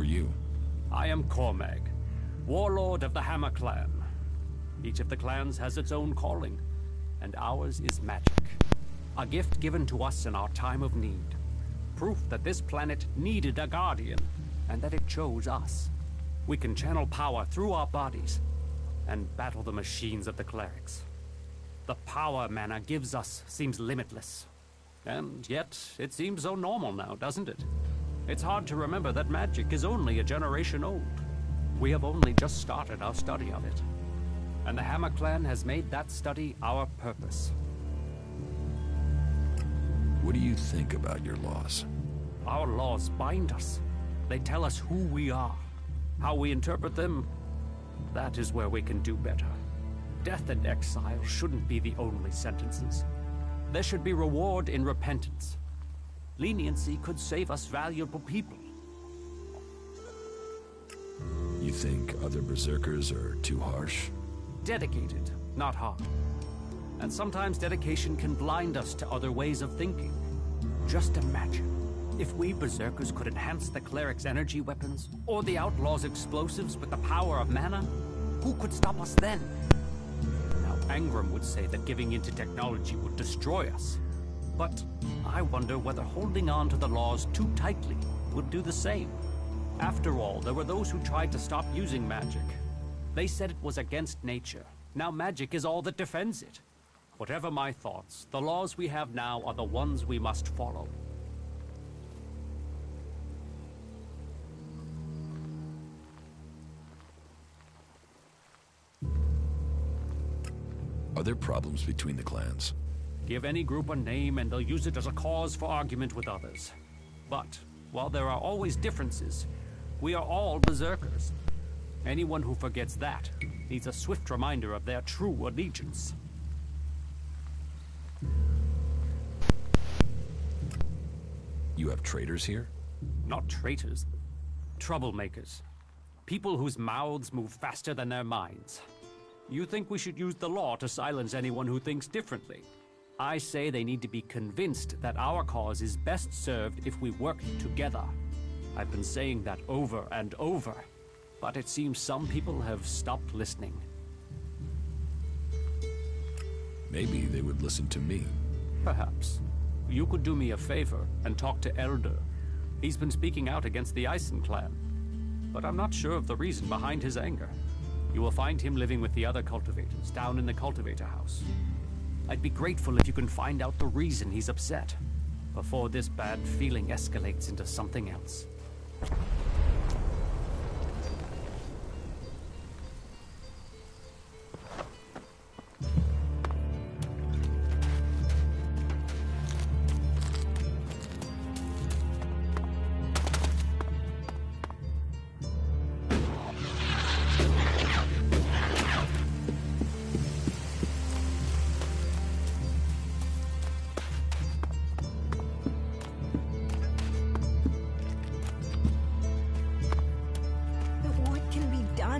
are you? I am Cormag, warlord of the Hammer Clan. Each of the clans has its own calling, and ours is magic. A gift given to us in our time of need. Proof that this planet needed a guardian, and that it chose us. We can channel power through our bodies, and battle the machines of the clerics. The power mana gives us seems limitless. And yet, it seems so normal now, doesn't it? It's hard to remember that magic is only a generation old. We have only just started our study of it. And the Hammer Clan has made that study our purpose. What do you think about your laws? Our laws bind us. They tell us who we are. How we interpret them, that is where we can do better. Death and exile shouldn't be the only sentences. There should be reward in repentance. Leniency could save us valuable people. You think other berserkers are too harsh? Dedicated, not hard. And sometimes dedication can blind us to other ways of thinking. Just imagine, if we berserkers could enhance the cleric's energy weapons, or the outlaws' explosives with the power of mana, who could stop us then? Now, Angram would say that giving into technology would destroy us. But I wonder whether holding on to the laws too tightly would do the same. After all, there were those who tried to stop using magic. They said it was against nature. Now magic is all that defends it. Whatever my thoughts, the laws we have now are the ones we must follow. Are there problems between the clans? Give any group a name and they'll use it as a cause for argument with others. But, while there are always differences, we are all berserkers. Anyone who forgets that needs a swift reminder of their true allegiance. You have traitors here? Not traitors. Troublemakers. People whose mouths move faster than their minds. You think we should use the law to silence anyone who thinks differently? I say they need to be convinced that our cause is best served if we work together. I've been saying that over and over, but it seems some people have stopped listening. Maybe they would listen to me. Perhaps. You could do me a favor and talk to Elder. He's been speaking out against the Eisen clan, but I'm not sure of the reason behind his anger. You will find him living with the other cultivators down in the cultivator house. I'd be grateful if you can find out the reason he's upset, before this bad feeling escalates into something else.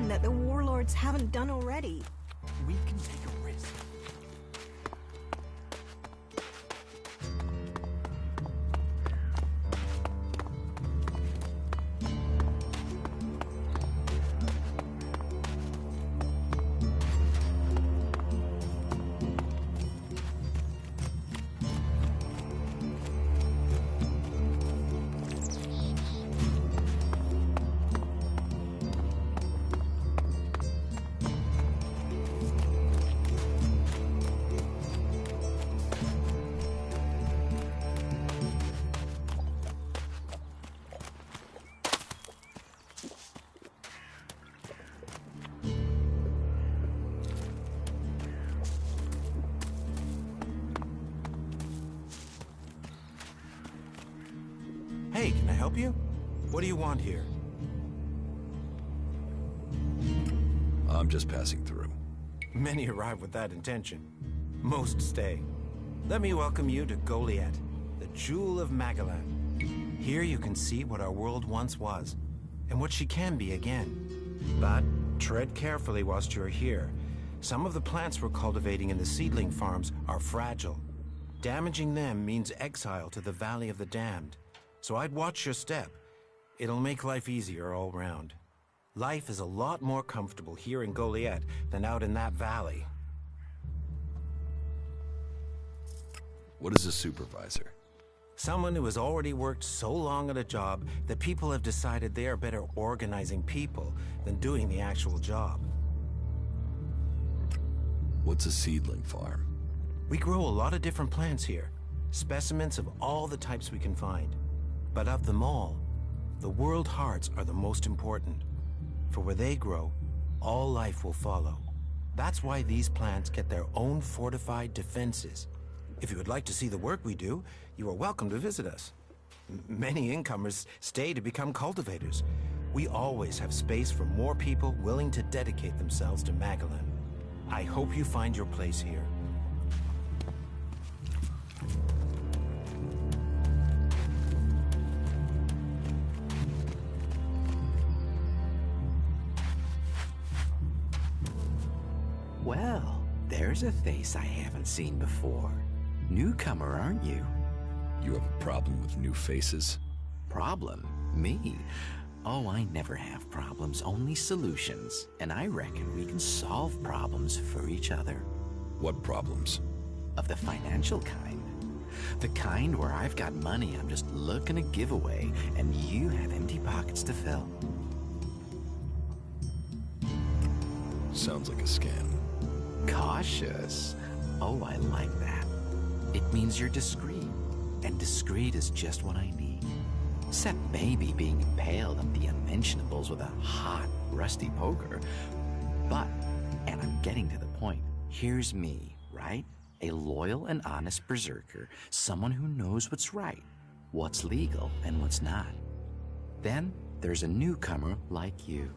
That the warlords haven't done already. We can take a risk. Hey, can I help you? What do you want here? I'm just passing through. Many arrive with that intention. Most stay. Let me welcome you to Goliath, the jewel of Magalan. Here you can see what our world once was, and what she can be again. But tread carefully whilst you're here. Some of the plants we're cultivating in the seedling farms are fragile. Damaging them means exile to the Valley of the Damned. So I'd watch your step. It'll make life easier all round. Life is a lot more comfortable here in Goliath than out in that valley. What is a supervisor? Someone who has already worked so long at a job that people have decided they are better organizing people than doing the actual job. What's a seedling farm? We grow a lot of different plants here, specimens of all the types we can find. But of them all, the world hearts are the most important. For where they grow, all life will follow. That's why these plants get their own fortified defenses. If you would like to see the work we do, you are welcome to visit us. Many incomers stay to become cultivators. We always have space for more people willing to dedicate themselves to Magalan. I hope you find your place here. Well, there's a face I haven't seen before. Newcomer, aren't you? You have a problem with new faces? Problem? Me? Oh, I never have problems, only solutions. And I reckon we can solve problems for each other. What problems? Of the financial kind. The kind where I've got money I'm just looking to give away, and you have empty pockets to fill. Sounds like a scam. Cautious. Oh, I like that. It means you're discreet, and discreet is just what I need. Except maybe being impaled on the unmentionables with a hot, rusty poker. But, and I'm getting to the point, here's me, right? A loyal and honest berserker, someone who knows what's right, what's legal and what's not. Then there's a newcomer like you.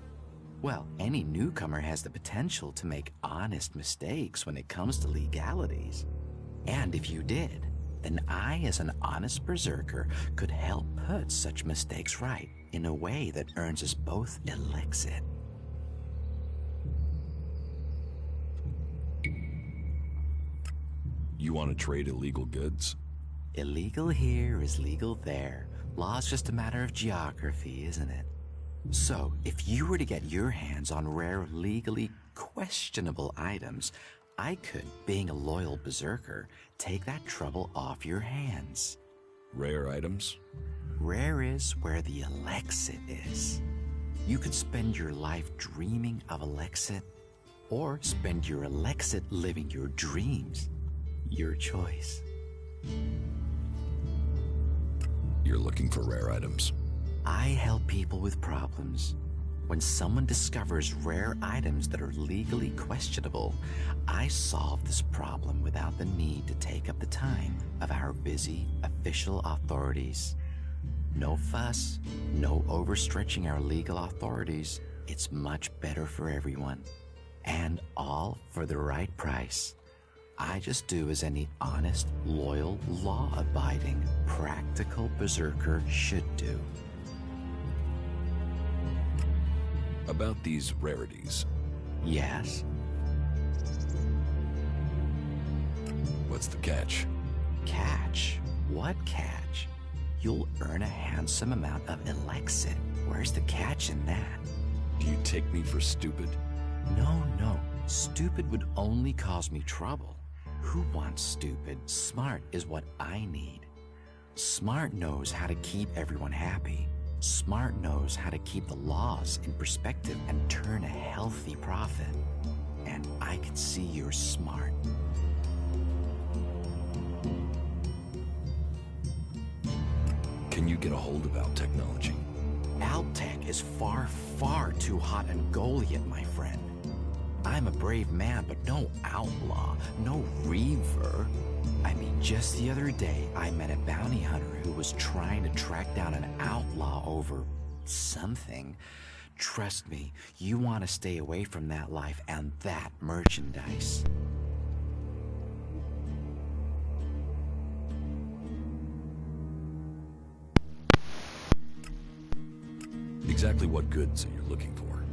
Well, any newcomer has the potential to make honest mistakes when it comes to legalities. And if you did, then I, as an honest berserker, could help put such mistakes right in a way that earns us both Elexit. You want to trade illegal goods? Illegal here is legal there. Law's just a matter of geography, isn't it? So, if you were to get your hands on rare, legally questionable items, I could, being a loyal berserker, take that trouble off your hands. Rare items? Rare is where the Elexit is. You could spend your life dreaming of Elexit, or spend your Elexit living your dreams. Your choice. You're looking for rare items. I help people with problems. When someone discovers rare items that are legally questionable, I solve this problem without the need to take up the time of our busy official authorities. No fuss, no overstretching our legal authorities. It's much better for everyone. And all for the right price. I just do as any honest, loyal, law-abiding, practical berserker should do. About these rarities. Yes? What's the catch? Catch? What catch? You'll earn a handsome amount of Elexit. Where's the catch in that? Do you take me for stupid? No. Stupid would only cause me trouble. Who wants stupid? Smart is what I need. Smart knows how to keep everyone happy. Smart knows how to keep the laws in perspective and turn a healthy profit. And I can see you're smart. Can you get a hold of Alp technology? Alp tech is far, far too hot and Goliath, my friend. I'm a brave man, but no outlaw, no reaver. I mean, just the other day, I met a bounty hunter who was trying to track down an outlaw over something. Trust me, you want to stay away from that life and that merchandise. Exactly what goods are you looking for?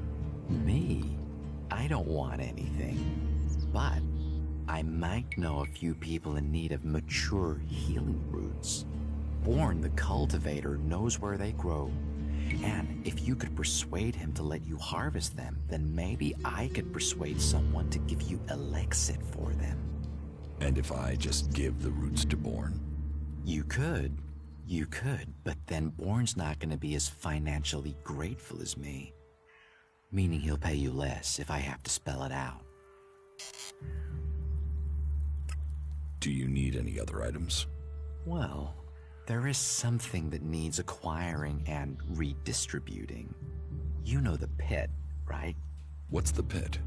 Me? I don't want anything, but I might know a few people in need of mature healing roots. Born the cultivator knows where they grow. And if you could persuade him to let you harvest them, then maybe I could persuade someone to give you Elex for them. And if I just give the roots to Born? You could, but then Born's not going to be as financially grateful as me. Meaning he'll pay you less if I have to spell it out. Do you need any other items? Well, there is something that needs acquiring and redistributing. You know the pit, right? What's the pit?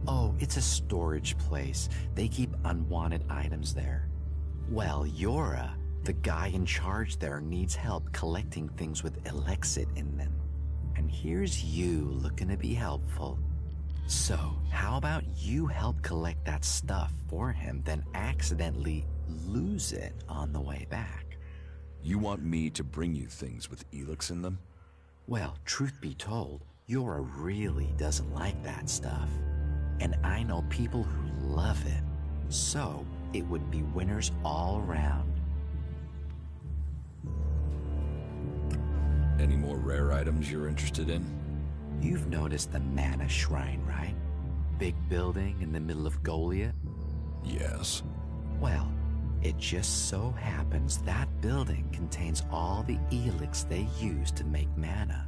Oh, it's a storage place. They keep unwanted items there. Well, Yora, the guy in charge there, needs help collecting things with Elexit in them. And here's you looking to be helpful. So, how about you help collect that stuff for him, then accidentally lose it on the way back? You want me to bring you things with Elex in them? Well, truth be told, Yora really doesn't like that stuff. And I know people who love it. So, it would be winners all around. Any more rare items you're interested in? You've noticed the Mana Shrine, right? Big building in the middle of Goliath? Yes. Well, it just so happens that building contains all the Elex they use to make mana.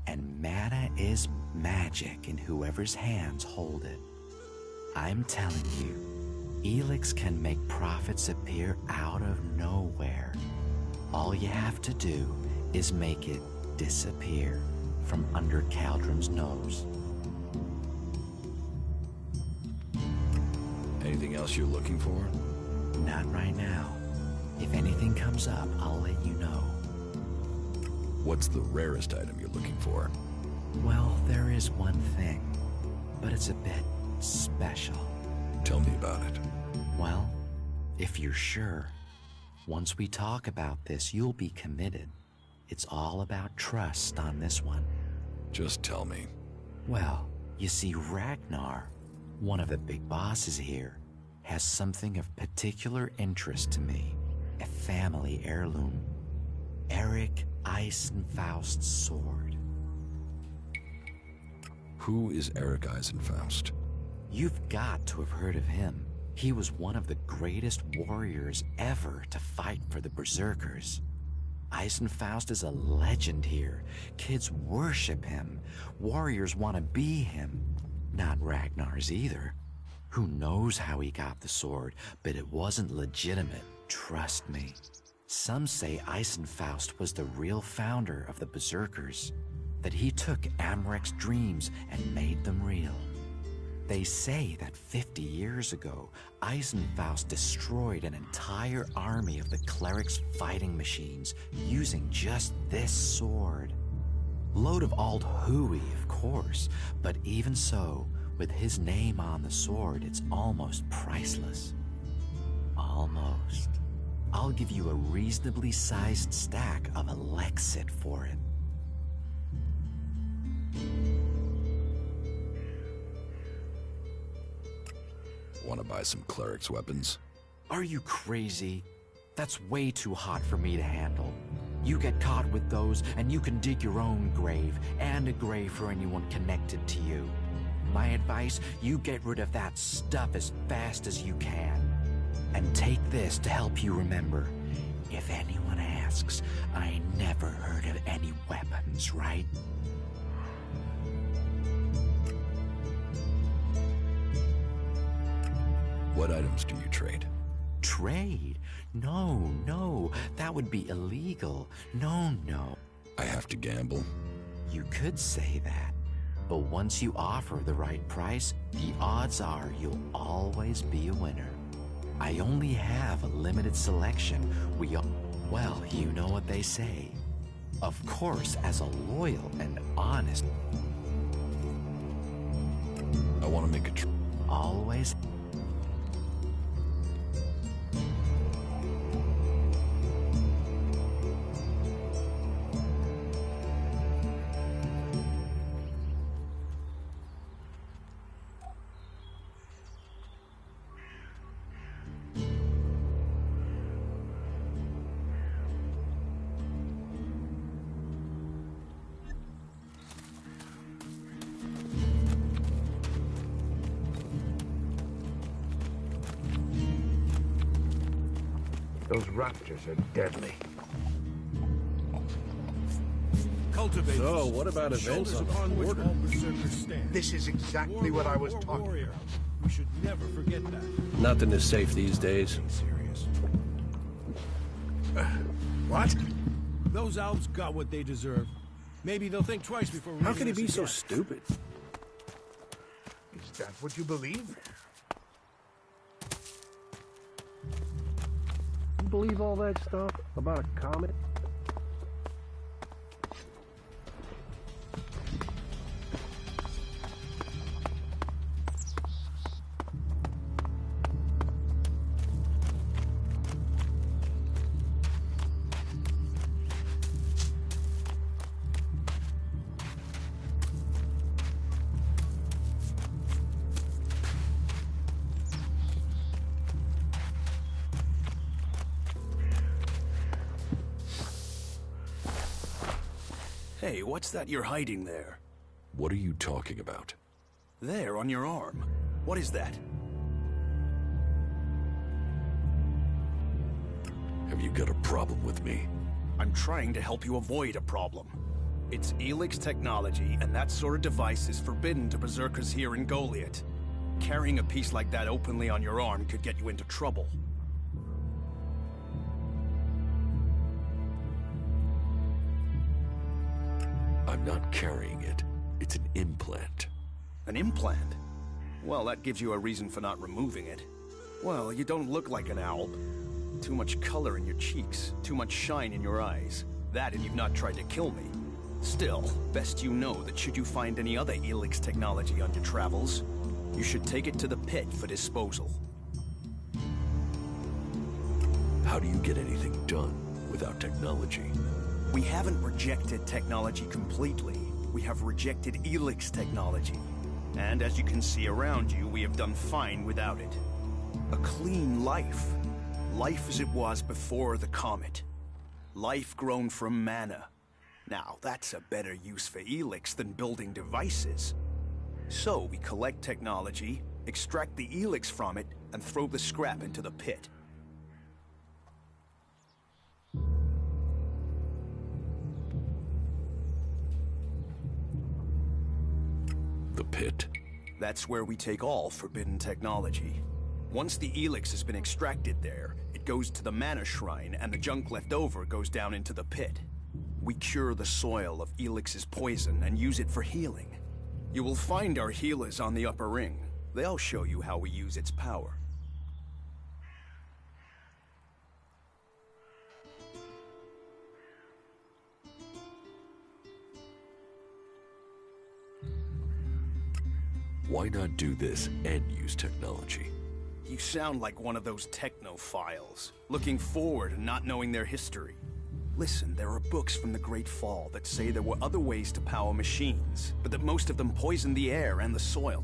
And mana is magic in whoever's hands hold it. I'm telling you, Elex can make profits appear out of nowhere. All you have to do is make it disappear from under Caldrum's nose. Anything else you're looking for? Not right now. If anything comes up, I'll let you know. What's the rarest item you're looking for? Well, there is one thing, but it's a bit special. Tell me about it. Well, if you're sure, once we talk about this, you'll be committed. It's all about trust on this one. Just tell me. Well, you see, Ragnar, one of the big bosses here, has something of particular interest to me. A family heirloom. Eric Eisenfaust's sword. Who is Eric Eisenfaust? You've got to have heard of him. He was one of the greatest warriors ever to fight for the Berserkers. Eisenfaust is a legend here. Kids worship him. Warriors want to be him. Not Ragnar's either. Who knows how he got the sword, but it wasn't legitimate, trust me. Some say Eisenfaust was the real founder of the Berserkers, that he took Amrek's dreams and made them real. They say that 50 years ago, Eisenfaust destroyed an entire army of the clerics' fighting machines using just this sword. Load of old hooey, of course, but even so, with his name on the sword, it's almost priceless. Almost. I'll give you a reasonably sized stack of Elexit for it. Want to buy some cleric's weapons? Are you crazy? That's way too hot for me to handle. You get caught with those, and you can dig your own grave, and a grave for anyone connected to you. My advice, you get rid of that stuff as fast as you can. And take this to help you remember. If anyone asks, I never heard of any weapons, right? What items do you trade? Trade? No, that would be illegal. No. I have to gamble? You could say that, but once you offer the right price, the odds are you'll always be a winner. I only have a limited selection. Well, you know what they say. Of course, as a loyal and honest... I want to make a always... Those raptors are deadly. Cultivate. So, what about events on the border? This is exactly what I was talking about. We should never forget that. Nothing is safe these days. Serious. What? Those Alps got what they deserve. Maybe they'll think twice before. How can he be us so again. stupid? Is that what you believe? You believe all that stuff about a comet? Hey, what's that you're hiding there? What are you talking about? There, on your arm. What is that? Have you got a problem with me? I'm trying to help you avoid a problem. It's Elex technology, and that sort of device is forbidden to berserkers here in Goliath. Carrying a piece like that openly on your arm could get you into trouble. I'm not carrying it. It's an implant. An implant? Well, that gives you a reason for not removing it. Well, you don't look like an alb. Too much color in your cheeks, too much shine in your eyes. That and you've not tried to kill me. Still, best you know that should you find any other Elex technology on your travels, you should take it to the pit for disposal. How do you get anything done without technology? We haven't rejected technology completely. We have rejected Elex technology. And as you can see around you, we have done fine without it. A clean life. Life as it was before the comet. Life grown from mana. Now, that's a better use for Elex than building devices. So, we collect technology, extract the Elex from it, and throw the scrap into the pit. The pit? That's where we take all forbidden technology. Once the Elex has been extracted there, it goes to the mana shrine, and the junk left over goes down into the pit. We cure the soil of Elix's poison and use it for healing. You will find our healers on the upper ring. They'll show you how we use its power. Why not do this and use technology? You sound like one of those technophiles, looking forward and not knowing their history. Listen, there are books from the Great Fall that say there were other ways to power machines, but that most of them poisoned the air and the soil.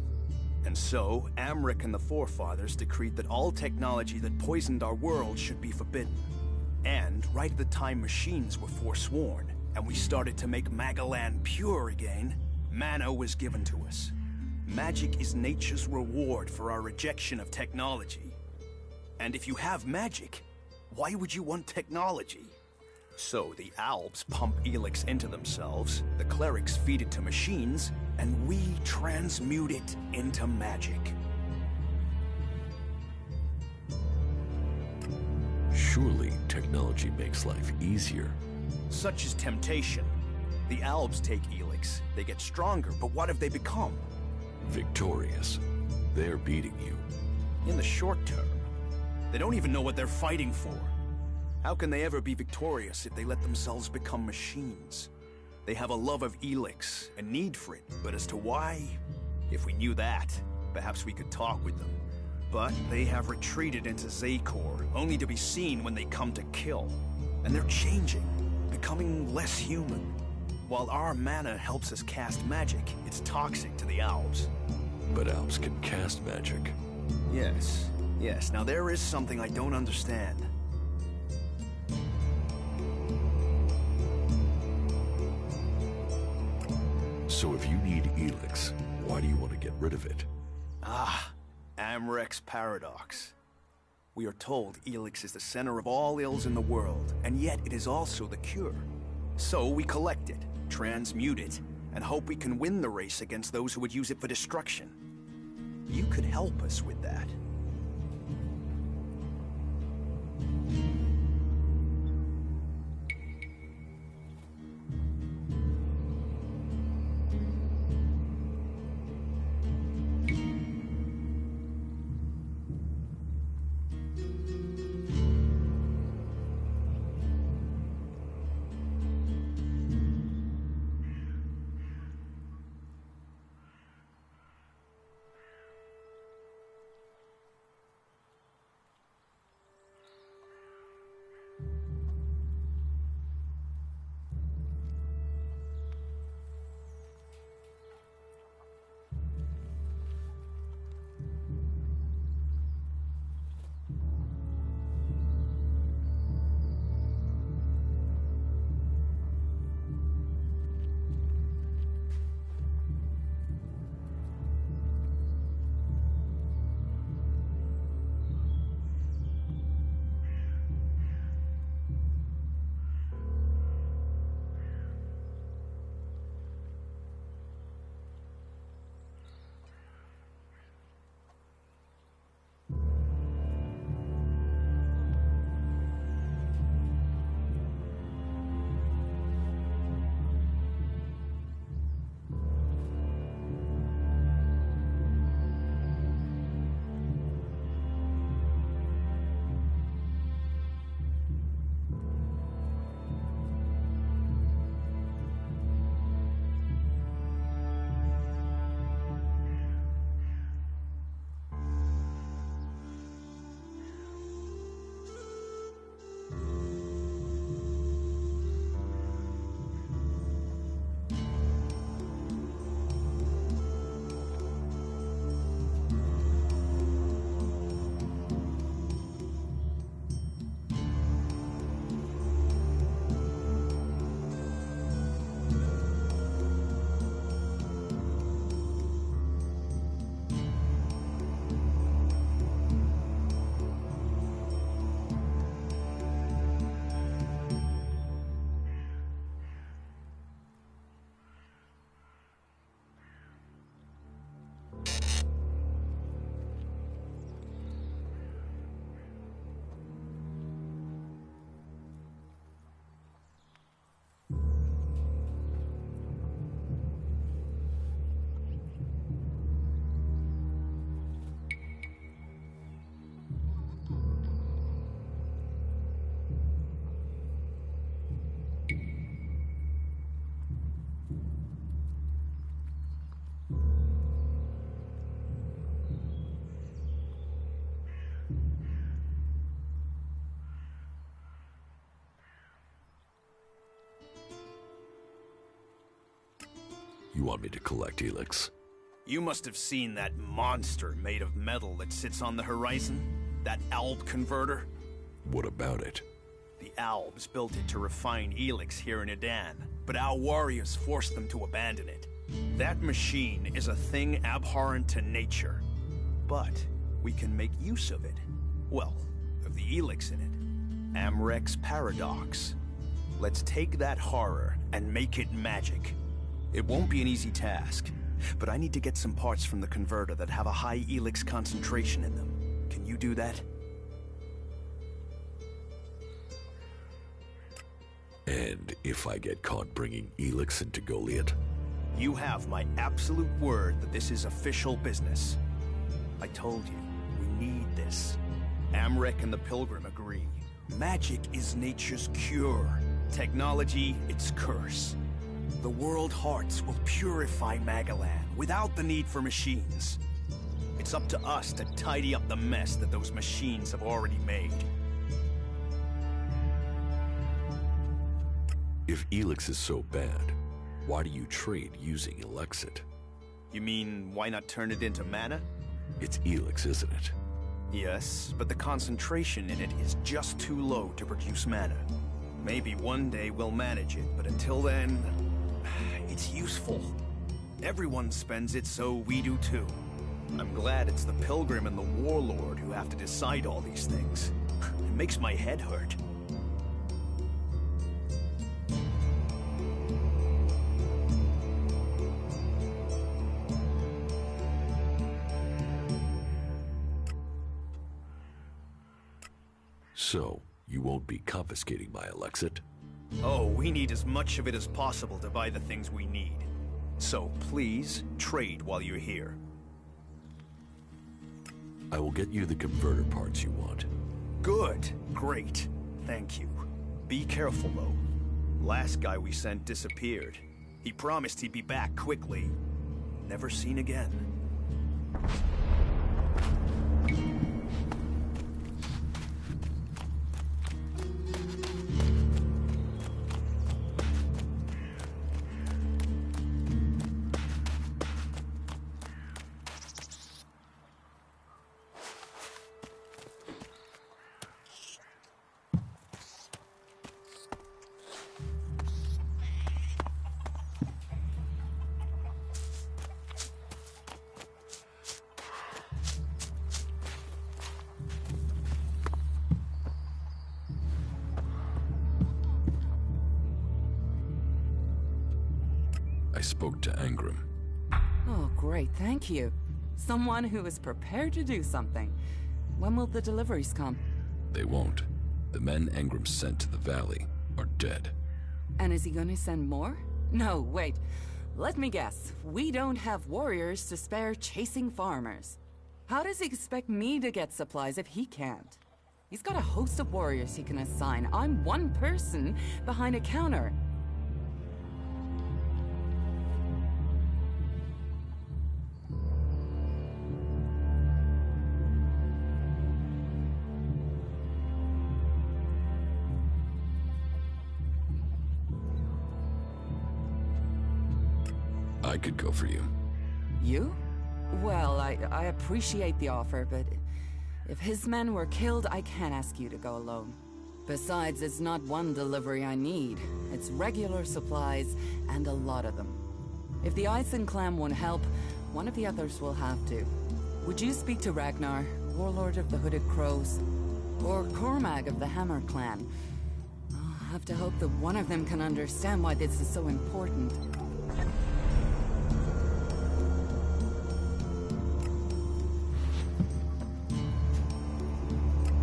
And so, Amric and the Forefathers decreed that all technology that poisoned our world should be forbidden. And, right at the time machines were forsworn, and we started to make Magalan pure again, mana was given to us. Magic is nature's reward for our rejection of technology. And if you have magic, why would you want technology? So the Albs pump Elex into themselves, the clerics feed it to machines, and we transmute it into magic. Surely technology makes life easier. Such is temptation. The Albs take Elex, they get stronger, but what have they become? Victorious. They're beating you. In the short term. They don't even know what they're fighting for. How can they ever be victorious if they let themselves become machines? They have a love of Elex, a need for it, but as to why? If we knew that, perhaps we could talk with them. But they have retreated into Zakor, only to be seen when they come to kill. And they're changing, becoming less human. While our mana helps us cast magic, it's toxic to the Albs. But Albs can cast magic. Yes. Yes, now there is something I don't understand. So if you need Elex, why do you want to get rid of it? Ah, Amrek's paradox. We are told Elex is the center of all ills in the world, and yet it is also the cure. So we collect it, transmute it, and hope we can win the race against those who would use it for destruction. You could help us with that. You want me to collect Elex? You must have seen that monster made of metal that sits on the horizon? That Alb converter? What about it? The Albs built it to refine Elex here in Edan, but our warriors forced them to abandon it. That machine is a thing abhorrent to nature. But we can make use of it. Well, of the Elex in it. Amrek's paradox. Let's take that horror and make it magic. It won't be an easy task, but I need to get some parts from the converter that have a high Elex concentration in them. Can you do that? And if I get caught bringing Elex into Goliath? You have my absolute word that this is official business. I told you, we need this. Amrek and the Pilgrim agree. Magic is nature's cure. Technology, its curse. The world hearts will purify Magalan without the need for machines. It's up to us to tidy up the mess that those machines have already made. If Elex is so bad, why do you trade using Elexit? You mean, why not turn it into mana? It's Elex, isn't it? Yes, but the concentration in it is just too low to produce mana. Maybe one day we'll manage it, but until then, it's useful. Everyone spends it, so we do too. I'm glad it's the Pilgrim and the Warlord who have to decide all these things. It makes my head hurt. So, you won't be confiscating my Elexit? Oh, we need as much of it as possible to buy the things we need. So please, trade while you're here. I will get you the converter parts you want. Good. Great. Thank you. Be careful, though. Last guy we sent disappeared. He promised he'd be back quickly. Never seen again. I spoke to Angram. Oh, great, thank you. Someone who is prepared to do something. When will the deliveries come? They won't. The men Angram sent to the valley are dead. And is he gonna send more? No, wait. Let me guess. We don't have warriors to spare chasing farmers. How does he expect me to get supplies if he can't? He's got a host of warriors he can assign. I'm one person behind a counter. I could go for you. You? Well, I appreciate the offer, but if his men were killed, I can't ask you to go alone. Besides, it's not one delivery I need. It's regular supplies, and a lot of them. If the Ison clan won't help, one of the others will have to. Would you speak to Ragnar, Warlord of the Hooded Crows? Or Cormag of the Hammer clan? I'll have to hope that one of them can understand why this is so important.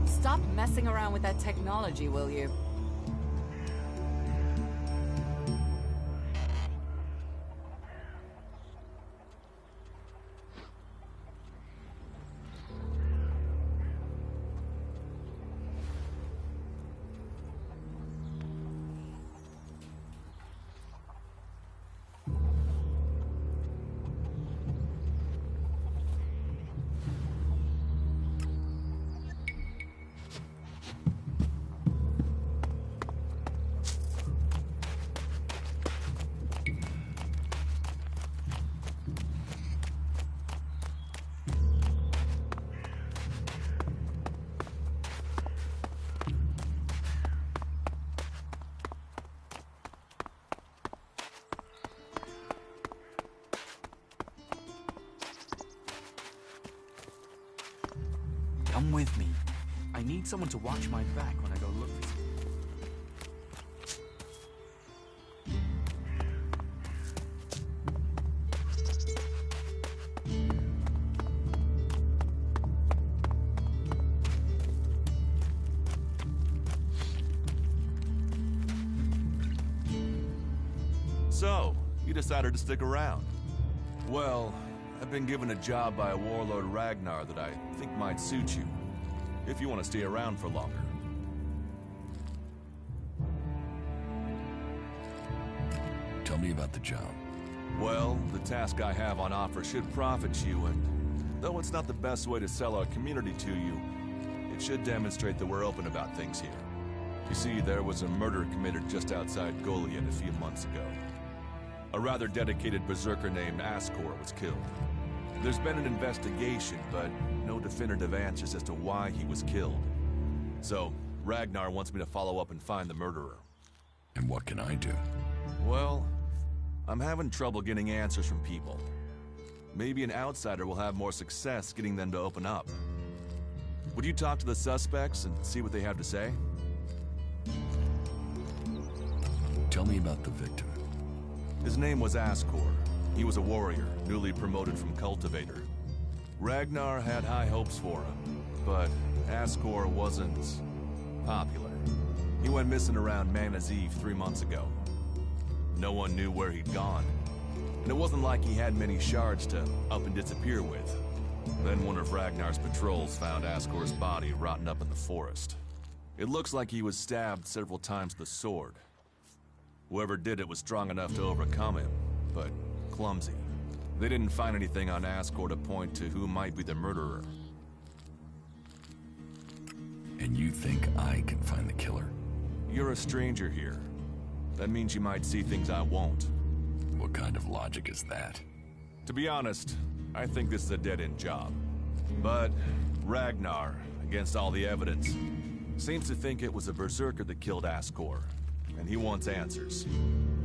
Stop messing around with that technology, will you? Come with me. I need someone to watch my back when I go look for you. So, you decided to stick around. Well, I've been given a job by a warlord Ragnar that I think might suit you, if you want to stay around for longer. Tell me about the job. Well, the task I have on offer should profit you, and though it's not the best way to sell our community to you, it should demonstrate that we're open about things here. You see, there was a murder committed just outside Goliath a few months ago. A rather dedicated berserker named Ascor was killed. There's been an investigation, but no definitive answers as to why he was killed. So, Ragnar wants me to follow up and find the murderer. And what can I do? Well, I'm having trouble getting answers from people. maybe an outsider will have more success getting them to open up. Would you talk to the suspects and see what they have to say? Tell me about the victim. His name was Ascor. He was a warrior, newly promoted from cultivator. Ragnar had high hopes for him, but Ascor wasn't popular. He went missing around Mana's Eve 3 months ago. No one knew where he'd gone, and it wasn't like he had many shards to up and disappear with. Then one of Ragnar's patrols found Ascor's body rotten up in the forest. It looks like he was stabbed several times with a sword. Whoever did it was strong enough to overcome him, but clumsy. They didn't find anything on Ascor to point to who might be the murderer. And you think I can find the killer? You're a stranger here. That means you might see things I won't. What kind of logic is that? To be honest, I think this is a dead-end job. But Ragnar, against all the evidence, seems to think it was a berserker that killed Ascor, and he wants answers.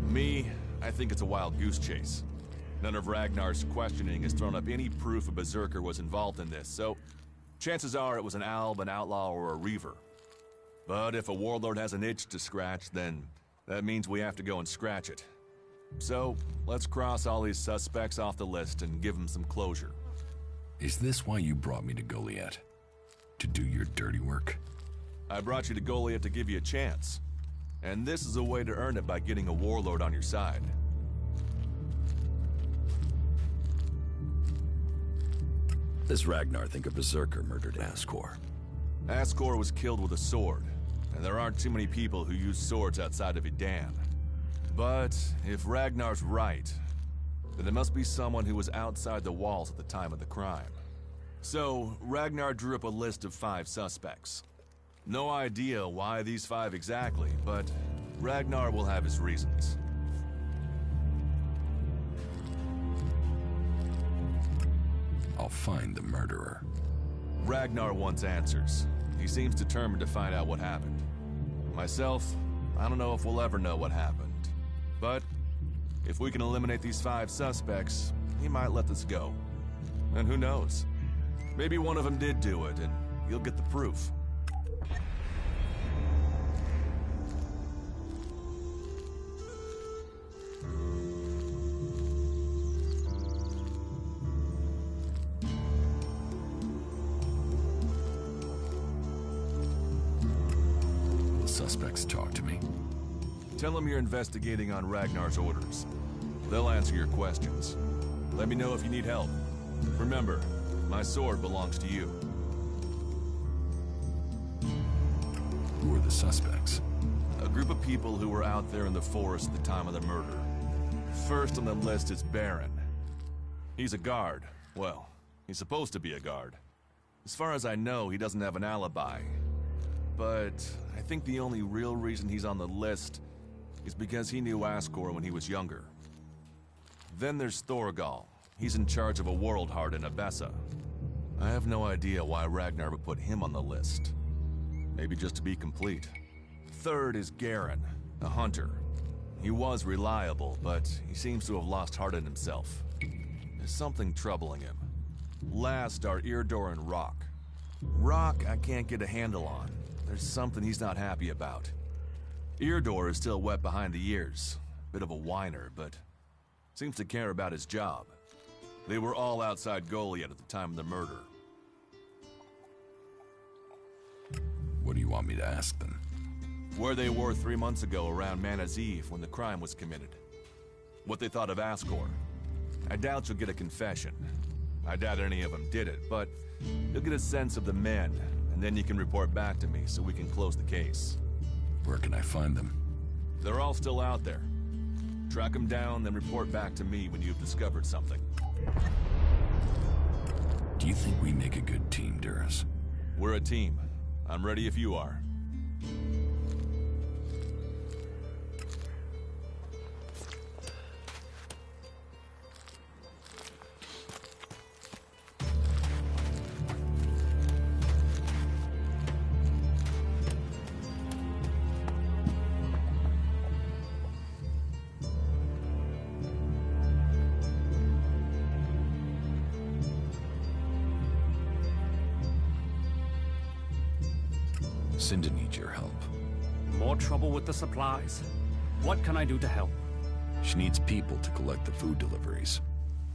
Me, I think it's a wild goose chase. None of Ragnar's questioning has thrown up any proof a berserker was involved in this, so chances are it was an alb, an outlaw, or a reaver. But if a warlord has an itch to scratch, then that means we have to go and scratch it. So, let's cross all these suspects off the list and give them some closure. Is this why you brought me to Goliath? To do your dirty work? I brought you to Goliath to give you a chance. And this is a way to earn it by getting a warlord on your side. Does Ragnar think a berserker murdered Ascor? Ascor was killed with a sword, and there aren't too many people who use swords outside of Idan. But if Ragnar's right, then there must be someone who was outside the walls at the time of the crime. So, Ragnar drew up a list of 5 suspects. No idea why these 5 exactly, but Ragnar will have his reasons. I'll find the murderer. Ragnar wants answers. He seems determined to find out what happened. Myself, I don't know if we'll ever know what happened. But if we can eliminate these 5 suspects, he might let this go. And who knows? Maybe one of them did do it, and you'll get the proof. Suspects talk to me. Tell them you're investigating on Ragnar's orders. They'll answer your questions. Let me know if you need help. Remember, my sword belongs to you. Who are the suspects? A group of people who were out there in the forest at the time of the murder. First on the list is Baron. He's a guard. Well, he's supposed to be a guard. As far as I know, he doesn't have an alibi. But I think the only real reason he's on the list is because he knew Ascor when he was younger. Then there's Thorgal. He's in charge of a world heart in Abessa. I have no idea why Ragnar would put him on the list. Maybe just to be complete. Third is Garen, a hunter. He was reliable, but he seems to have lost heart in himself. There's something troubling him. Last are Eardor and Rock. Rock I can't get a handle on. There's something he's not happy about. Eardor is still wet behind the ears. Bit of a whiner, but seems to care about his job. They were all outside Goliath at the time of the murder. What do you want me to ask them? Where they were 3 months ago around Mana's Eve when the crime was committed. What they thought of Ascor. I doubt you'll get a confession. I doubt any of them did it, but you'll get a sense of the men, and then you can report back to me so we can close the case. Where can I find them? They're all still out there. Track them down, then report back to me when you've discovered something. Do you think we make a good team, Duras? We're a team. I'm ready if you are. Cinda needs your help. More trouble with the supplies. What can I do to help? She needs people to collect the food deliveries.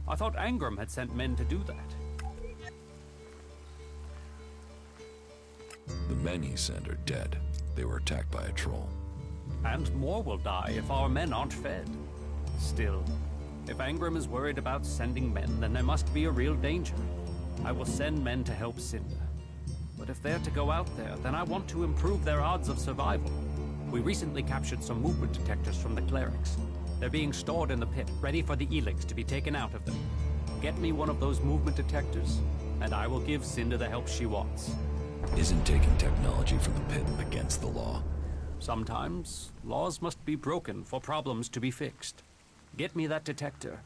I thought Angram had sent men to do that. The men he sent are dead. They were attacked by a troll. And more will die if our men aren't fed. Still, if Angram is worried about sending men, then there must be a real danger. I will send men to help Cinda. But if they're to go out there, then I want to improve their odds of survival. We recently captured some movement detectors from the clerics. They're being stored in the pit, ready for the Elex to be taken out of them. Get me one of those movement detectors, and I will give Cinda the help she wants. Isn't taking technology from the pit against the law? Sometimes, laws must be broken for problems to be fixed. Get me that detector,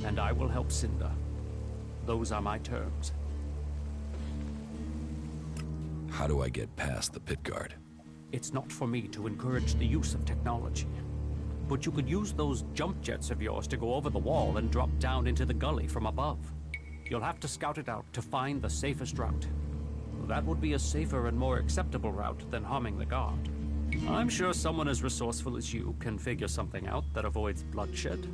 and I will help Cinda. Those are my terms. How do I get past the pit guard? It's not for me to encourage the use of technology. But you could use those jump jets of yours to go over the wall and drop down into the gully from above. You'll have to scout it out to find the safest route. That would be a safer and more acceptable route than harming the guard. I'm sure someone as resourceful as you can figure something out that avoids bloodshed.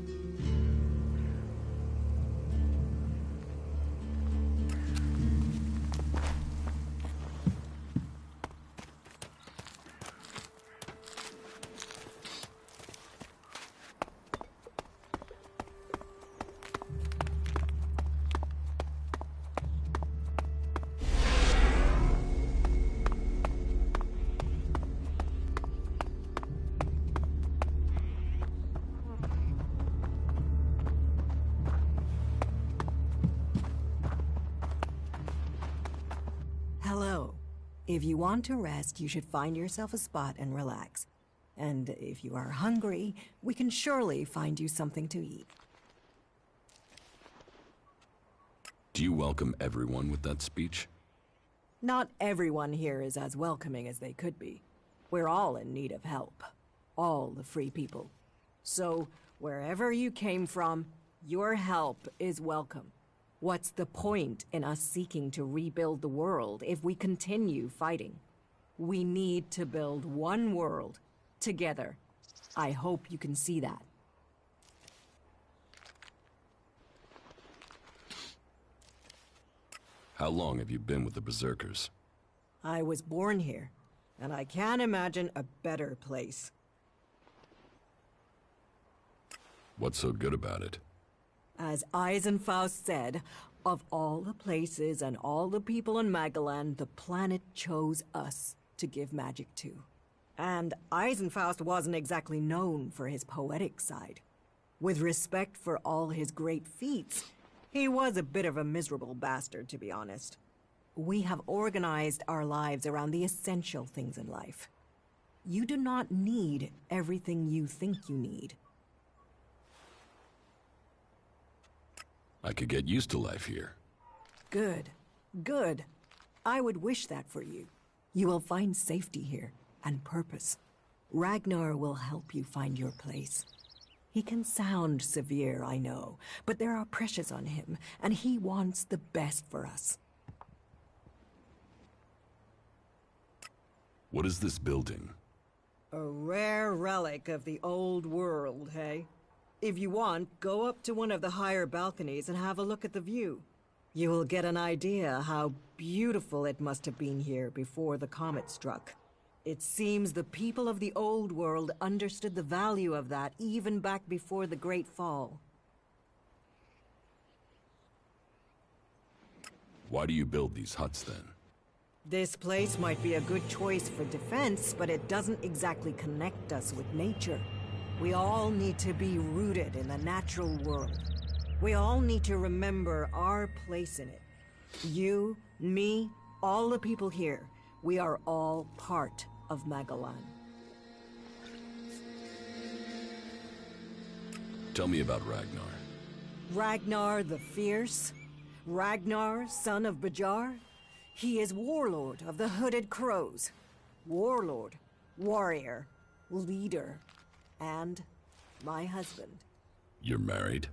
Hello. If you want to rest, you should find yourself a spot and relax. And if you are hungry, we can surely find you something to eat. Do you welcome everyone with that speech? Not everyone here is as welcoming as they could be. We're all in need of help. All the free people. So, wherever you came from, your help is welcome. What's the point in us seeking to rebuild the world if we continue fighting? We need to build one world, together. I hope you can see that. How long have you been with the Berserkers? I was born here, and I can't imagine a better place. What's so good about it? As Eisenfaust said, of all the places and all the people in Magalan, the planet chose us to give magic to. And Eisenfaust wasn't exactly known for his poetic side. With respect for all his great feats, he was a bit of a miserable bastard, to be honest. We have organized our lives around the essential things in life. You do not need everything you think you need. I could get used to life here. Good. Good. I would wish that for you. You will find safety here, and purpose. Ragnar will help you find your place. He can sound severe, I know, but there are pressures on him, and he wants the best for us. What is this building? A rare relic of the old world, hey? If you want, go up to one of the higher balconies and have a look at the view. You will get an idea how beautiful it must have been here before the comet struck. It seems the people of the old world understood the value of that even back before the Great Fall. Why do you build these huts then? This place might be a good choice for defense, but it doesn't exactly connect us with nature. We all need to be rooted in the natural world. We all need to remember our place in it. You, me, all the people here, we are all part of Magalan. Tell me about Ragnar. Ragnar the Fierce? Ragnar, son of Bajar? He is warlord of the Hooded Crows. Warlord, warrior, leader, and my husband. You're married?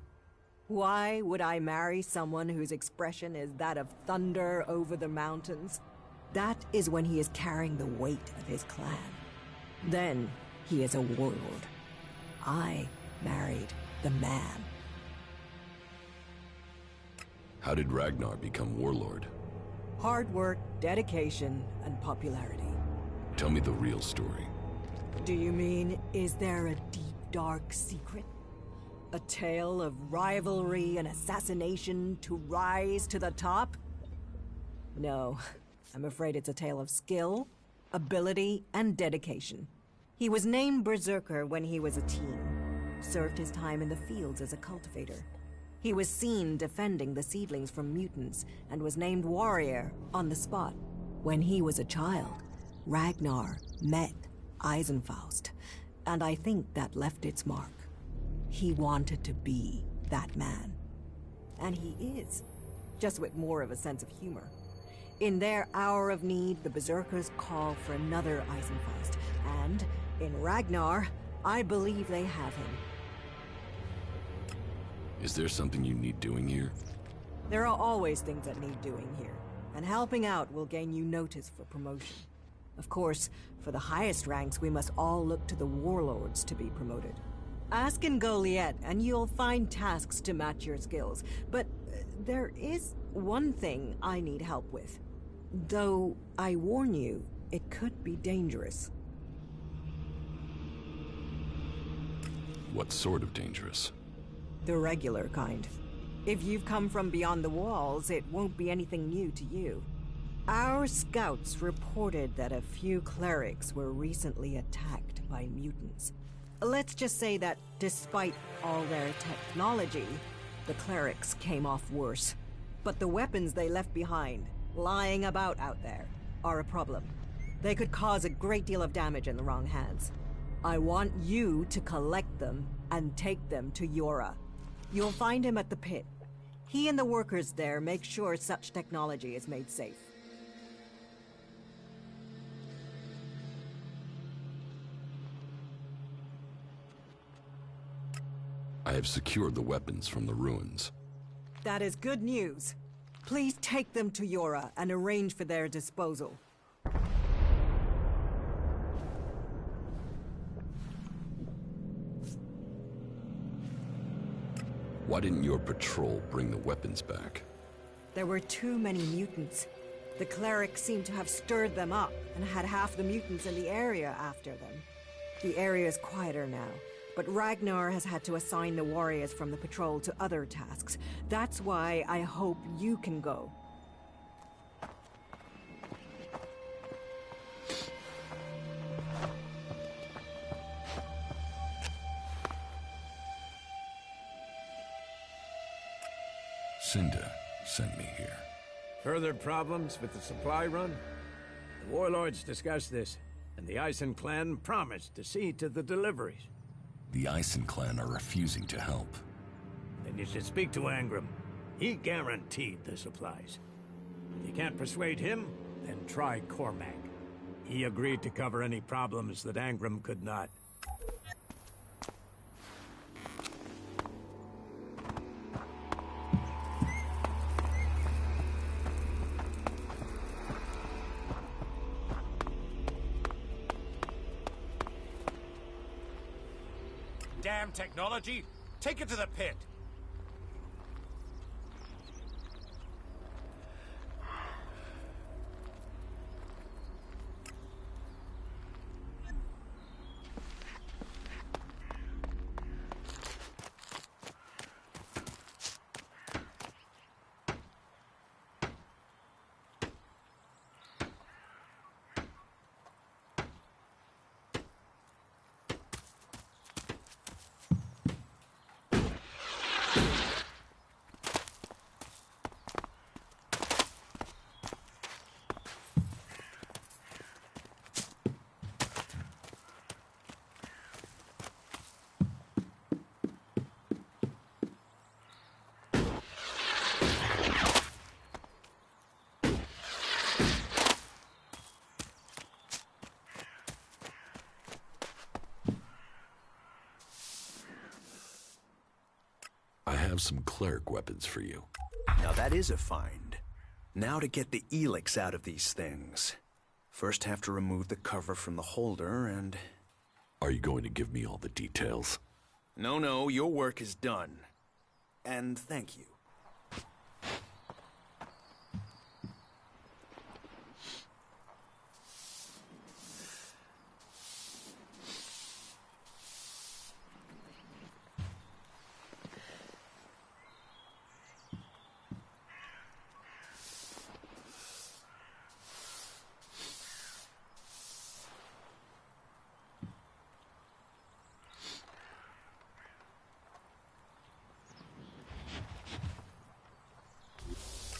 Why would I marry someone whose expression is that of thunder over the mountains? That is when he is carrying the weight of his clan. Then he is a warlord. I married the man. How did Ragnar become warlord? Hard work, dedication, and popularity. Tell me the real story. Do you mean, is there a deep, dark secret? A tale of rivalry and assassination to rise to the top? No, I'm afraid it's a tale of skill, ability, and dedication. He was named Berserker when he was a teen. Served his time in the fields as a cultivator. He was seen defending the seedlings from mutants and was named warrior on the spot. When he was a child, Ragnar met Eisenfaust, and I think that left its mark. He wanted to be that man. And he is, just with more of a sense of humor. In their hour of need, the Berserkers call for another Eisenfaust, and in Ragnar, I believe they have him. Is there something you need doing here? There are always things that need doing here, and helping out will gain you notice for promotion. Of course, for the highest ranks, we must all look to the warlords to be promoted. Ask in Goliath, and you'll find tasks to match your skills. But there is one thing I need help with. Though, I warn you, it could be dangerous. What sort of dangerous? The regular kind. If you've come from beyond the walls, it won't be anything new to you. Our scouts reported that a few clerics were recently attacked by mutants. Let's just say that despite all their technology, the clerics came off worse. But the weapons they left behind, lying about out there, are a problem. They could cause a great deal of damage in the wrong hands. I want you to collect them and take them to Yora. You'll find him at the pit. He and the workers there make sure such technology is made safe. I have secured the weapons from the ruins. That is good news. Please take them to Yora and arrange for their disposal. Why didn't your patrol bring the weapons back? There were too many mutants. The clerics seemed to have stirred them up and had half the mutants in the area after them. The area is quieter now, but Ragnar has had to assign the warriors from the patrol to other tasks. That's why I hope you can go. Cinda sent me here. Further problems with the supply run? The warlords discussed this, and the Eisen clan promised to see to the deliveries. The Eisen clan are refusing to help. Then you should speak to Angram. He guaranteed the supplies. If you can't persuade him, then try Cormac. He agreed to cover any problems that Angram could not. Damn technology! Take it to the pit! I have some cleric weapons for you. Now that is a find. Now to get the Elex out of these things. First have to remove the cover from the holder and... Are you going to give me all the details? No, your work is done. And thank you.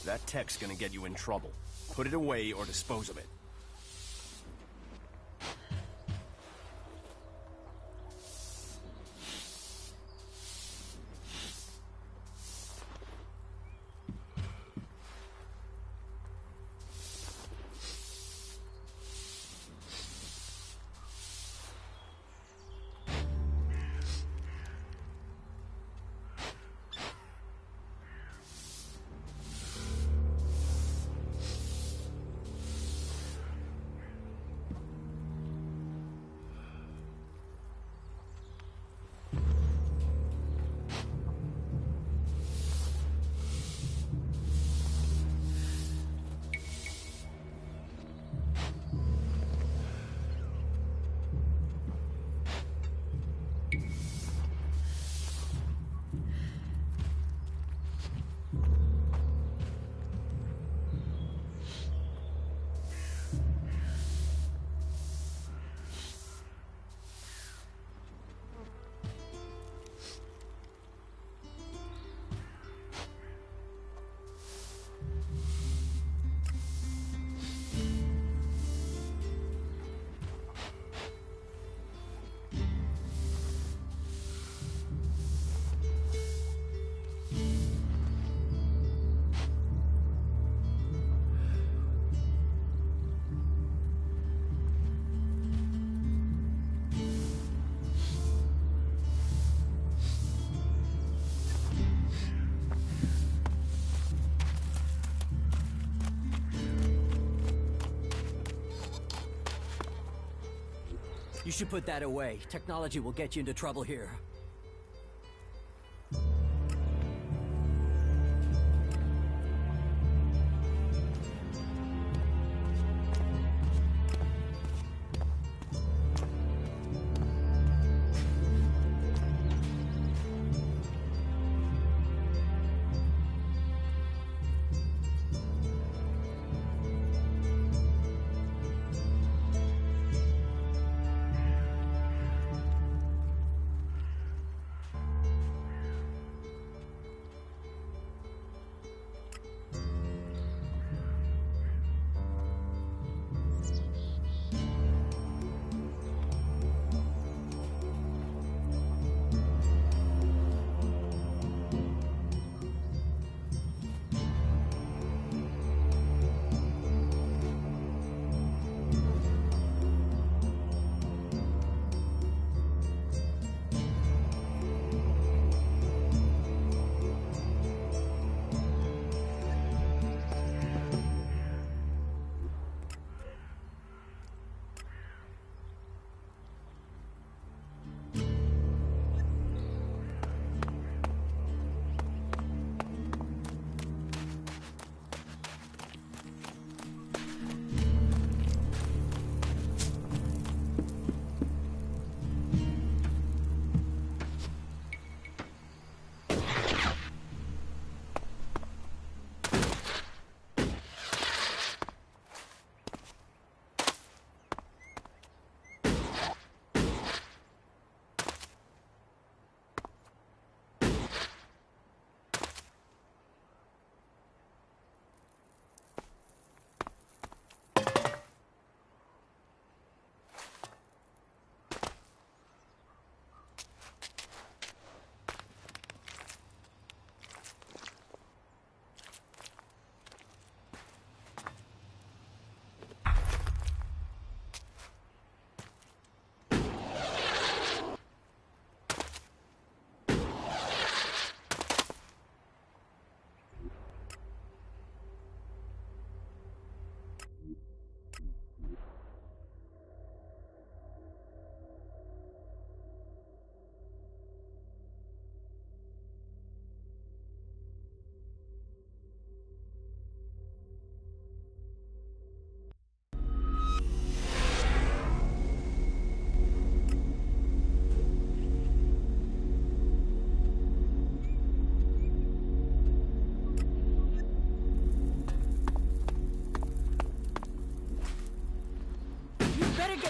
That tech's gonna get you in trouble. Put it away or dispose of it. You should put that away. Technology will get you into trouble here.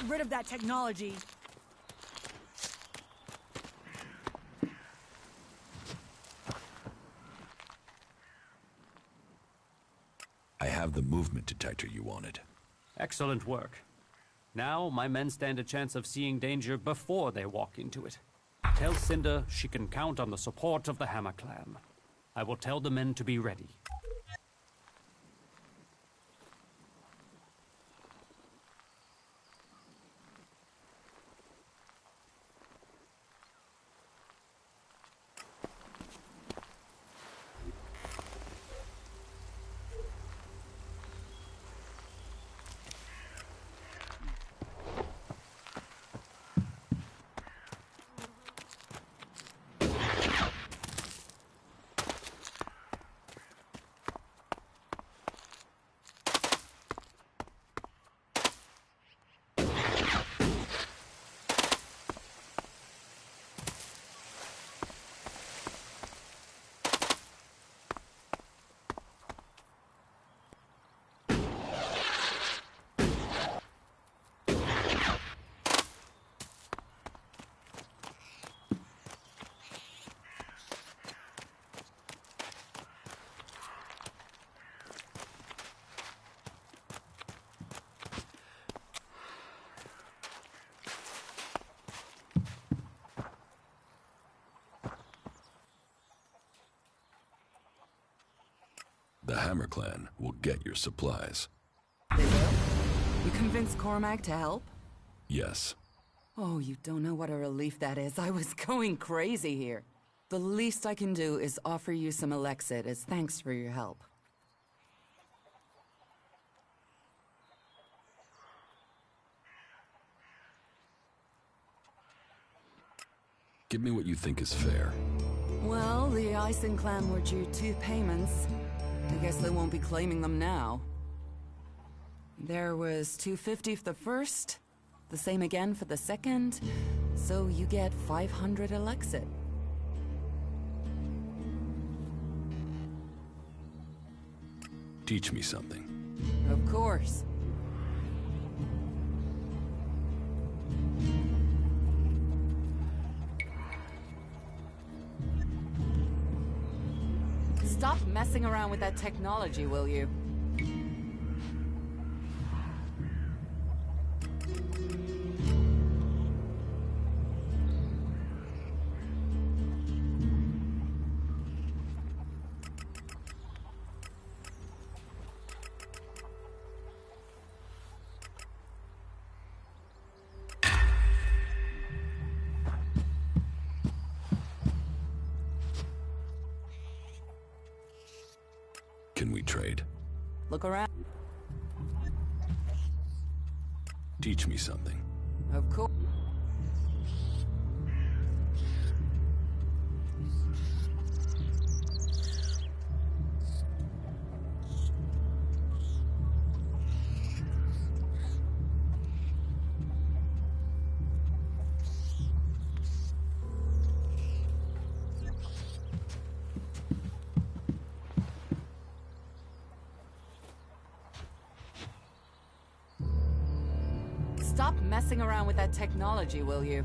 get rid of that technology. I have the movement detector you wanted. Excellent work. Now, my men stand a chance of seeing danger before they walk into it. Tell Cinder she can count on the support of the Hammer Clan. I will tell the men to be ready. The Hammer Clan will get your supplies. They will? You convinced Cormac to help? Yes. Oh, you don't know what a relief that is. I was going crazy here. The least I can do is offer you some Elexit as thanks for your help. Give me what you think is fair. Well, the Ison clan were due 2 payments. I guess they won't be claiming them now. There was $250 for the first, the same again for the second, so you get 500 Elexit. Teach me something. Of course. Stop messing around with that technology, will you? Can we trade? Look around. Teach me something. Of course. Stop messing around with that technology, will you?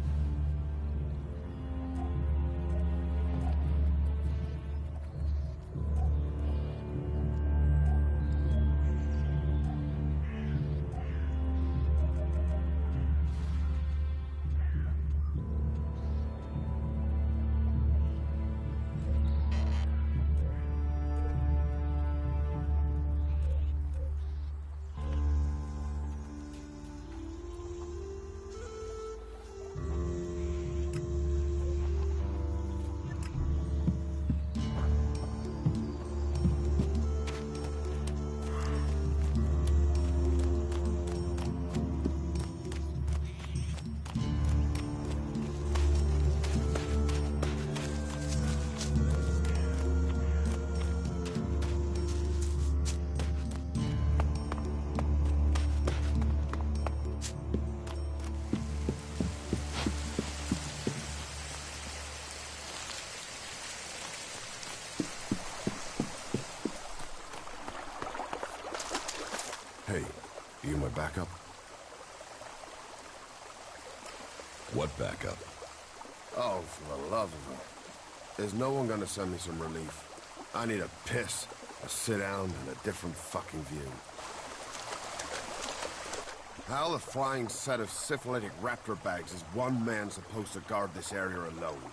Hey, you my backup? What backup? Oh, for the love of it. Is no one gonna send me some relief? I need a piss, a sit down, and a different fucking view. How the flying set of syphilitic raptor bags is one man supposed to guard this area alone?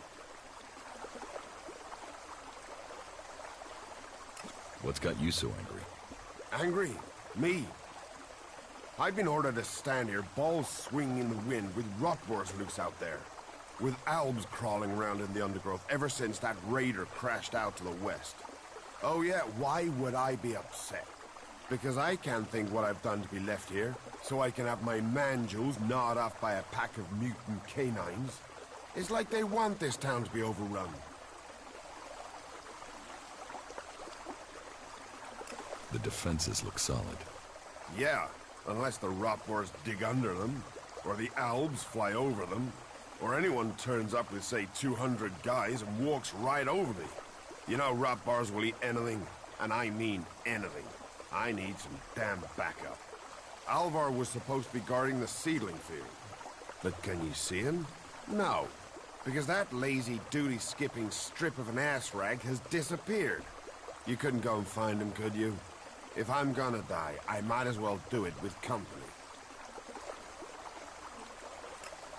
What's got you so angry? Angry? Me? I've been ordered to stand here, balls swinging in the wind, with rotboars loose out there. With albs crawling around in the undergrowth ever since that raider crashed out to the west. Oh yeah, why would I be upset? Because I can't think what I've done to be left here, so I can have my man-jewels gnawed off by a pack of mutant canines. It's like they want this town to be overrun. The defenses look solid. Yeah, unless the rotboars dig under them, or the albs fly over them, or anyone turns up with, say, 200 guys and walks right over me. You know rotboars will eat anything, and I mean anything. I need some damn backup. Alvar was supposed to be guarding the seedling field. But can you see him? No, because that lazy duty-skipping strip of an ass rag has disappeared. You couldn't go and find him, could you? If I'm gonna die, I might as well do it with company.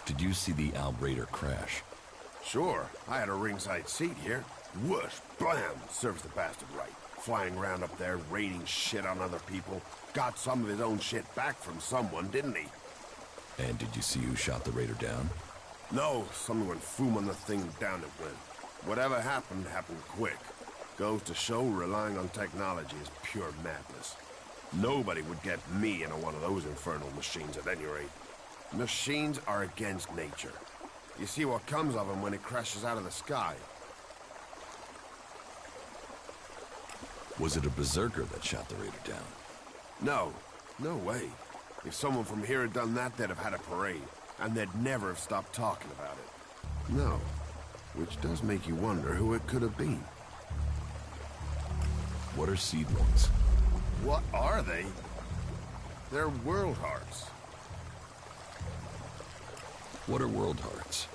Did you see the Alb Raider crash? Sure, I had a ringside seat here. Whoosh, blam, serves the bastard right. Flying around up there, raiding shit on other people. Got some of his own shit back from someone, didn't he? And did you see who shot the Raider down? No, someone went foom on the thing, down it went. Whatever happened, happened quick. Goes to show relying on technology is pure madness. Nobody would get me into one of those infernal machines at any rate. Machines are against nature. You see what comes of them when it crashes out of the sky. Was it a berserker that shot the Raider down? No. No way. If someone from here had done that, they'd have had a parade. And they'd never have stopped talking about it. No. Which does make you wonder who it could have been. What are seedlings? What are they? They're world hearts. What are world hearts?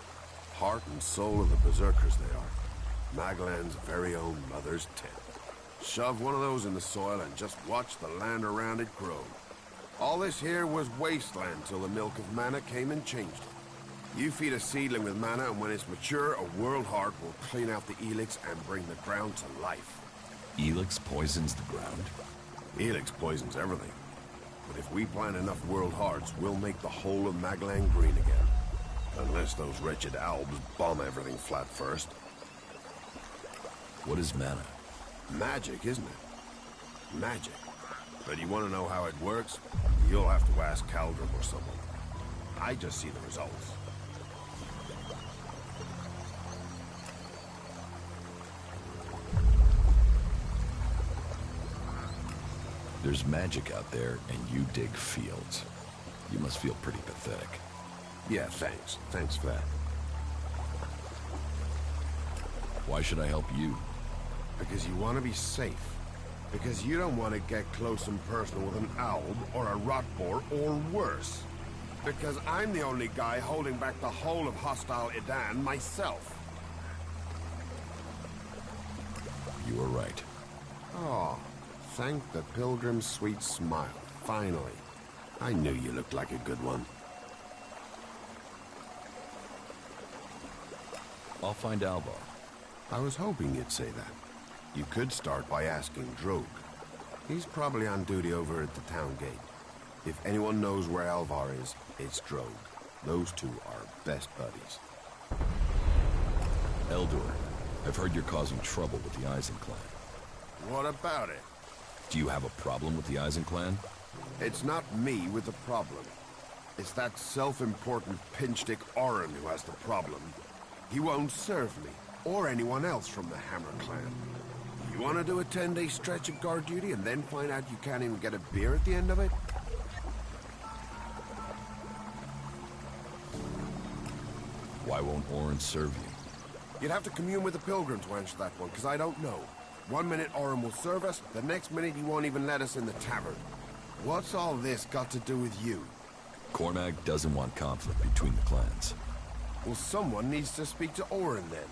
Heart and soul of the berserkers they are. Magellan's very own mother's tent. Shove one of those in the soil and just watch the land around it grow. All this here was wasteland till the milk of mana came and changed it. You feed a seedling with mana, and when it's mature, a world heart will clean out the Elex and bring the ground to life. Elex poisons the ground? Elex poisons everything. But if we plant enough world hearts, we'll make the whole of Magellan green again. Unless those wretched albs bomb everything flat first. What is mana? Magic, isn't it? Magic. But you want to know how it works? You'll have to ask Caldrum or someone. I just see the results. There's magic out there, and you dig fields. You must feel pretty pathetic. Yeah, thanks. Thanks for that. Why should I help you? Because you want to be safe. Because you don't want to get close and personal with an alb or a rotboar or worse. Because I'm the only guy holding back the whole of hostile Idan myself. You are right. Oh, thank the pilgrim's sweet smile. Finally. I knew you looked like a good one. I'll find Alvar. I was hoping you'd say that. You could start by asking Droog. He's probably on duty over at the town gate. If anyone knows where Alvar is, it's Droog. Those two are best buddies. Eldor, I've heard you're causing trouble with the Eisen clan. What about it? Do you have a problem with the Eisen clan? It's not me with the problem. It's that self-important pinchstick Orin who has the problem. He won't serve me, or anyone else from the Hammer clan. You want to do a 10-day stretch of guard duty and then find out you can't even get a beer at the end of it? Why won't Orin serve you? You'd have to commune with the Pilgrim to answer that one, because I don't know. One minute Orin will serve us, the next minute he won't even let us in the tavern. What's all this got to do with you? Cormag doesn't want conflict between the clans. Well, someone needs to speak to Orin then.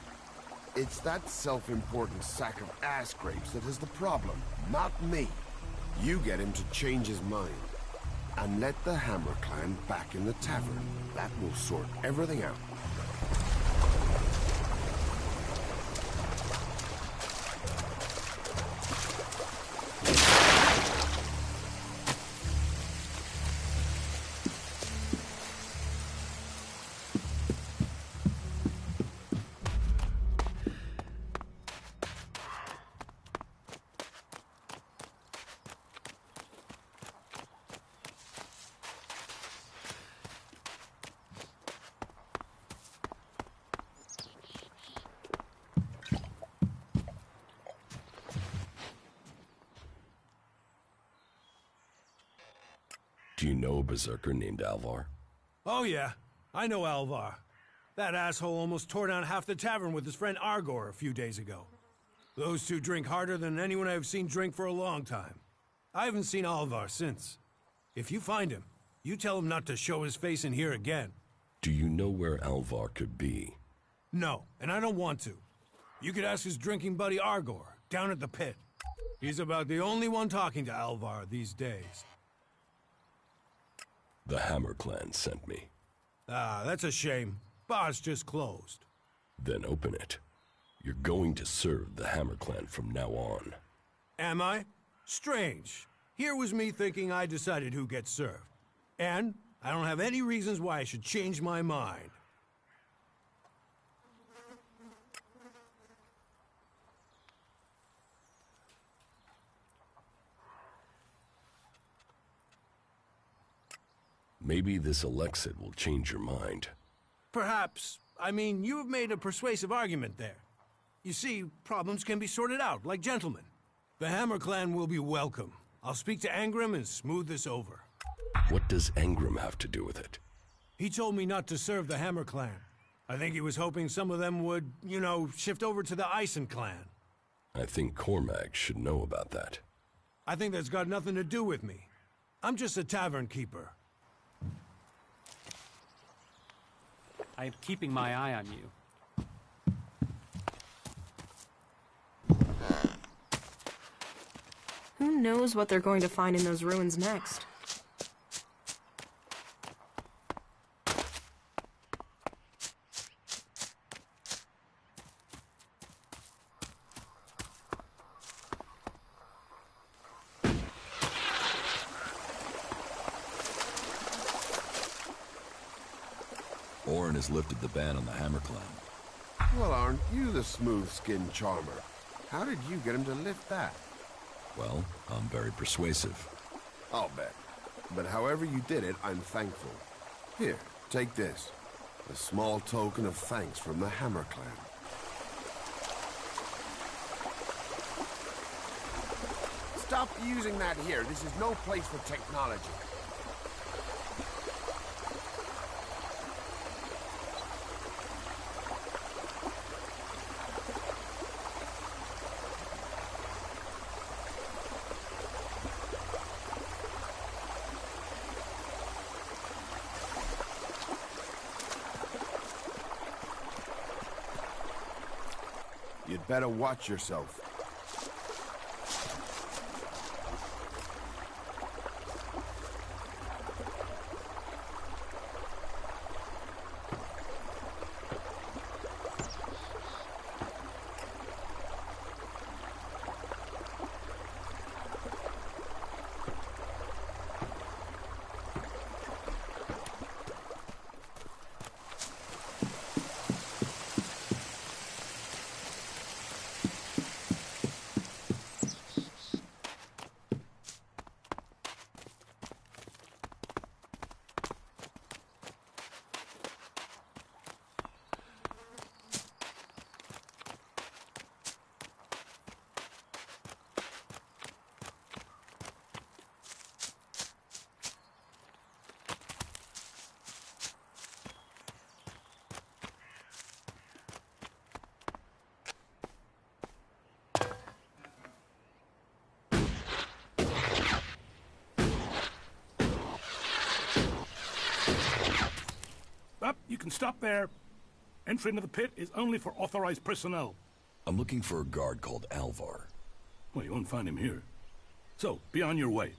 It's that self-important sack of ass grapes that is the problem, not me. You get him to change his mind. And let the Hammer Clan back in the tavern. That will sort everything out. Do you know a berserker named Alvar? Oh yeah, I know Alvar. That asshole almost tore down half the tavern with his friend Argor a few days ago. Those two drink harder than anyone I've seen drink for a long time. I haven't seen Alvar since. If you find him, you tell him not to show his face in here again. Do you know where Alvar could be? No, and I don't want to. You could ask his drinking buddy Argor, down at the pit. He's about the only one talking to Alvar these days. The Hammer Clan sent me. Ah, that's a shame. Bar's just closed. Then open it. You're going to serve the Hammer Clan from now on. Am I? Strange. Here was me thinking I decided who gets served. And I don't have any reasons why I should change my mind. Maybe this Elexit will change your mind. Perhaps. I mean, you have made a persuasive argument there. You see, problems can be sorted out, like gentlemen. The Hammer Clan will be welcome. I'll speak to Angrim and smooth this over. What does Angrim have to do with it? He told me not to serve the Hammer Clan. I think he was hoping some of them would, you know, shift over to the Ison Clan. I think Cormac should know about that. I think that's got nothing to do with me. I'm just a tavern keeper. I am keeping my eye on you. Who knows what they're going to find in those ruins next? Orin has lifted the ban on the Hammer Clan. Well, aren't you the smooth-skinned charmer? How did you get him to lift that? Well, I'm very persuasive. I'll bet. But however you did it, I'm thankful. Here, take this. A small token of thanks from the Hammer Clan. Stop using that here. This is no place for technology. You'd better watch yourself. Up, you can stop there. Entry into the pit is only for authorized personnel. I'm looking for a guard called Alvar. Well, you won't find him here. So, be on your way.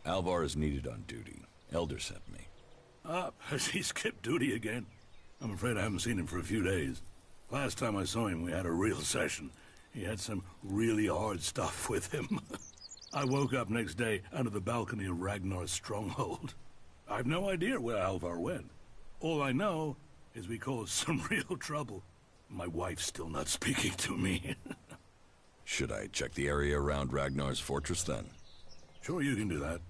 Alvar is needed on duty. Elder sent me. Has he skipped duty again? I'm afraid I haven't seen him for a few days. Last time I saw him, we had a real session. He had some really hard stuff with him. I woke up next day under the balcony of Ragnar's stronghold. I've no idea where Alvar went. All I know is we caused some real trouble. My wife's still not speaking to me. Should I check the area around Ragnar's fortress then? Sure, you can do that.